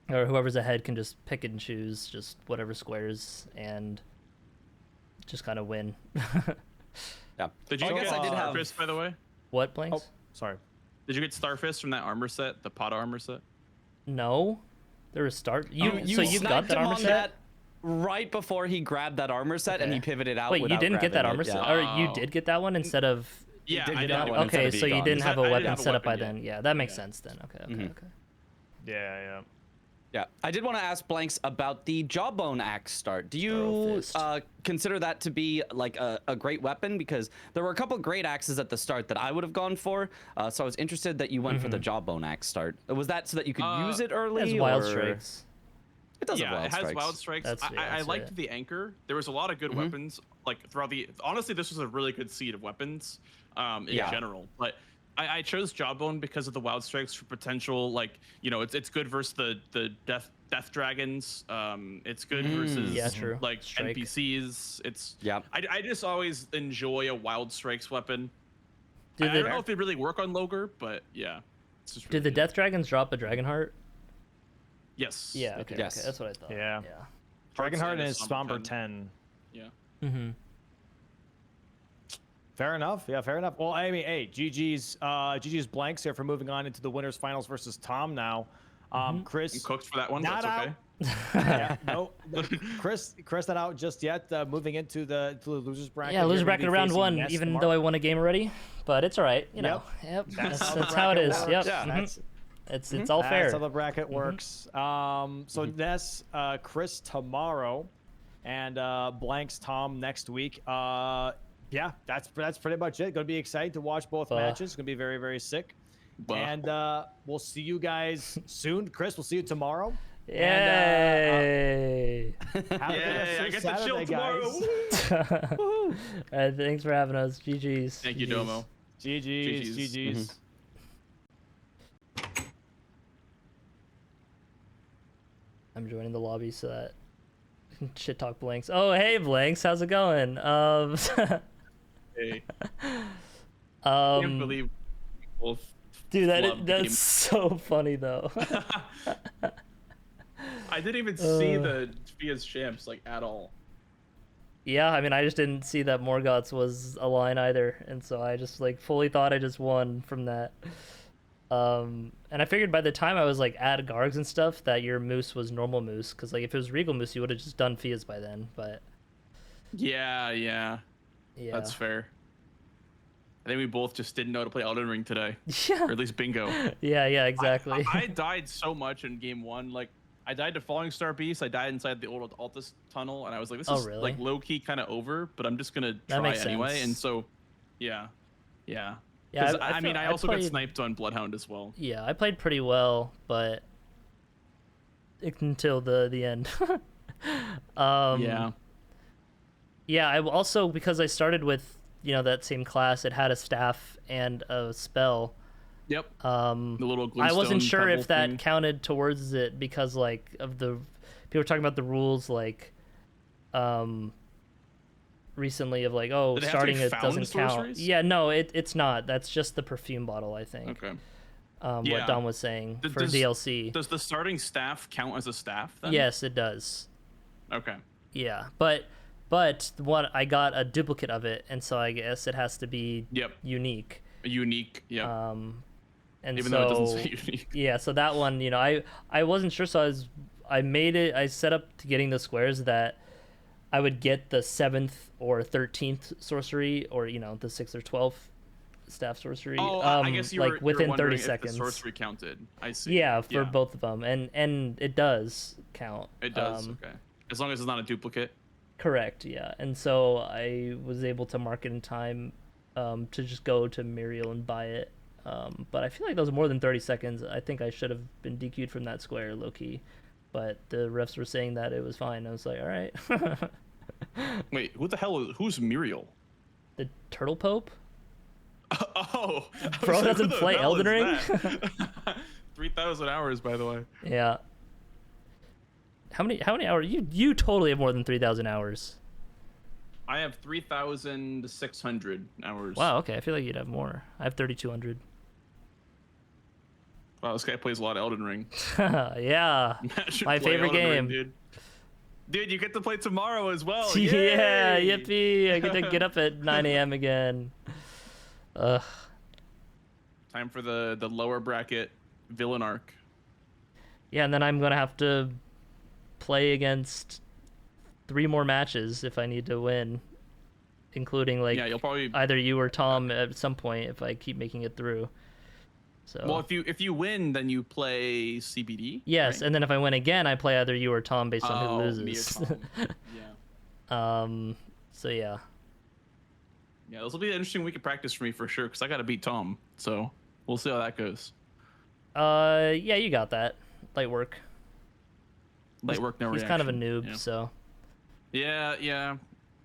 or whoever's ahead can just pick and choose just whatever squares and just kind of win. Yeah. Did you get Starfist, by the way? What, Blanxz? Oh, sorry. Did you get Starfist from that armor set, the Pata armor set? No. There was so you got that armor set? That right before he grabbed that armor set and he pivoted out. Wait, you didn't get that armor set? Or you did get that one instead of... Yeah, I did. Okay, so you didn't have a weapon set up by then. Yeah, that makes sense then. Okay. Yeah. I did want to ask Blanxz about the Jawbone axe start. Do you consider that to be like a great weapon? Because there were a couple great axes at the start that I would have gone for. So I was interested that you went for the Jawbone axe start. Was that so that you could use it early? It has wild strikes. It does have it has wild strikes. I liked the anchor. There was a lot of good weapons like throughout the. Honestly, this was a really good seed of weapons in general. But I chose Jawbone because of the wild strikes for potential, like, you know, it's good versus the death dragons. It's good versus like NPCs. It's I just always enjoy a wild strikes weapon. I don't know if they really work on Logar, but yeah. It's just Did the death dragons drop a dragon heart? Yes. Yeah. Okay. Okay. That's what I thought. Yeah. Dragonheart and Somber 10. Yeah. Fair enough. Yeah, fair enough. Well, I mean, hey, GG's Blanxz here for moving on into the winners finals versus Tom now. Chris, I'm cooked for that one. That's out. Okay. Yeah, no, Chris not out just yet. Moving into the losers bracket. Yeah, loser bracket round one. Even though I won a game already, but it's all right. You know. Yep. That's how it is. Yep. It's all fair. That's how the bracket works. So Ness, Chris tomorrow, and Blanxz Tom next week. Yeah, that's pretty much it. Gonna be excited to watch both matches. It's gonna be very, very sick. And we'll see you guys soon. Chris, we'll see you tomorrow. Yay! I get to chill tomorrow. All right, thanks for having us. GG's. Thank you, Domo. GG's. I'm joining the lobby so that I can shit talk Blanxz. Oh, hey Blanxz, how's it going? Hey. I can't believe people dude, that's so funny though. I didn't even see the Fia's champs like at all. Yeah, I mean, I just didn't see that Morgoth's was a line either, and so I just like fully thought I just won from that. And I figured by the time I was like at Gargs and stuff that your moose was normal moose, because like if it was regal moose you would have just done Fia's by then. But yeah, that's fair. I think we both just didn't know how to play Elden Ring today. Yeah. Or at least bingo. Yeah, exactly. I died so much in game one. Like, I died to Falling Star Beast. I died inside the old Altus tunnel, and I was like, this is like low-key kind of over, but I'm just going to try anyway. And so Yeah. Yeah, I mean, I also got sniped on Bloodhound as well. Yeah, I played pretty well, but until the end. Yeah. Yeah, I also, because I started with, you know, that same class, it had a staff and a spell. Yep. The little glue I wasn't stone sure if pebble that thing. counted towards it because, like, of the people were talking about the rules, like, recently of like, oh, Do they have to be starting it found doesn't count. sorceries? Yeah, no, it's not. That's just the perfume bottle, I think. Okay. What Yeah. Dom was saying for Does- DLC. Does the starting staff count as a staff then? Yes, it does. Okay. Yeah, but what I got a duplicate of it, and so I guess it has to be unique. Unique, yeah. And Even so, though it doesn't say unique. Yeah, so that one, you know, I wasn't sure, so I set up to getting the squares that I would get the 7th or 13th sorcery, or, you know, the 6th or 12th staff sorcery. Oh, I guess you were, like within you were 30 wondering seconds. if the sorcery counted. I see. Yeah, for both of them, and it does count. It does. Okay. As long as it's not a duplicate. Correct. Yeah, and so I was able to mark it in time to just go to Muriel and buy it. But I feel like that was more than 30 seconds. I think I should have been DQ'd from that square, low-key. But the refs were saying that it was fine. I was like, all right. Wait, who's Muriel? The Turtle Pope? Oh. Bro doesn't play Elden Ring? 3,000 hours, by the way. Yeah. How many hours? You totally have more than 3,000 hours. I have 3,600 hours. Wow, okay. I feel like you'd have more. I have 3,200. Wow, this guy plays a lot of Elden Ring. Yeah. Imagine My playing favorite Elden Ring, game. Dude, you get to play tomorrow as well. Yeah, Yay! yippee. I get to get up at 9 a.m. again. Ugh. Time for the lower bracket villain arc. Yeah, and then I'm going to have to play against 3 more matches if I need to win, including like you'll probably either you or Tom at some point if I keep making it through. So well, if you win, then you play CBD. yes, right? and then if I win again, I play either you or Tom based on who loses. Me or Tom. Yeah. So yeah. Yeah, this will be an interesting week of practice for me for sure because I got to beat Tom. So we'll see how that goes. Yeah, you got that. Light work. Light work, no He's reaction. kind of a noob, yeah. so. Yeah.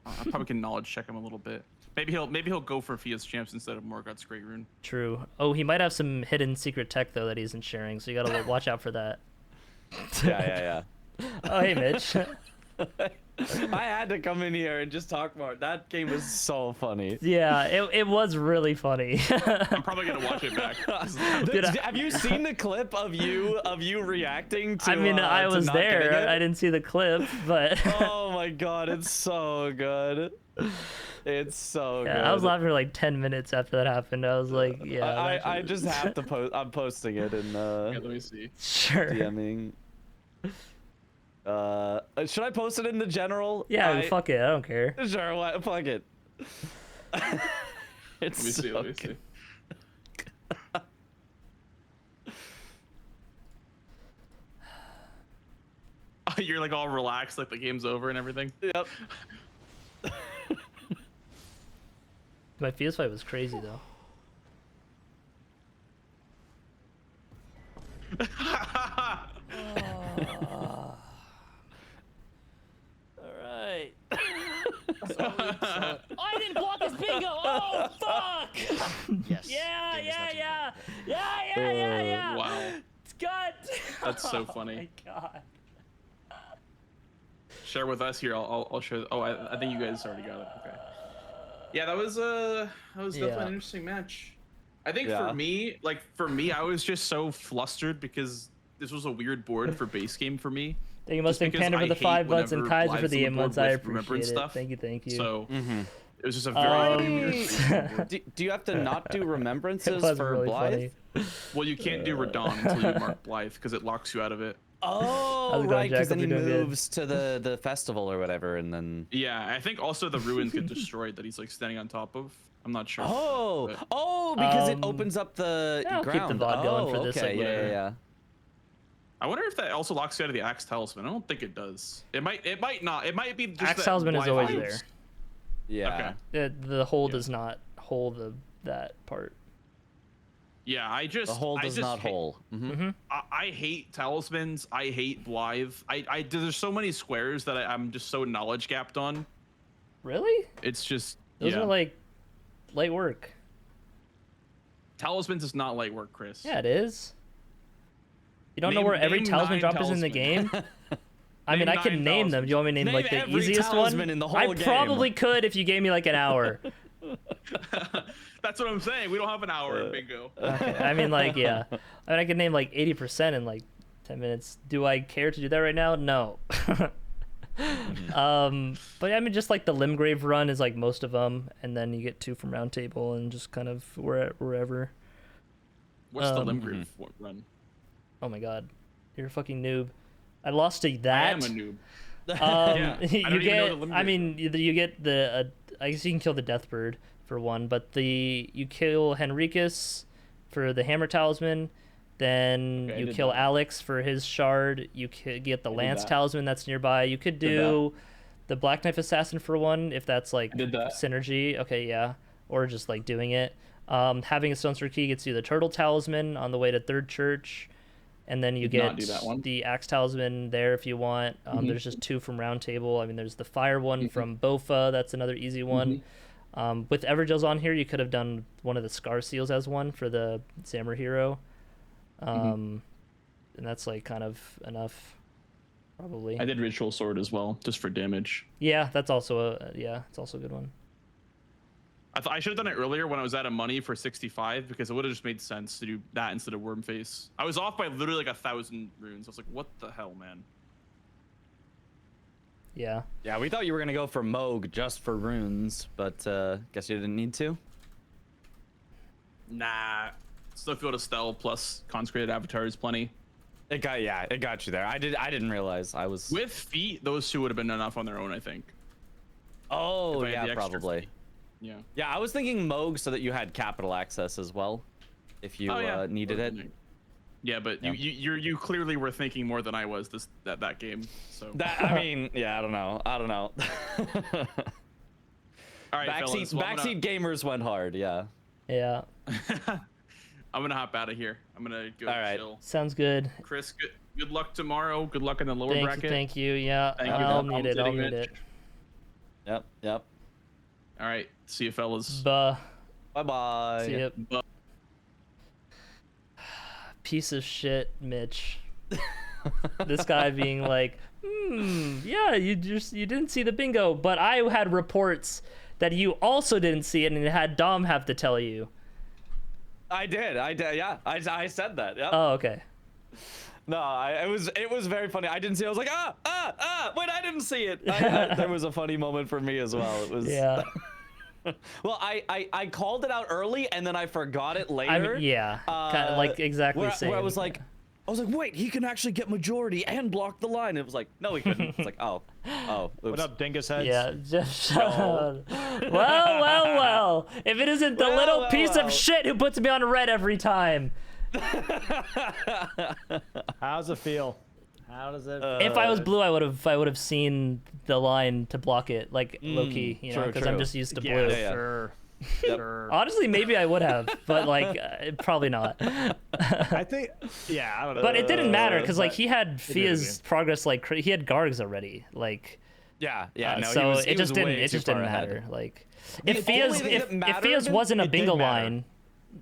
I probably can knowledge check him a little bit. Maybe he'll go for Fia's champs instead of Morgoth's Great Rune. True. Oh, he might have some hidden secret tech though that he isn't sharing, so you gotta watch out for that. Yeah. Oh, hey, Mitch. I had to come in here and just talk more. That game was so funny. Yeah, it was really funny. I'm probably gonna watch it back. Have you seen the clip of you reacting to? I mean, I to was not getting there. it? I didn't see the clip, but. Oh my god, it's so good. It's so good. I was laughing for like 10 minutes after that happened. I was like, yeah. I just have to post. I'm posting it in. Yeah, let me see. Sure. DMing. Should I post it in the general? Yeah, fuck it. I don't care. Sure, fuck it. It's Let me see. Let me see. Oh, you're like all relaxed, like the game's over and everything. Yep. My Fia's fight was crazy though. Alright. I didn't block his bingo! Oh, fuck! Yes. Yeah. Wow. It's good! That's so funny. Oh my god. Share with us here. I'll share. Oh, I think you guys already got it. Okay. Yeah, that was definitely an interesting match. I think for me, I was just so flustered because this was a weird board for base game for me. Thank you, Mustang Panda, for the 5 months and Kaiser for the 8 months. I appreciate it. Stuff. Thank you. So it was just a very weird. Do you have to not do remembrances for really Blythe? Funny. Well, you can't do Radon until you mark Blythe because it locks you out of it. Oh, right, because then he moves to the festival or whatever, and then. Yeah, I think also the ruins get destroyed that he's like standing on top of. I'm not sure. Because it opens up the ground. Keep the VOD going for this. Okay, yeah. I wonder if that also locks you out of the Axe Talisman. I don't think it does. It might not. It might be just Axe Talisman is always there. Yeah. Okay. The hole does not hold that part. Yeah, I just The hole I does just not hate- hole. I hate talismans. I hate Blythe. There's so many squares that I'm just so knowledge gapped on. Really? It's just Those yeah. are like light work. Talismans is not light work, Chris. Yeah, it is. You don't know Name- where every name talisman 9 drop is in the game? I mean, Name I can 9 name them. Do you want me to name, like the every easiest talisman one? in the whole I game. probably could if you gave me like an hour. That's what I'm saying. We don't have an hour in bingo. Okay, I mean, like, yeah. I mean, I could name like 80% in like 10 minutes. Do I care to do that right now? No. But I mean, just like the Limgrave run is like most of them, and then you get 2 from Round Table and just kind of wherever. What's the Limgrave run? Oh my god, you're a fucking noob. I lost to that. I am a noob. Yeah, I don't you even get. know the I Limgrave mean, you get the. I guess you can kill the Deathbird for one, but you kill Henricus for the Hammer Talisman. Then Okay, I you did kill that. Alex for his shard. You get the did Lance that. Talisman that's nearby. You could do the Black Knife Assassin for one if that's like did that. synergy. Okay, yeah, or just like doing it. Having a Stone Sword Key gets you the Turtle Talisman on the way to Third Church, and then you Did not get do that one. the Axe Talisman there if you want. There's just 2 from Round Table. I mean, there's the Fire one from Bofa. That's another easy one. With Evergil's on here, you could have done one of the Scar Seals as one for the Samurai Hero. And that's like kind of enough, probably. I did Ritual Sword as well, just for damage. Yeah, that's also it's also a good one. I should have done it earlier when I was out of money for 65 because it would have just made sense to do that instead of Wormface. I was off by literally like 1,000 runes. I was like, what the hell, man? Yeah. Yeah, we thought you were gonna go for Moog just for runes, but guess you didn't need to. Nah. Still feel to Stell plus Consecrated Avatar is plenty. It got you there. I didn't realize I was. With feet, those 2 would have been enough on their own, I think. Oh If I had yeah, the extra probably. feet. Yeah. Yeah, I was thinking Moog so that you had capital access as well, if you needed it. Yeah, but Yeah. you clearly were thinking more than I was that game. So I mean, yeah, I don't know. All right, fellas, well, backseat gamers went hard. Yeah. Yeah. I'm gonna hop out of here. I'm gonna go All right. chill. Sounds good. Chris, good luck tomorrow. Good luck in the lower bracket. Thank you. Yeah, Thank you for I'll need it. I'll commentating, need Mitch. it. Yep. All right, see you, fellas. Bye. Bye. See ya. Bye. Piece of shit, Mitch. This guy being like, yeah, you didn't see the bingo, but I had reports that you also didn't see it, and it had Dom have to tell you. I did. Yeah, I said that. Yep. Oh, okay. No, it was very funny. I didn't see it. I was like, wait, I didn't see it. There was a funny moment for me as well. It was. Yeah. Well, I called it out early and then I forgot it later. I mean, yeah. Kind of like exactly same. Where I was like, wait, he can actually get majority and block the line. It was like, no, he couldn't. It's like, oh, oops. What up, dingus heads? Yeah, just well. If it isn't the little piece of shit who puts me on red every time. How's it feel? How does it? If I was blue, I would have seen the line to block it, like low key, you know, because I'm just used to blue. Yeah, sure. Sure. Honestly, maybe I would have, but like probably not. I think, yeah, I don't know. But it didn't matter because like he had Fia's progress, like he had Gargs already, like. Yeah. No, so it just didn't matter. Like, if Fia's wasn't a bingo line,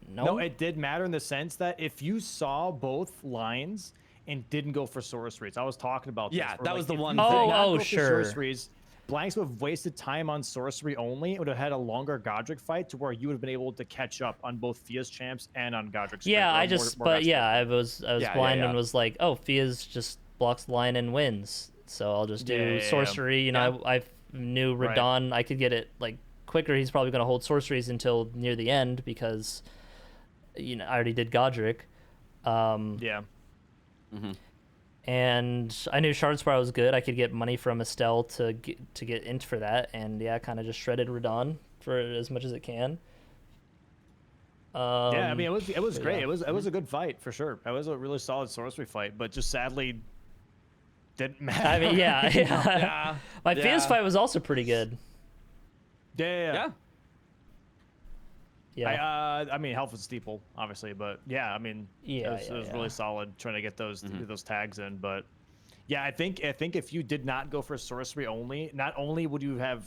no, it did matter in the sense that if you saw both lines and didn't go for sorceries, I was talking about this. Yeah, where, that like, was the if one you thing. did not Oh, go for sure. Sorceries, Blanxz would have wasted time on sorcery only. It would have had a longer Godric fight to where you would have been able to catch up on both Fia's champs and on Godric's. yeah, I was blind yeah. and was like, oh, Fia's just blocks the line and wins, so I'll just do sorcery. You know, I knew Radon, I could get it like quicker. He's probably gonna hold sorceries until near the end because, you know, I already did Godric. And I knew Shardspire was good. I could get money from Estelle to get int for that, and yeah, kind of just shredded Radon for as much as it can. Yeah, I mean, it was great. yeah. It was a good fight for sure. It was a really solid sorcery fight, but just sadly didn't matter. I mean, yeah. My Fia's fight was also pretty good. Yeah. Yeah. I mean, health was steeple, obviously, but yeah, I mean, it was really solid trying to get those tags in. But yeah, I think if you did not go for sorcery only, not only would you have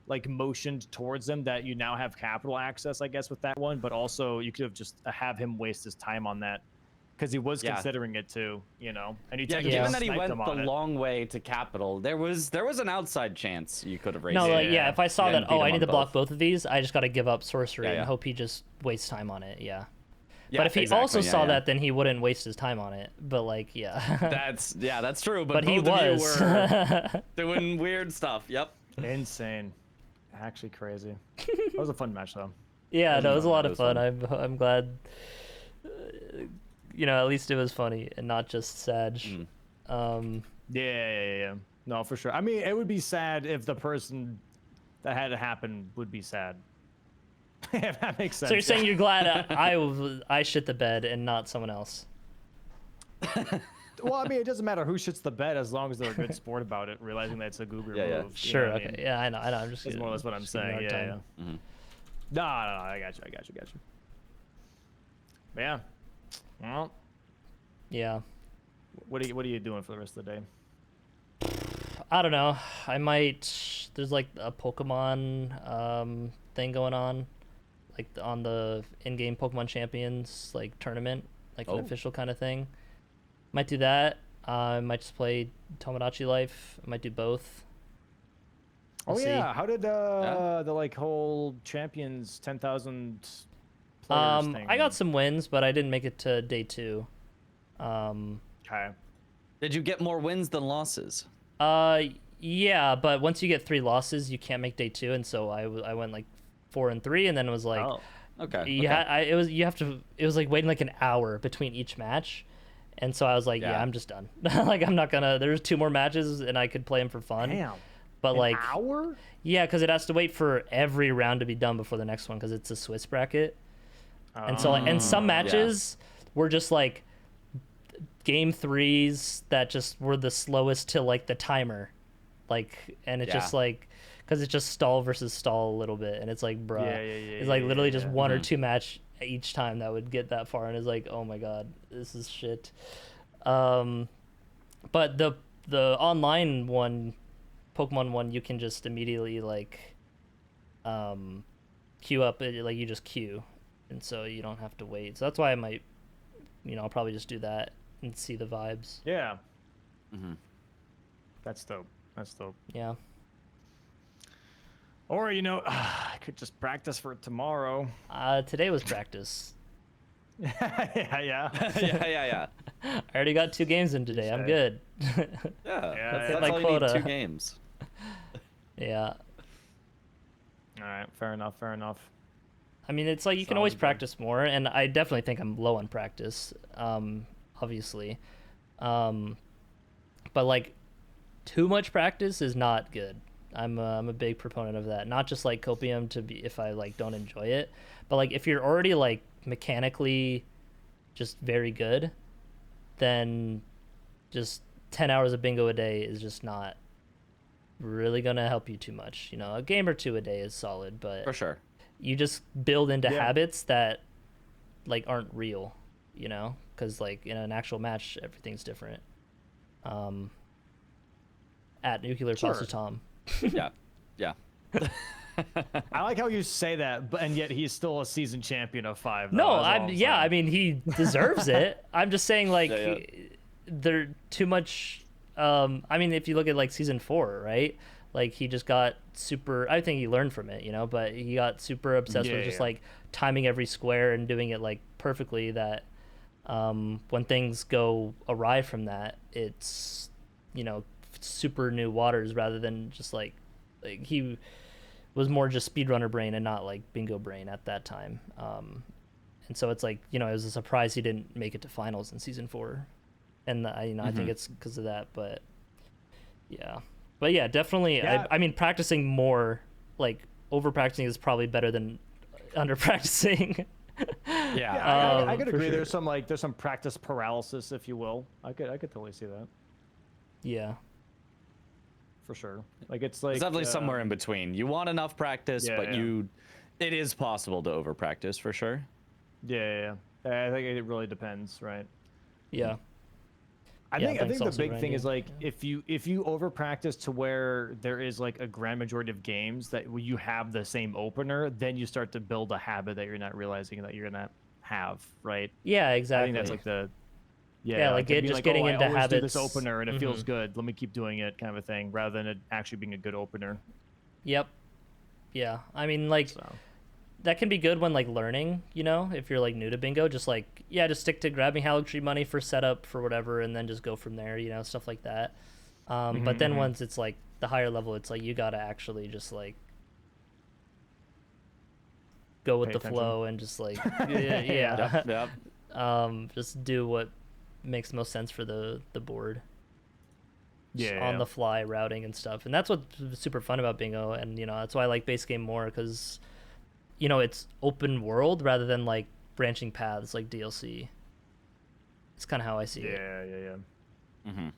like motioned towards him that you now have capital access, I guess, with that one, but also you could have just have him waste his time on that. Because he was considering it too, you know. And you given that he went the long way to capital, there was an outside chance you could have raised. No, it. like if I saw that, I need to block both of these, I just got to give up sorcery Yeah, and hope he just wastes time on it. Yeah. Yeah, but if he also saw that, then he wouldn't waste his time on it. But like, that's true. But he both of was you were doing weird stuff. Yep. Insane. Actually crazy. That was a fun match though. Yeah, no, it was a lot of fun. I'm glad. You know, at least it was funny and not just sad. Yeah. No, for sure. I mean, it would be sad if the person that had it happen would be sad. If that makes sense. So you're saying you're glad I shit the bed and not someone else? Well, I mean, it doesn't matter who shits the bed as long as they're a good sport about it, realizing that it's a goober move. Sure. You know okay. I mean? Yeah, I know. I'm just. That's more or less what I'm saying. Yeah. No, I got you. But yeah. Well. Yeah. What are you doing for the rest of the day? I don't know. I might. There's like a Pokemon thing going on, like on the in-game Pokemon Champions like tournament, like an official kind of thing. Might do that. I might just play Tomodachi Life. I might do both. We'll see. How did the like whole Champions 10,000 players thing? I got some wins, but I didn't make it to day 2. Okay. Did you get more wins than losses? Yeah, but once you get 3 losses, you can't make day 2, and so I went like 4 and 3, and then it was like, it was like waiting like an hour between each match, and so I was like, I'm just done. Like I'm not gonna. There's 2 more matches, and I could play them for fun. Damn. But like an hour? Yeah, because it has to wait for every round to be done before the next one, because it's a Swiss bracket, and so like, and some matches were just like game 3s that just were the slowest to like the timer, like, and it just like, because it's just stall versus stall a little bit, and it's like, bruh, it's like literally just 1 or 2 match each time that would get that far, and it's like, oh my god, this is shit. But the online one, Pokemon one, you can just immediately like queue up, like you just queue, and so you don't have to wait. So that's why I might, I'll probably just do that and see the vibes. Yeah. That's dope. Yeah. Or I could just practice for tomorrow. Today was practice. yeah. I already got 2 games in today. I'm good. That's my all you quota. need, 2 games. Yeah. All right. Fair enough. I mean, it's like you can always practice more, and I definitely think I'm low on practice, obviously. But like, too much practice is not good. I'm a big proponent of that. Not just like copium to be if I like don't enjoy it, but like if you're already like mechanically just very good, then just 10 hours of bingo a day is just not really gonna help you too much. A game or 2 a day is solid, but For sure. you just build into habits that like aren't real, because like in an actual match everything's different. At Nuclear Pasta Tom. Yeah. I like how you say that, and yet he's still a season champion of 5. No, I mean he deserves it. I'm just saying like they're too much. I mean, if you look at like season 4, right? Like he just got super. I think he learned from it, but he got super obsessed with just like timing every square and doing it like perfectly. That when things go awry from that, it's super new waters rather than just like he was more just speedrunner brain and not like bingo brain at that time. And so it's like, it was a surprise he didn't make it to finals in season 4. And I think it's because of that, but definitely. Yeah. I mean, practicing more, like over practicing is probably better than under practicing. I could agree. Sure. There's some practice paralysis, if you will. I could totally see that. Yeah. For sure. Like it's like It's definitely somewhere in between. You want enough practice, but It is possible to over practice for sure. Yeah. I think it really depends, right? Yeah. I Yeah, think Blanxz the also big thing is grinding, like if you over practice to where there is like a grand majority of games that you have the same opener, then you start to build a habit that you're not realizing that you're gonna have, right? Yeah, I exactly. think that's like the like being just getting I into always do this habits. opener and it feels good. Let me keep doing it, kind of a thing, rather than it actually being a good opener. Yep. Yeah. I mean, like, So. that can be good when, like, learning, you know, if you're, like, new to bingo. Just, like, yeah, just stick to grabbing Hallowed Tree money for setup for whatever, and then just go from there, you know, stuff like that. But then once it's, like, the higher level, it's, like, you gotta actually just, like, go with Pay the attention. flow and just, like, yeah. Yep. Just do what makes most sense for the board. Just Yeah. on the fly routing and stuff, and that's what's super fun about bingo. And you know, that's why I like base game more, because you know, it's open world rather than like branching paths like DLC. It's kind of how I see it. Yeah. Mm-hmm.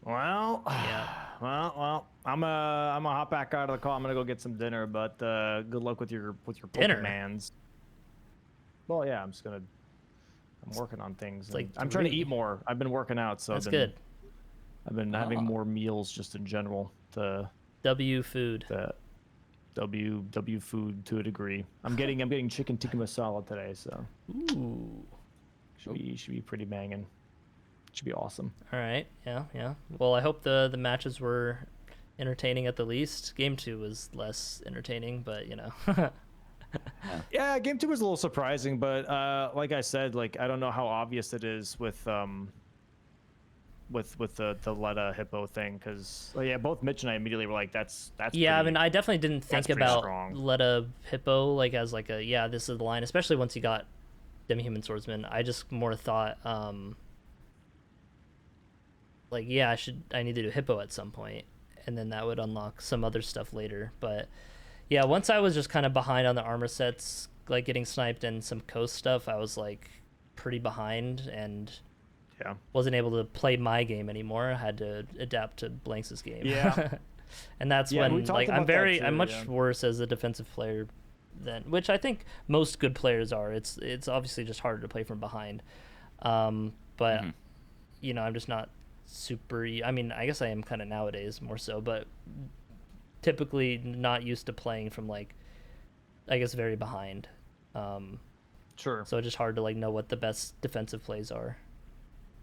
Well, Yeah. well, I'm gonna hop back out of the call. I'm gonna go get some dinner, but good luck with your Dinner? Pokemans. Well, yeah, I'm working on things. like I'm trying to 3. eat more. I've been working out, so That's good. I've been having more meals just in general to W food. W food to a degree. I'm getting chicken tikka masala today, so Ooh. should be pretty banging. Should be awesome. All right. Yeah. Well, I hope the matches were entertaining at the least. Game 2 was less entertaining, but you know. Yeah, game 2 was a little surprising, but like I said, like I don't know how obvious it is with the Letta Hippo thing, because both Mitch and I immediately were like, that's Yeah, I mean, I definitely didn't think pretty about strong. Letta Hippo like as like a this is the line, especially once you got Demi-Human Swordsman. I just more thought like I need to do Hippo at some point, and then that would unlock some other stuff later. But yeah, once I was just kind of behind on the armor sets, like getting sniped and some coast stuff, I was like pretty behind and wasn't able to play my game anymore. I had to adapt to Blanx's game. Yeah. And that's Yeah, we when talked like about that too, I'm much worse as a defensive player than, which I think most good players are. It's obviously just harder to play from behind. But you know, I'm just not super, I mean, I guess I am kind of nowadays more so, but typically not used to playing from like, I guess, very behind. Sure. So it's just hard to like know what the best defensive plays are.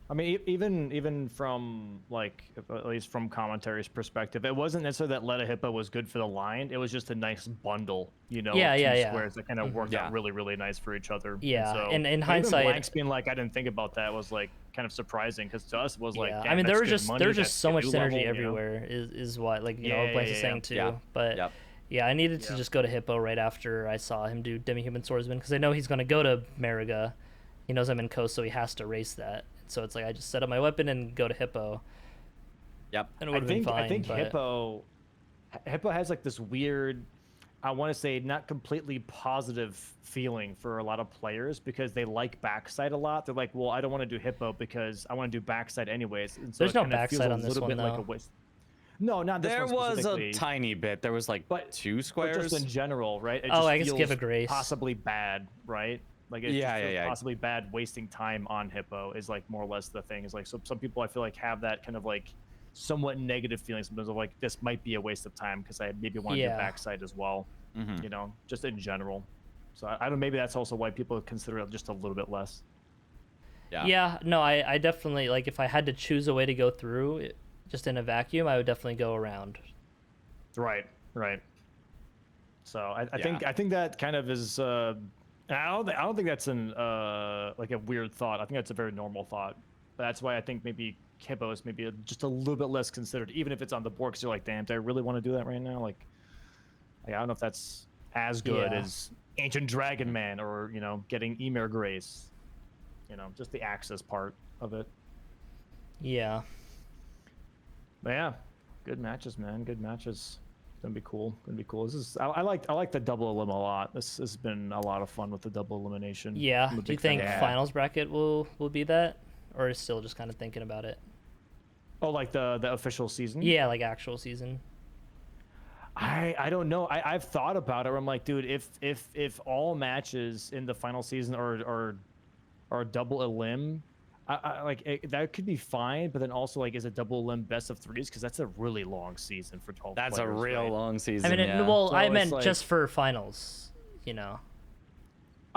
I mean, even from like at least from commentary's perspective, it wasn't necessarily that Letta Hippo was good for the line. It was just a nice bundle, you know, Yeah, of two yeah. squares that kind of worked out really nice for each other. Yeah, so, and in even hindsight, Blanxz being like, I didn't think about that was like kind of surprising, because to us it was like, yeah. damn, I mean, that's there good money, was that's just so good much new synergy level, you know? everywhere. Is what like you know Blanxz is saying too. Yeah. But Yep. yeah, I needed to just go to Hippo right after I saw him do Demi-Human Swordsman, because I know he's going to go to Mariga. He knows I'm in Coast, so he has to race that. So it's like I just set up my weapon and go to Hippo. Yep. And it would have been fine. I think but... Hippo has like this weird, I want to say not completely positive feeling for a lot of players, because they like backside a lot. They're like, well, I don't want to do Hippo because I want to do backside anyways. And so There's it no kind of backside feels on this a little one, bit like though. a waste. No, not this There one was a specifically. tiny bit. There was like two But squares. just in general, right? It Oh, just I guess feels give a grace. possibly bad, right? Like it Yeah, just feels yeah. possibly bad wasting time on Hippo is like more or less the thing. Is like, so some people I feel like have that kind of like somewhat negative feeling sometimes of like, this might be a waste of time because I maybe want to do backside as well, you know, just in general. So I don't, maybe that's also why people consider it just a little bit less. Yeah, no, I definitely, like, if I had to choose a way to go through it, just in a vacuum, I would definitely go around. Right. So I think that kind of is I don't think that's an like a weird thought. I think that's a very normal thought. That's why I think maybe Hippo is maybe just a little bit less considered, even if it's on the board, because you're like, damn, do I really want to do that right now? Like I don't know if that's as good as Ancient Dragon Man or, you know, getting Emir Grace. You know, just the access part of it. Yeah. But yeah, good matches, man. Good matches. It's gonna be cool. This is I like the double elim a lot. This has been a lot of fun with the double elimination. Yeah. I'm a Do you big fan think of that. finals bracket will be that, or is still just kind of thinking about it? Oh, like the official season? Yeah, like actual season. I don't know. I've thought about it. Where I'm like, dude, if all matches in the final season are double elim, that could be fine. But then also, like, is a double elim best of threes? Because that's a really long season for 12 That's players, a real right? long season. I mean, yeah. well, So I it's meant like- just for finals, you know.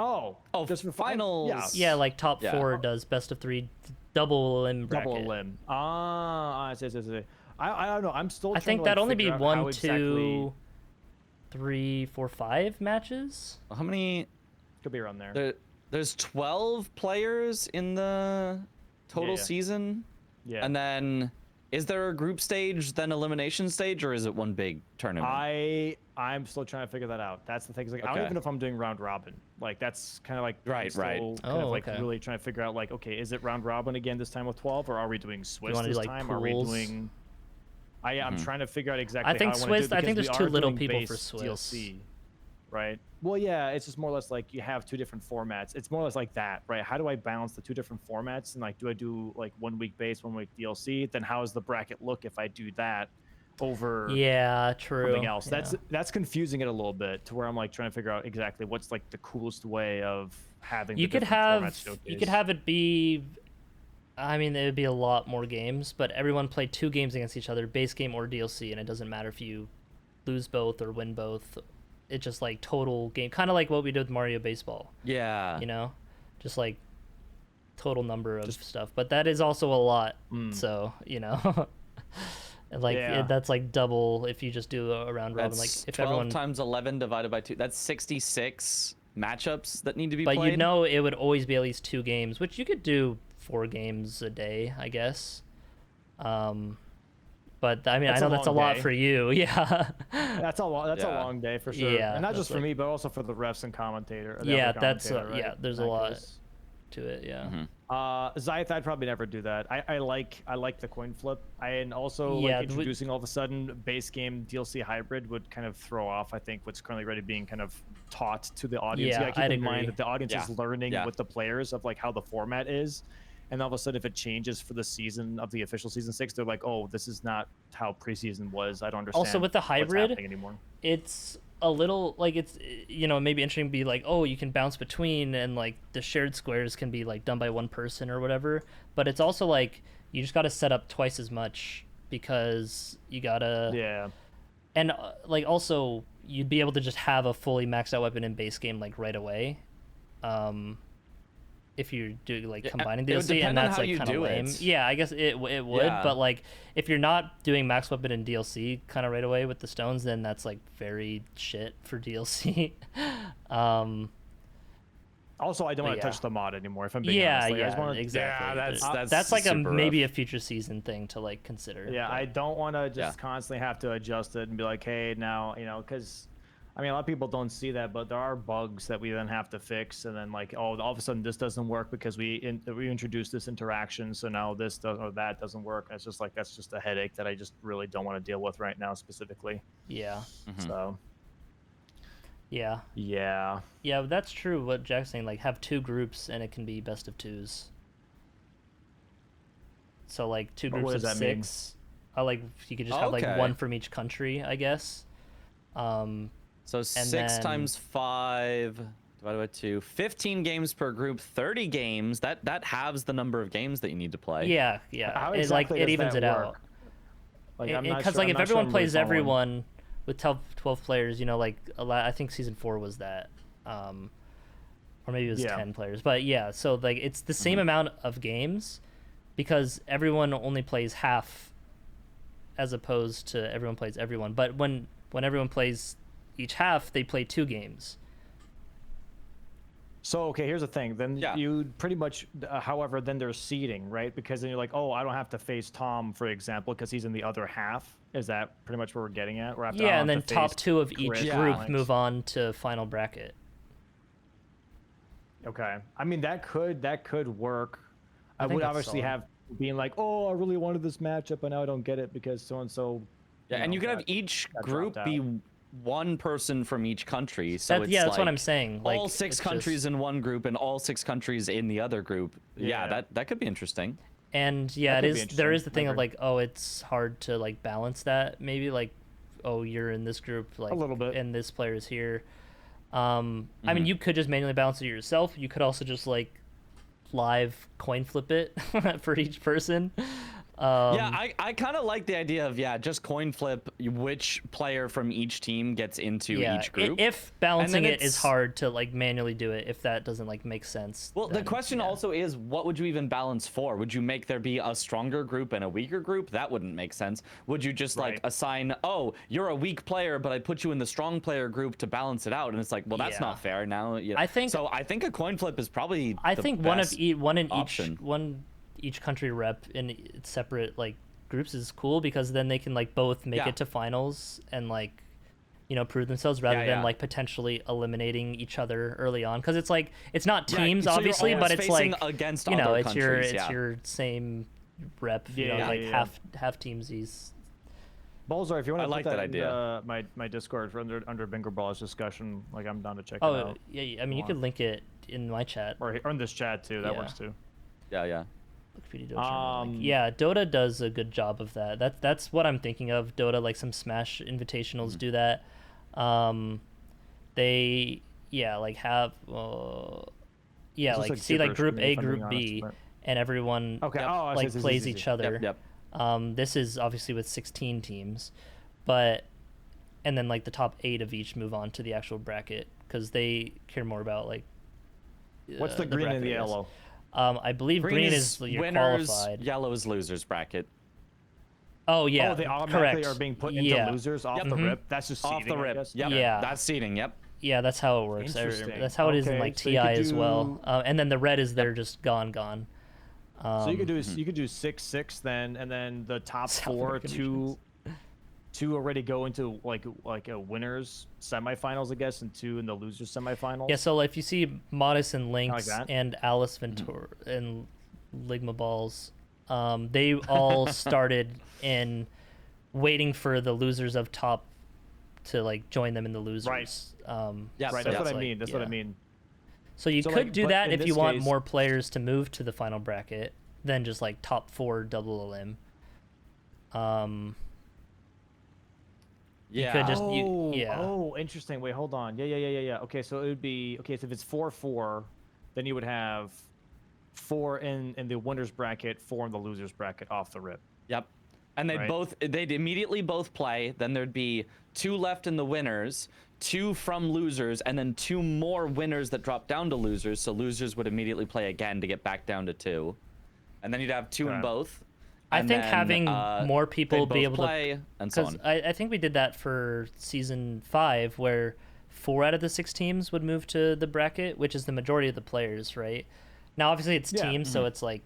Oh, just for finals. Yeah, like top Yeah. 4 does best of 3 double elim bracket. double elim. I see. I don't know. I'm still. I trying think to, like, that'd only be figure out 1, how 2, exactly- 3, 4, 5 matches. How many? Could be around there. There's 12 players in the total Yeah. season. Yeah. And then, is there a group stage, then elimination stage, or is it one big tournament? I'm still trying to figure that out. That's the thing. Is like, I don't Okay. even know if I'm doing round robin. Like, that's kind of like I'm Right. still kind of Oh, like okay. really trying to figure out, like, okay, is it round robin again this time with 12, or are we doing Swiss wanna do, this like, time? Are we pools? doing? I'm trying to figure out exactly. I think how I wanna do Swiss. it I think because there's we too are little doing people for base Swiss. DLC, right? Well, yeah, it's just more or less like you have 2 different formats. It's more or less like that, right? How do I balance the 2 different formats? And like, do I do like 1 week base, 1 week DLC? Then how does the bracket look if I do that over Yeah, true. something else? Yeah. That's confusing it a little bit to where I'm like trying to figure out exactly what's like the coolest way of having. You the could different have formats you could showcased. have it be. I mean, it would be a lot more games, but everyone played 2 games against each other, base game or DLC, and it doesn't matter if you lose both or win both. It's just like total game, kind of like what we did with Mario Baseball. Yeah. You know, just like total number of stuff. But that is also a lot. So you know, and like Yeah. that's like double if you just do a round robin. That's Like if 12 everyone. times 11 divided by 2. That's 66 matchups that need to be But played. you know, it would always be at least 2 games, which you could do 4 games a day, I guess. But I mean, That's I a know that's a long lot day. for you. Yeah. That's a long day for sure. Yeah, and not that's just for like- me, but also for the refs and commentator. the Yeah, other that's commentator, right? yeah. There's a That lot goes- to it. Yeah. Zyth, I'd probably never do that. I like the coin flip. And also Yeah, like introducing all of a sudden base game DLC hybrid would kind of throw off, I think, what's currently already being kind of taught to the audience. Yeah, You gotta keep I'd in mind agree. that the audience Yeah. is learning Yeah. with the players of like how the format is. And all of a sudden, if it changes for the season of the official season 6, they're like, "Oh, this is not how preseason was. I don't understand." Also, with the what's hybrid, happening anymore. it's a little like it's maybe interesting to be like, oh, you can bounce between and like the shared squares can be like done by one person or whatever. But it's also like you just got to set up twice as much because you gotta and like also you'd be able to just have a fully maxed out weapon in base game like right away. If you're doing like combining it would DLC, and depend on that's how like you kind of do lame. it. Yeah, I guess it would, Yeah. but like if you're not doing max weapon in DLC kind of right away with the stones, then that's like very shit for DLC. Also, I don't want to yeah. touch the mod anymore. If I'm being Yeah, honest, like, I just yeah, wanna, exactly. that's that's like a super maybe rough. a future season thing to like consider. Yeah, but- I don't want to just constantly have to adjust it and be like, hey, now, because, I mean, a lot of people don't see that, but there are bugs that we then have to fix, and then like, oh, all of a sudden this doesn't work because we introduced this interaction, so now this does or that doesn't work. And it's just like that's just a headache that I just really don't want to deal with right now specifically. Yeah. So. Yeah. Yeah. Yeah, that's true. What Jack's saying, like have 2 groups and it can be best of 2s. So like 2 What groups does of that mean? 6. Like you could just have like Okay. 1 from each country, I guess. So 6 then- times 5 divided by 2. 15 games per group, 30 games. That halves the number of games that you need to play. Yeah, yeah. How It, like exactly it does evens that it work? out. Like, I'm not Because sure- like I'm if not sure everyone I'm really plays following. everyone with 12 players, like I think season 4 was that, or maybe it was Yeah. 10 players. But yeah, so like it's the same amount of games because everyone only plays half, as opposed to everyone plays everyone. But when everyone plays each half, they play 2 games. So, okay, here's the thing. Then Yeah. you pretty much, however, then there's seeding, right? Because then you're like, oh, I don't have to face Tom, for example, because he's in the other half. Is that pretty much what we're getting at? Or I Yeah, don't and then have to top face 2 of each Chris group Alex? move on to final bracket. Okay. I mean, that could work. I think would that's obviously solid. have being like, oh, I really wanted this matchup, but now I don't get it because so and so. Yeah, and you can have each got group dropped be out. one person from each country. So it's Yeah, that's what like I'm saying. Like, all 6 it's countries just- in one group and all 6 countries in the other group. Yeah, Yeah. that could be interesting. And yeah, That it could be is. There is the interesting. thing I of like, oh, it's hard to like balance that. Maybe like oh, you're in this group, like a little bit, and this player is here. I mean, you could just manually balance it yourself. You could also just like live coin flip it for each person. I kind of like the idea of just coin flip which player from each team gets into each group. If balancing it is hard to like manually do it, if that doesn't like make sense. Well, the question also is, what would you even balance for? Would you make there be a stronger group and a weaker group? That wouldn't make sense. Would you just like assign, oh, you're a weak player, but I put you in the strong player group to balance it out? And it's like, well, that's not fair. Now, I think a coin flip is probably. I think each country rep in separate like groups is cool, because then they can like both make it to finals and like, you know, prove themselves rather than like potentially eliminating each other early on, because it's like it's not teams obviously, but it's like against you know it's your same rep, you know, like half teamsies. Balzar, if you want to like put that idea. My Discord for under Bingo Brawlers discussion, like I'm down to check it Oh out. yeah, I mean you could link it in my chat or in this chat too. That works too. Yeah. Yeah, Dota does a good job of that. That's what I'm thinking of. Dota, like some Smash invitationals do that. They like have like see like Group A, Group B, and everyone like plays each other. This is obviously with 16 teams, and then like the top 8 of each move on to the actual bracket, because they care more about like what's the green and the yellow. I believe green is you're winners, qualified. Yellow is losers bracket. Oh yeah, they automatically are being put into losers off the rip. That's just seeding, off the rip. Yep. Yeah, that's seeding. Yep. Yeah, that's how it works. That's how it is in like TI as well. And then the red is they're just gone. So you could do 6-6 then, and then the top 4 two already go into like a winners semifinals, I guess, and 2 in the losers semifinals. Yeah, so if you see Modest and Lynx and Alice Ventura and Ligma Balls, they all started in waiting for the losers of top to like join them in the losers. Right. So that's what I mean. That's what I mean. So you could do that if you want more players to move to the final bracket than just like top 4 double elim. You could just Oh, interesting. Wait, hold on. Yeah. Okay, so it would be so if it's 4-4, then you would have 4 in the winners bracket, 4 in the losers bracket off the rip. Yep. And they'd immediately both play. Then there'd be 2 left in the winners, 2 from losers, and then 2 more winners that drop down to losers. So losers would immediately play again to get back down to 2. And then you'd have 2 in both. I think having more people be able play, to, and so on. I think we did that for season 5, where 4 out of the 6 teams would move to the bracket, which is the majority of the players, right? Now, obviously, it's teams, so it's like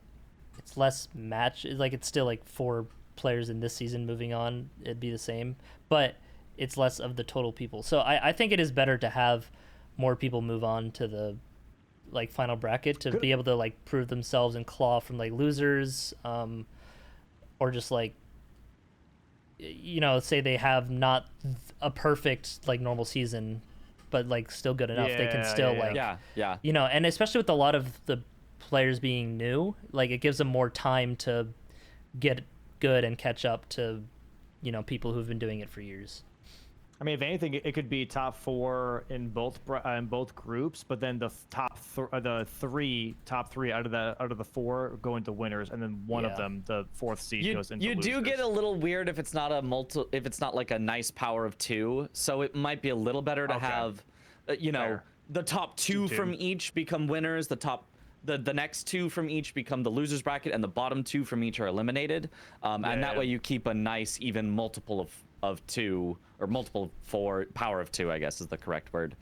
it's less match. It's like it's still like 4 players in this season moving on. It'd be the same, but it's less of the total people. So I think it is better to have more people move on to the like final bracket to be able to like prove themselves and claw from like losers. Or just like, you know, say they have not a perfect like normal season, but like still good enough. They can still you know, and especially with a lot of the players being new, like it gives them more time to get good and catch up to, you know, people who've been doing it for years. I mean, if anything, it could be top 4 in both groups, but then the top 3 out of the 4 go into winners, and then one of them, the 4th seed, goes into losers. You do get a little weird if it's not if it's not like a nice power of 2. So it might be a little better to have, you know, the top 2 from each become winners. The next 2 from each become the losers bracket, and the bottom 2 from each are eliminated. And that way you keep a nice even multiple of 2, or multiple 4, power of 2, I guess is the correct word,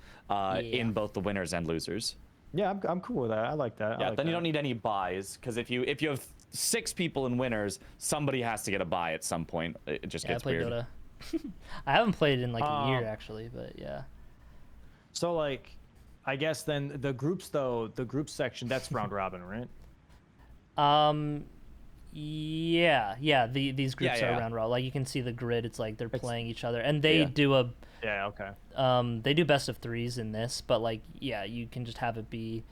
in both the winners and losers. Yeah, I'm cool with that. I like that. Yeah, then you don't need any buys, because if you have 6 people in winners, somebody has to get a buy at some point. It just gets weird. Dota. I haven't played in like a year actually, but yeah. So like, I guess then the groups the group section, that's round robin, right? These groups are round robin. Like you can see the grid. It's like they're playing each other, and they do they do best of 3s in this, but like you can just have it be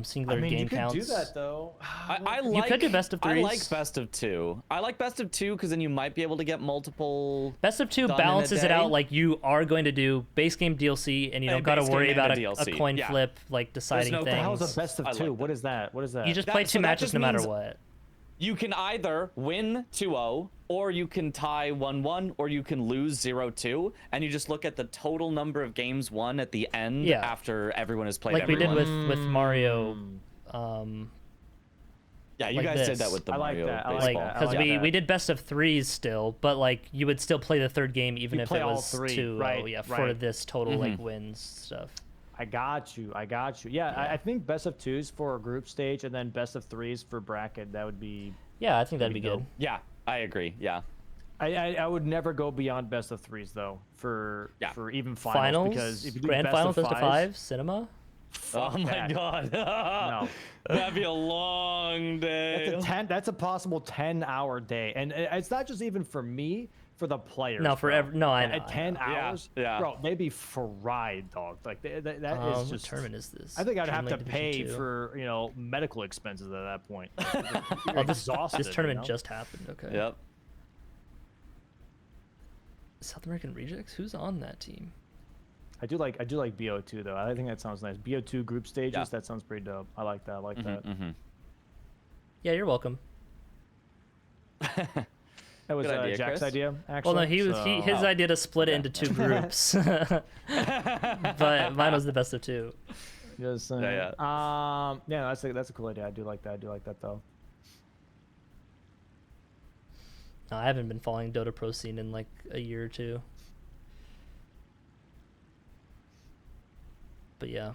singular I mean, game you could counts. do that though. I You like, could do best of I threes. like best of 2. I like best of 2 because then you might be able to get multiple. Best of 2 done in a balances it day. out. Like you are going to do base game DLC, and you don't got to base game worry and about a a DLC, coin yeah. flip, like deciding no- The things. hell's a best of I 2? like What is that? What is that? You just play That- 2 so that matches just no matter means- what. You can either win 2-0, or you can tie 1-1, or you can lose 0-2, and you just look at the total number of games won at the end Yeah. after everyone has played Like we everyone. did with Mario. Yeah, you like guys this. did that with the I like Mario that. I like baseball. Like that. because that. we did best of 3s still, but like you would still play the third game even You if play it all was 3, 2. right, Yeah, for right. this total like wins stuff. I got you. Yeah, I think best of 2s for a group stage and then best of 3s for bracket. That would be. Yeah, I think that'd be good. Yeah, I agree. Yeah. I would never go beyond best of 3s though for even finals, Finals, because if you do grand best finals, of best of 5, cinema. Oh my that. god. No. That'd be a long day. That's a possible 10-hour day, and it's not just even for me, for the players. No, for bro. no, I know. At 10 hours, yeah. bro, they'd be fried, dog. Like that is What just. tournament is this? I think I'd have Dream to League pay Division 2. for medical expenses at that point. You're Oh, this exhausted, tournament you know? just happened. Okay. Yep. South American Rejects. Who's on that team? I do like BO2 though. I think that sounds nice. BO2 group stages. Yeah. That sounds pretty dope. I like that. I like that. Yeah, you're welcome. That was Good idea, Jack's Chris. idea. Actually. Well, no, his idea to split it into 2 groups, but mine was the best of 2. Just saying. Yeah. Yeah, that's a cool idea. I do like that. though. No, I haven't been following Dota Pro scene in like a year or 2. But yeah.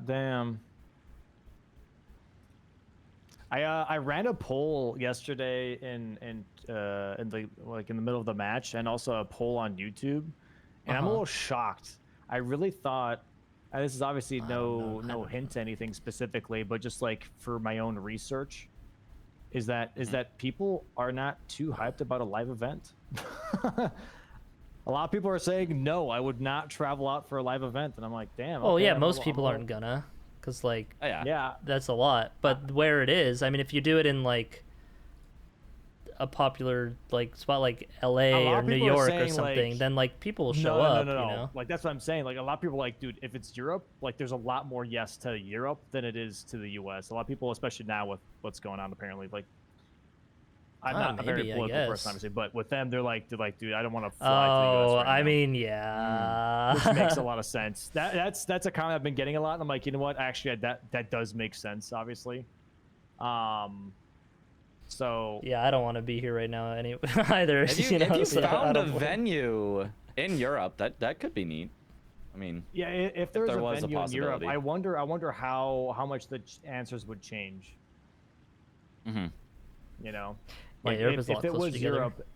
Damn. I ran a poll yesterday in the middle of the match, and also a poll on YouTube, and I'm a little shocked. I really thought, this is obviously no hint to anything specifically, but just like for my own research, is that people are not too hyped about a live event. A lot of people are saying no, I would not travel out for a live event, and I'm like, damn. Oh okay, yeah, I'm most a- people I'm a- aren't gonna, cause like Yeah. that's a lot. But where it is, I mean, if you do it in like a popular like spot like LA A lot or of New people are York or saying, something, like, then like people will show No. up. You know? Like that's what I'm saying. Like a lot of people are like, dude, if it's Europe, like there's a lot more yes to Europe than it is to the US. A lot of people, especially now with what's going on, apparently, like I'm not a very maybe, I political person, guess. obviously, but with them, they're like, dude, I don't want to fly Oh, to the US right I now. mean, yeah. Which makes a lot of sense. That's a comment I've been getting a lot, and I'm like, you know what? Actually, that does make sense, obviously. So Yeah, I don't want to be here right now anyway either. If you, know, if you so I found a don't- venue in Europe, that could be neat. I mean, yeah, if there was a venue in Europe, possibility. I wonder how much the answers would change. Mm-hmm. You know, Yeah, like Europe is a if lot it closer was together. Europe,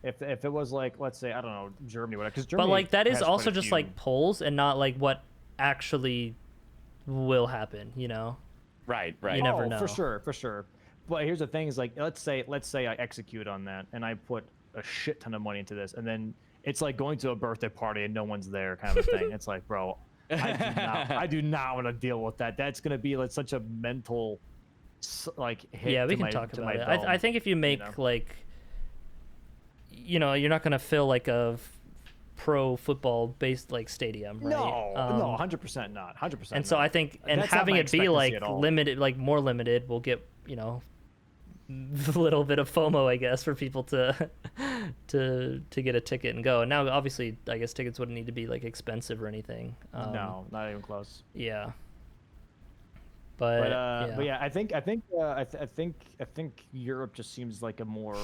if it was like, let's say, I don't know, Germany, whatever, because But Germany like that is has quite also a just few- like polls and not like what actually will happen. You know. Right. You never know. For sure. But here's the thing: is like, let's say I execute on that, and I put a shit ton of money into this, and then it's like going to a birthday party and no one's there, kind of a thing. It's like, bro, I do not want to deal with that. That's gonna be like such a mental, like, hit. Yeah, we to can my, talk to about my it. dome, I think if you make know? like, you know, you're not gonna fill like a pro football based like stadium, right? No, 100% not, 100%. And so I think, and That's not having my it be expectancy like at all. limited, like more limited, will get, you know, a little bit of FOMO, I guess, for people to get a ticket and go. And now, obviously, I guess tickets wouldn't need to be like expensive or anything. No, not even close. Yeah. But yeah, I think Europe just seems like a more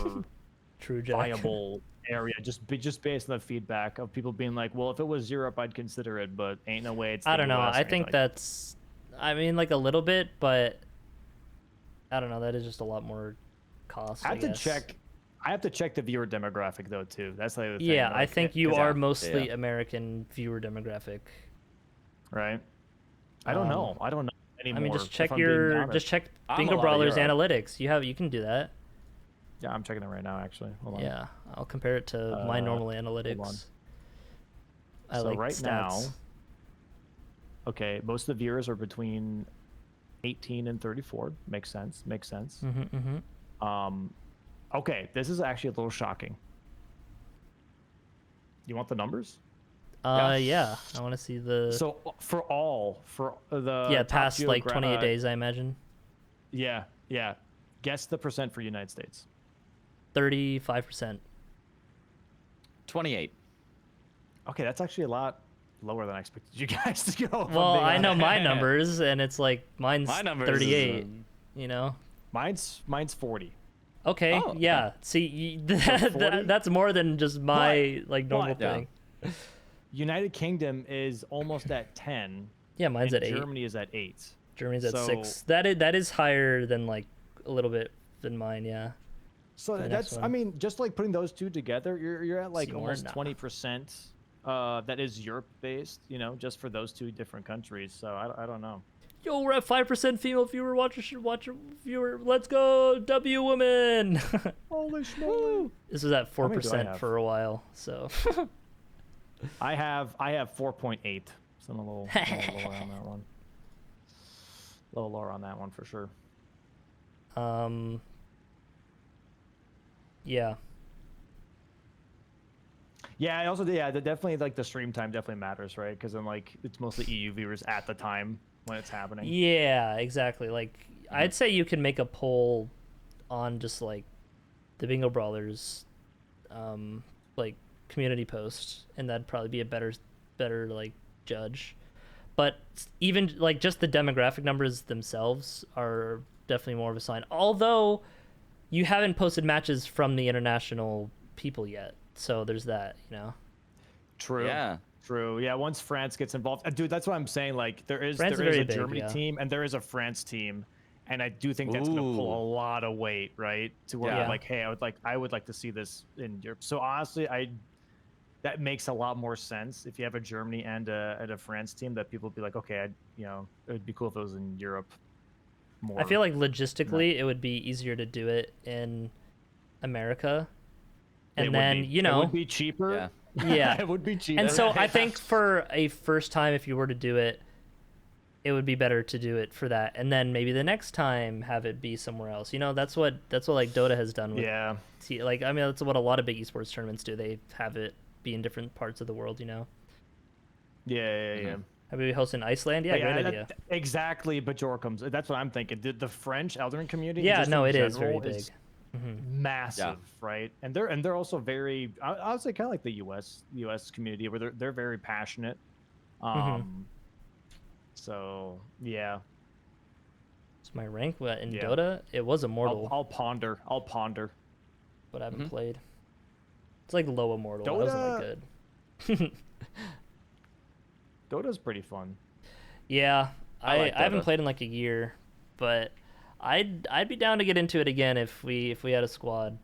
True, Jack. viable area, just based on the feedback of people being like, well, if it was Europe, I'd consider it, but ain't no way it's. I the don't know. US, I ain't think like- that's, I mean, like a little bit, but I don't know. That is just a lot more cost. I have to guess. check. I have to check the viewer demographic though too. That's the other thing. Yeah, I like, think you 'cause are I- mostly American viewer demographic. right. I don't know. I don't know anymore. I mean, just if check I'm being honest. just check I'm a Bingo lot of Brawlers Europe. analytics. You can do that. Yeah, I'm checking it right now. Actually, hold on. Yeah, I'll compare it to my normal analytics. I So like right stats. now, okay, most of the viewers are between 18 and 34. Makes sense. Makes sense. Mm-hmm. Okay, this is actually a little shocking. You want the numbers? Yeah. I want to see the. So for the top past like 28 days, I imagine. Yeah. Guess the percent for United States. 35%. 28. Okay, that's actually a lot lower than I expected you guys to go. Well, I know my numbers, and it's like mine's My numbers 38. is, You know. Mine's 40. Okay. Oh, yeah. See, that's more than just my normal thing. United Kingdom is almost at 10. Yeah, mine's at 8. Germany is at 8. Germany's at 6. That is higher than like a little bit than mine. Yeah. So that's, I mean, just like putting those two together, you're at like almost 20%. That is Europe based, you know, just for those two different countries. So I don't know. Yo, we're at 5% female viewer viewer. Let's go, W woman. Holy smoke! This was at 4% for a while, so. I have 4.8. So I'm a little lower on that one. A little lower on that one for sure. Yeah. Yeah, I also definitely like the stream time definitely matters, right? Because then like it's mostly EU viewers at the time when it's happening. Yeah, exactly. Like I'd say you can make a poll on just like the Bingo Brawlers like community post, and that'd probably be a better like judge. But even like just the demographic numbers themselves are definitely more of a sign. Although you haven't posted matches from the international people yet. So there's that, you know. True. Yeah. True. Yeah. Once France gets involved, dude, that's what I'm saying. Like there is a big, Germany team and there is a France team, and I do think that's gonna pull a lot of weight, right? To where I'm like, hey, I would like to see this in Europe. So honestly, that makes a lot more sense if you have a Germany and a France team, that people be like, okay, it would be cool if it was in Europe. More. I feel like logistically it would be easier to do it in America. And then, you know, it would be cheaper. Yeah. It would be cheaper. And so I think for a first time, if you were to do it, it would be better to do it for that. And then maybe the next time have it be somewhere else. You know, that's what like Dota has done with like, I mean, that's what a lot of big esports tournaments do. They have it be in different parts of the world, you know. Yeah. Have we hosted in Iceland? Yeah, great idea. Exactly, Bajorkums. That's what I'm thinking. The French Elden community. Yeah, no, it is very big. Massive, right? And they're also very, I would say, kind of like the U.S. community, where they're very passionate. So yeah. It's my rank in Dota. It was Immortal. I'll ponder. But I haven't played. It's like low Immortal. Dota... That wasn't that good. Dota's pretty fun. Yeah, I haven't played in like a year, but I'd be down to get into it again if we had a squad.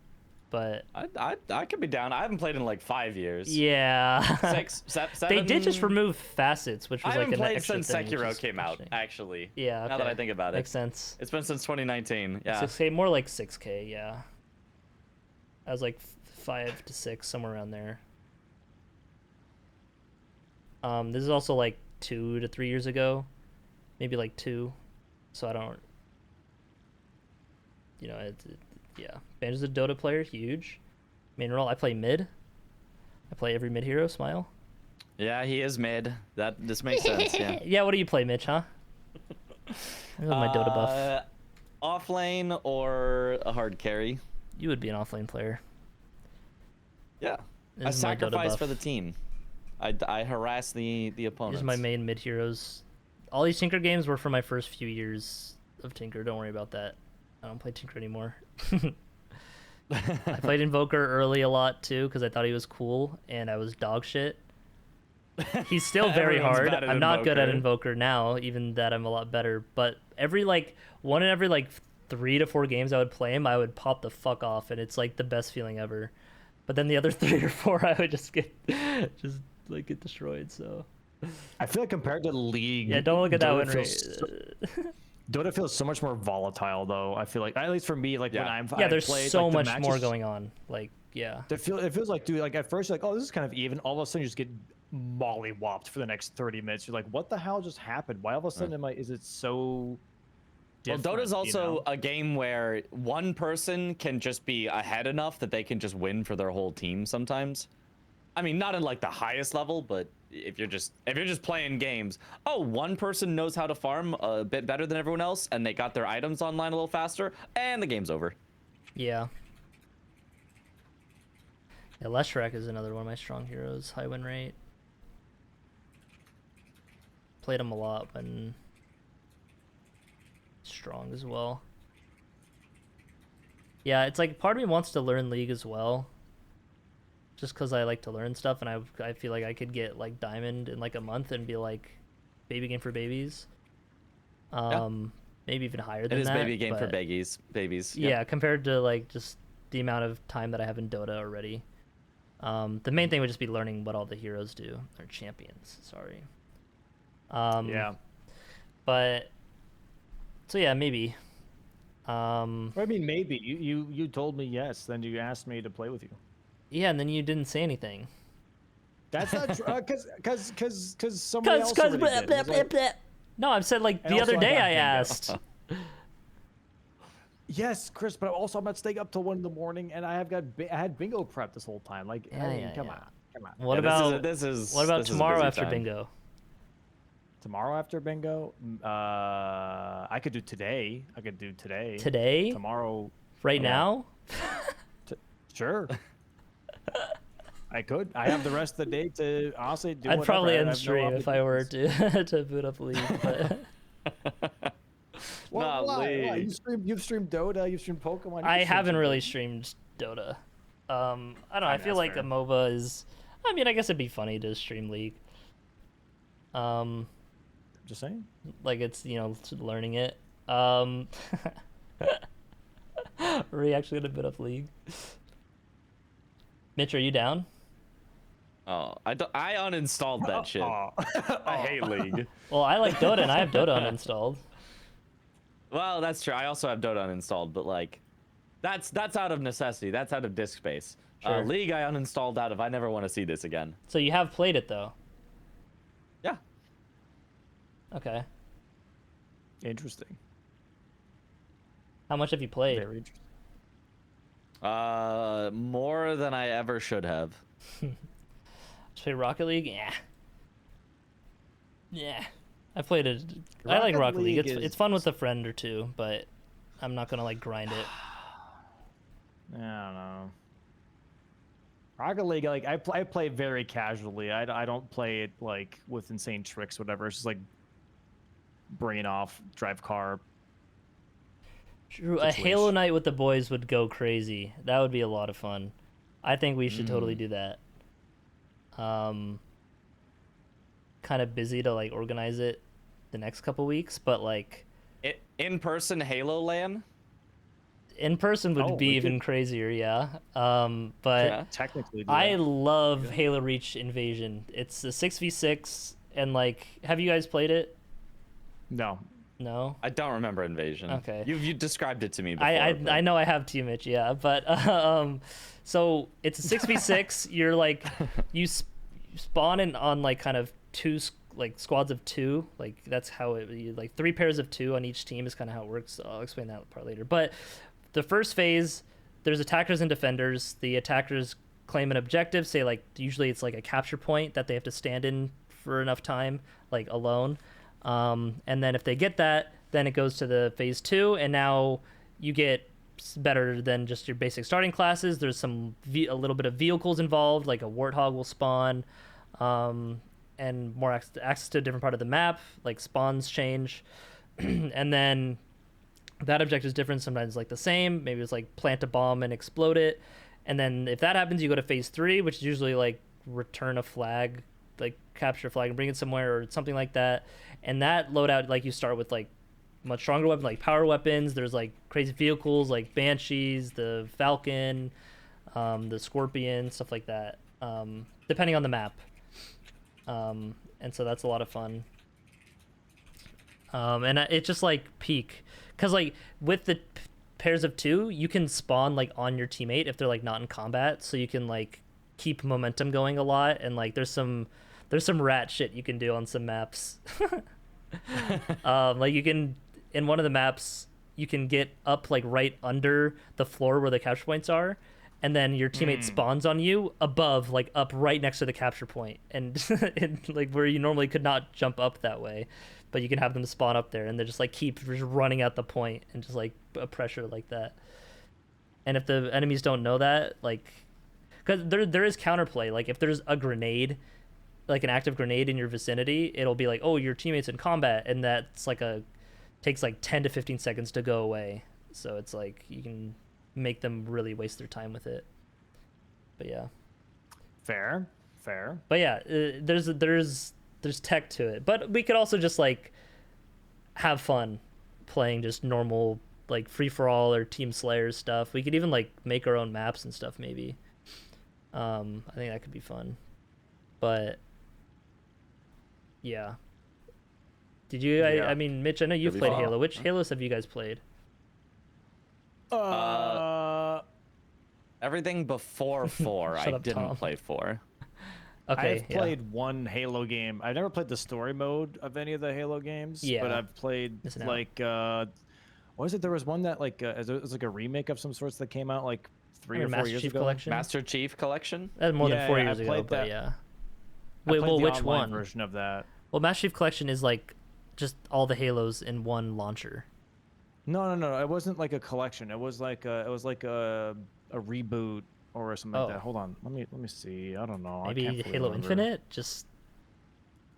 But I could be down. I haven't played in like 5 years. Yeah. 6, 7. They did just remove facets, which was like an extra since thing, Sekiro came out, actually. Yeah. Okay. Now that I think about it, makes sense. It's been since 2019. Yeah. 6K, more like 6K. Yeah. I was like 5 to 6, somewhere around there. This is also like 2 to 3 years ago, maybe like 2. So I don't. You know, yeah. Banjo's a Dota player, huge. Main role, I play mid. I play every mid hero, Smile. Yeah, he is mid. This makes sense, yeah. Yeah, what do you play, Mitch, huh? My Dota buff. Off lane or a hard carry? You would be an off lane player. Yeah. I sacrifice for the team. I harass the opponents. These are my main mid heroes. All these Tinker games were for my first few years of Tinker. Don't worry about that. I don't play Tinker anymore. I played Invoker early a lot too because I thought he was cool and I was dog shit. He's still very hard. I'm not good at Invoker now, even that I'm a lot better. But every like 3 to 4 games I would play him, I would pop the fuck off, and it's like the best feeling ever. But then the other 3 or 4, I would just get destroyed. So I feel like compared to League, yeah, don't look at that win rate. Dota feels so much more volatile, though. I feel like, at least for me, like when I'm there's played, so like, much more going on. Like it feels like, dude, like at first you're like, oh, this is kind of even. All of a sudden you just get mollywopped for the next 30 minutes. You're like, what the hell just happened? Why all of a sudden is it so Well, different. Dota's also you know? a game where one person can just be ahead enough that they can just win for their whole team sometimes. I mean, not in like the highest level, but if you're just playing games, oh, one person knows how to farm a bit better than everyone else, and they got their items online a little faster, and the game's over. Yeah. Yeah, Leshrac is another one of my strong heroes. High win rate. Played him a lot when strong as well. Yeah, it's like part of me wants to learn League as well. Just because I like to learn stuff, and I feel like I could get like Diamond in like a month and be like baby game for babies. Maybe even higher than that. It is baby game for babies. Yeah, compared to like just the amount of time that I have in Dota already. The main thing would just be learning what all the heroes do. Or champions, sorry. Yeah. But so yeah, maybe. I mean, maybe you told me yes, then you asked me to play with you. Yeah, and then you didn't say anything. That's not true. Because somebody else already did. It was like- No, I've said like And the also other I day got I bingo. asked. Yes, Chris, but also I'm not staying up till 1 in the morning, and I had bingo prep this whole time. Like, I mean, come on. What about this is tomorrow after bingo? Tomorrow after bingo, I could do today. I could do today. Today? Tomorrow. Right now? Sure. I could. I have the rest of the day to honestly do. I'd whatever. probably I have end no stream if I were obligations. to boot up League. But Well, why? You've streamed Dota. You've streamed Pokemon. I haven't really streamed Dota. I don't know. I feel like a MOBA is. I mean, I guess it'd be funny to stream League. Just saying. Like it's learning it. We're actually gonna boot up League. Mitch, are you down? Oh, I uninstalled that shit. I hate League. Well, I like Dota and I have Dota uninstalled. Well, that's true. I also have Dota uninstalled, but like, that's out of necessity. That's out of disk space. Sure. League I uninstalled out of. I never want to see this again. So you have played it though. Yeah. Okay. Interesting. How much have you played? Very interesting. More than I ever should have. Play Rocket League? Yeah. I played it. I like Rocket League. It's fun with a friend or two, but I'm not gonna like grind it. I don't know. Rocket League, like I play very casually. I don't play it like with insane tricks, or whatever. It's just like brain off, drive car. True. A Halo night with the boys would go crazy. That would be a lot of fun. I think we should totally do that. Kind of busy to like organize it the next couple weeks, but like in person Halo LAN. In person would be even crazier, yeah. But technically, I love Halo Reach Invasion. It's a 6v6, and like, have you guys played it? No. No. I don't remember Invasion. Okay. You described it to me before. I know I have too much, yeah. But so it's a 6v6. You're like you spawn in on like kind of two like squads of two. Like that's how it like 3 pairs of 2 on each team is kind of how it works. I'll explain that part later. But the first phase, there's attackers and defenders. The attackers claim an objective. Say like usually it's like a capture point that they have to stand in for enough time, like alone. And then if they get that, then it goes to the phase 2, and now you get better than just your basic starting classes. There's a little bit of vehicles involved, like a warthog will spawn, and more access to a different part of the map, like spawns change, and then that objective is different. Sometimes like the same. Maybe it's like plant a bomb and explode it, and then if that happens, you go to phase 3, which is usually like return a flag, like capture a flag and bring it somewhere or something like that. And that loadout, like you start with like much stronger weapons, like power weapons. There's like crazy vehicles like Banshees, the Falcon, the Scorpion, stuff like that, depending on the map. And so that's a lot of fun. And it's just like peak, because like with the pairs of 2, you can spawn like on your teammate if they're like not in combat, so you can like keep momentum going a lot. And like there's some rat shit you can do on some maps. Like you can, in one of the maps, you can get up like right under the floor where the capture points are, and then your teammate spawns on you above, like up right next to the capture point, and, and like where you normally could not jump up that way, but you can have them spawn up there, and they just like keep just running at the point and just like a pressure like that. And if the enemies don't know that, like, because there is counterplay. Like if there's a grenade, like an active grenade in your vicinity, it'll be like, oh, your teammate's in combat, and that's like takes like 10 to 15 seconds to go away. So it's like you can make them really waste their time with it. But yeah. Fair. But yeah, there's tech to it. But we could also just like have fun playing just normal like free for all or team slayers stuff. We could even like make our own maps and stuff maybe. I think that could be fun. But yeah. Did you? Yeah. I mean, Mitch, I know you've played Halo. Which Halos have you guys played? Everything before 4. I didn't play 4. Okay. I've played one Halo game. I've never played the story mode of any of the Halo games. Yeah. But I've played like what was it? There was one that like it was like a remake of some sorts that came out like 3 or 4 Master years Chief ago. Collection? Master Chief Collection? That was more than 4 years I ago, played but that. yeah. I Wait, played well, the which online one? version of that? Well, Master Chief Collection is like just all the Halos in one launcher. No. It wasn't like a collection. It was like a reboot or something like that. Hold on. Let me see. I don't know. Maybe I can't fully Halo remember. Infinite? Just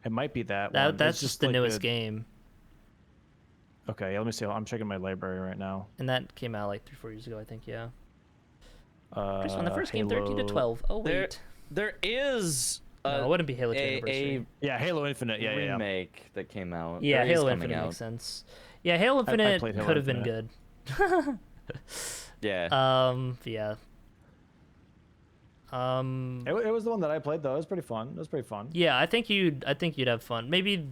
It might be that that one. that's It's just the like newest game. Okay, yeah, let me see. I'm checking my library right now. And that came out like 3-4 years ago, I think, yeah. Chris, on the first game, Halo... 13 to 12. Oh, wait. There is no, it wouldn't be Halo 2 Anniversary. Yeah, Halo Infinite. Yeah, remake that came out. Yeah, There is Halo coming Infinite out. makes sense. Yeah, Halo Infinite played Halo could have been Infinite. good. Yeah. Yeah. It was the one that I played though. It was pretty fun. It was pretty fun. Yeah, I think you'd have fun. Maybe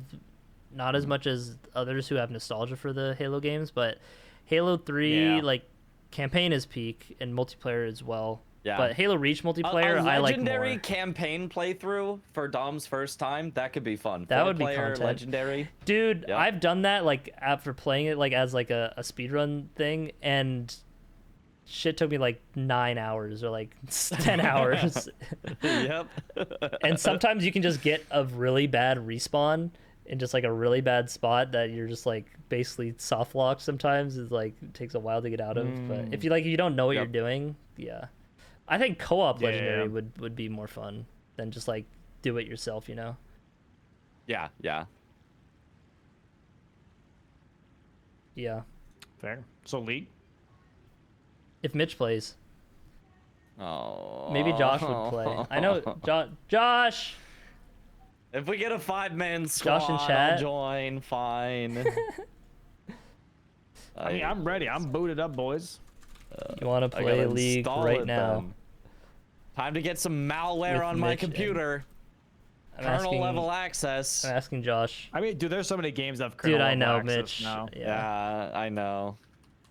not as much as others who have nostalgia for the Halo games, but Halo 3 like campaign is peak and multiplayer as well. Yeah. But Halo Reach multiplayer, a I like legendary more. campaign playthrough for Dom's first time. That could be fun. That would be Four-player content. legendary. Dude, Yep. I've done that like after playing it like as like a speedrun thing, and shit took me like 9 hours or like 10 hours. Yep. And sometimes you can just get a really bad respawn in just like a really bad spot that you're just like basically soft locked sometimes. It's like it takes a while to get out of. But if you don't know what you're doing, yeah. I think co-op legendary would be more fun than just like do it yourself, you know? Yeah. Yeah. Fair. So League? If Mitch plays. Oh. Maybe Josh would play. I know Josh. If we get a 5-man squad, Josh in chat. I'll join. Fine. I mean, I'm ready. I'm booted up, boys. You want to play League right now? Then. Time to get some malware With on my Mitch computer. Kernel level access. I'm asking Josh. I mean, dude, there's so many games that have kernel Dude, I level know, access Mitch. now. Yeah, I know.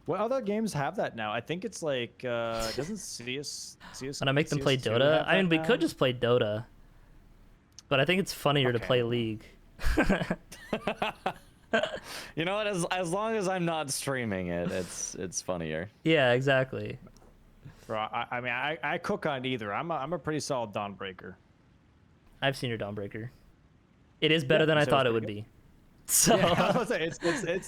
What other games have that now? I think it's like doesn't CS When I make them play CS2 Dota, have I mean, that we now? could just play Dota, but I think it's funnier to play League. You know what? As long as I'm not streaming it, it's funnier. Yeah, exactly. Bro, I mean, I cook on either. I'm a pretty solid Dawnbreaker. I've seen your Dawnbreaker. It is better than I thought it would be. So Yeah, I was like, it's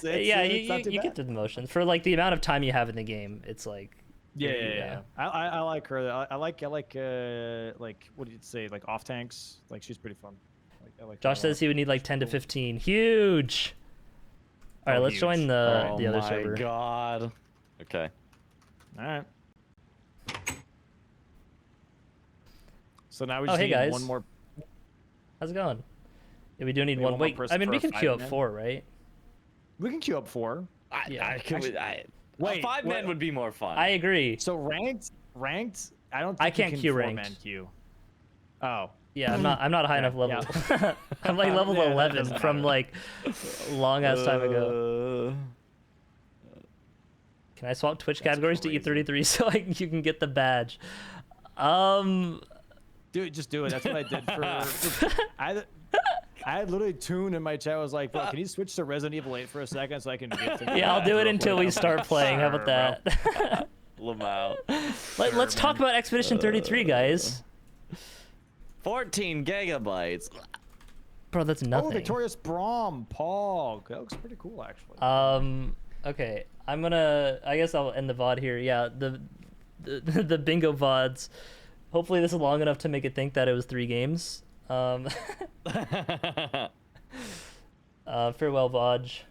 yeah, it's not too you bad. get through the motions for like the amount of time you have in the game. It's like Yeah. I like her. I like what do you say, like off tanks? Like she's pretty fun. I like Josh her a lot. says he would need like 10 to 15. Huge. All right, let's huge. join the other my server. God. Okay. All right. So now we Oh, just hey need guys. one more. How's it going? Yeah, we do need Wait, one. one more Wait, person I mean, for we a can queue up 5-man? 4, right? We can queue up 4. Yeah. Wait, a 5-man would be more fun. I agree. So ranked. I don't. Think I can't you can queue 4-man ranked. queue. Oh. Yeah, I'm not a high enough level. Yeah. I'm like level Yeah, that 11 doesn't from matter. like long ass time ago. Can I swap Twitch categories to E33 so you can get the badge? Dude, just do it. That's what I did for. I had literally Toon in my chat. Was like, bro, can you switch to Resident Evil 8 for a second so I can get to Yeah, I'll do it until we start playing. How about that? Lamau. Let's talk about Expedition 33, guys. 14 gigabytes. Bro, that's nothing. Oh, Victorious Braum, Pog. That looks pretty cool, actually. Okay, I guess I'll end the VOD here. Yeah, the bingo VODs. Hopefully this is long enough to make it think that it was 3 games. Farewell, Vaj.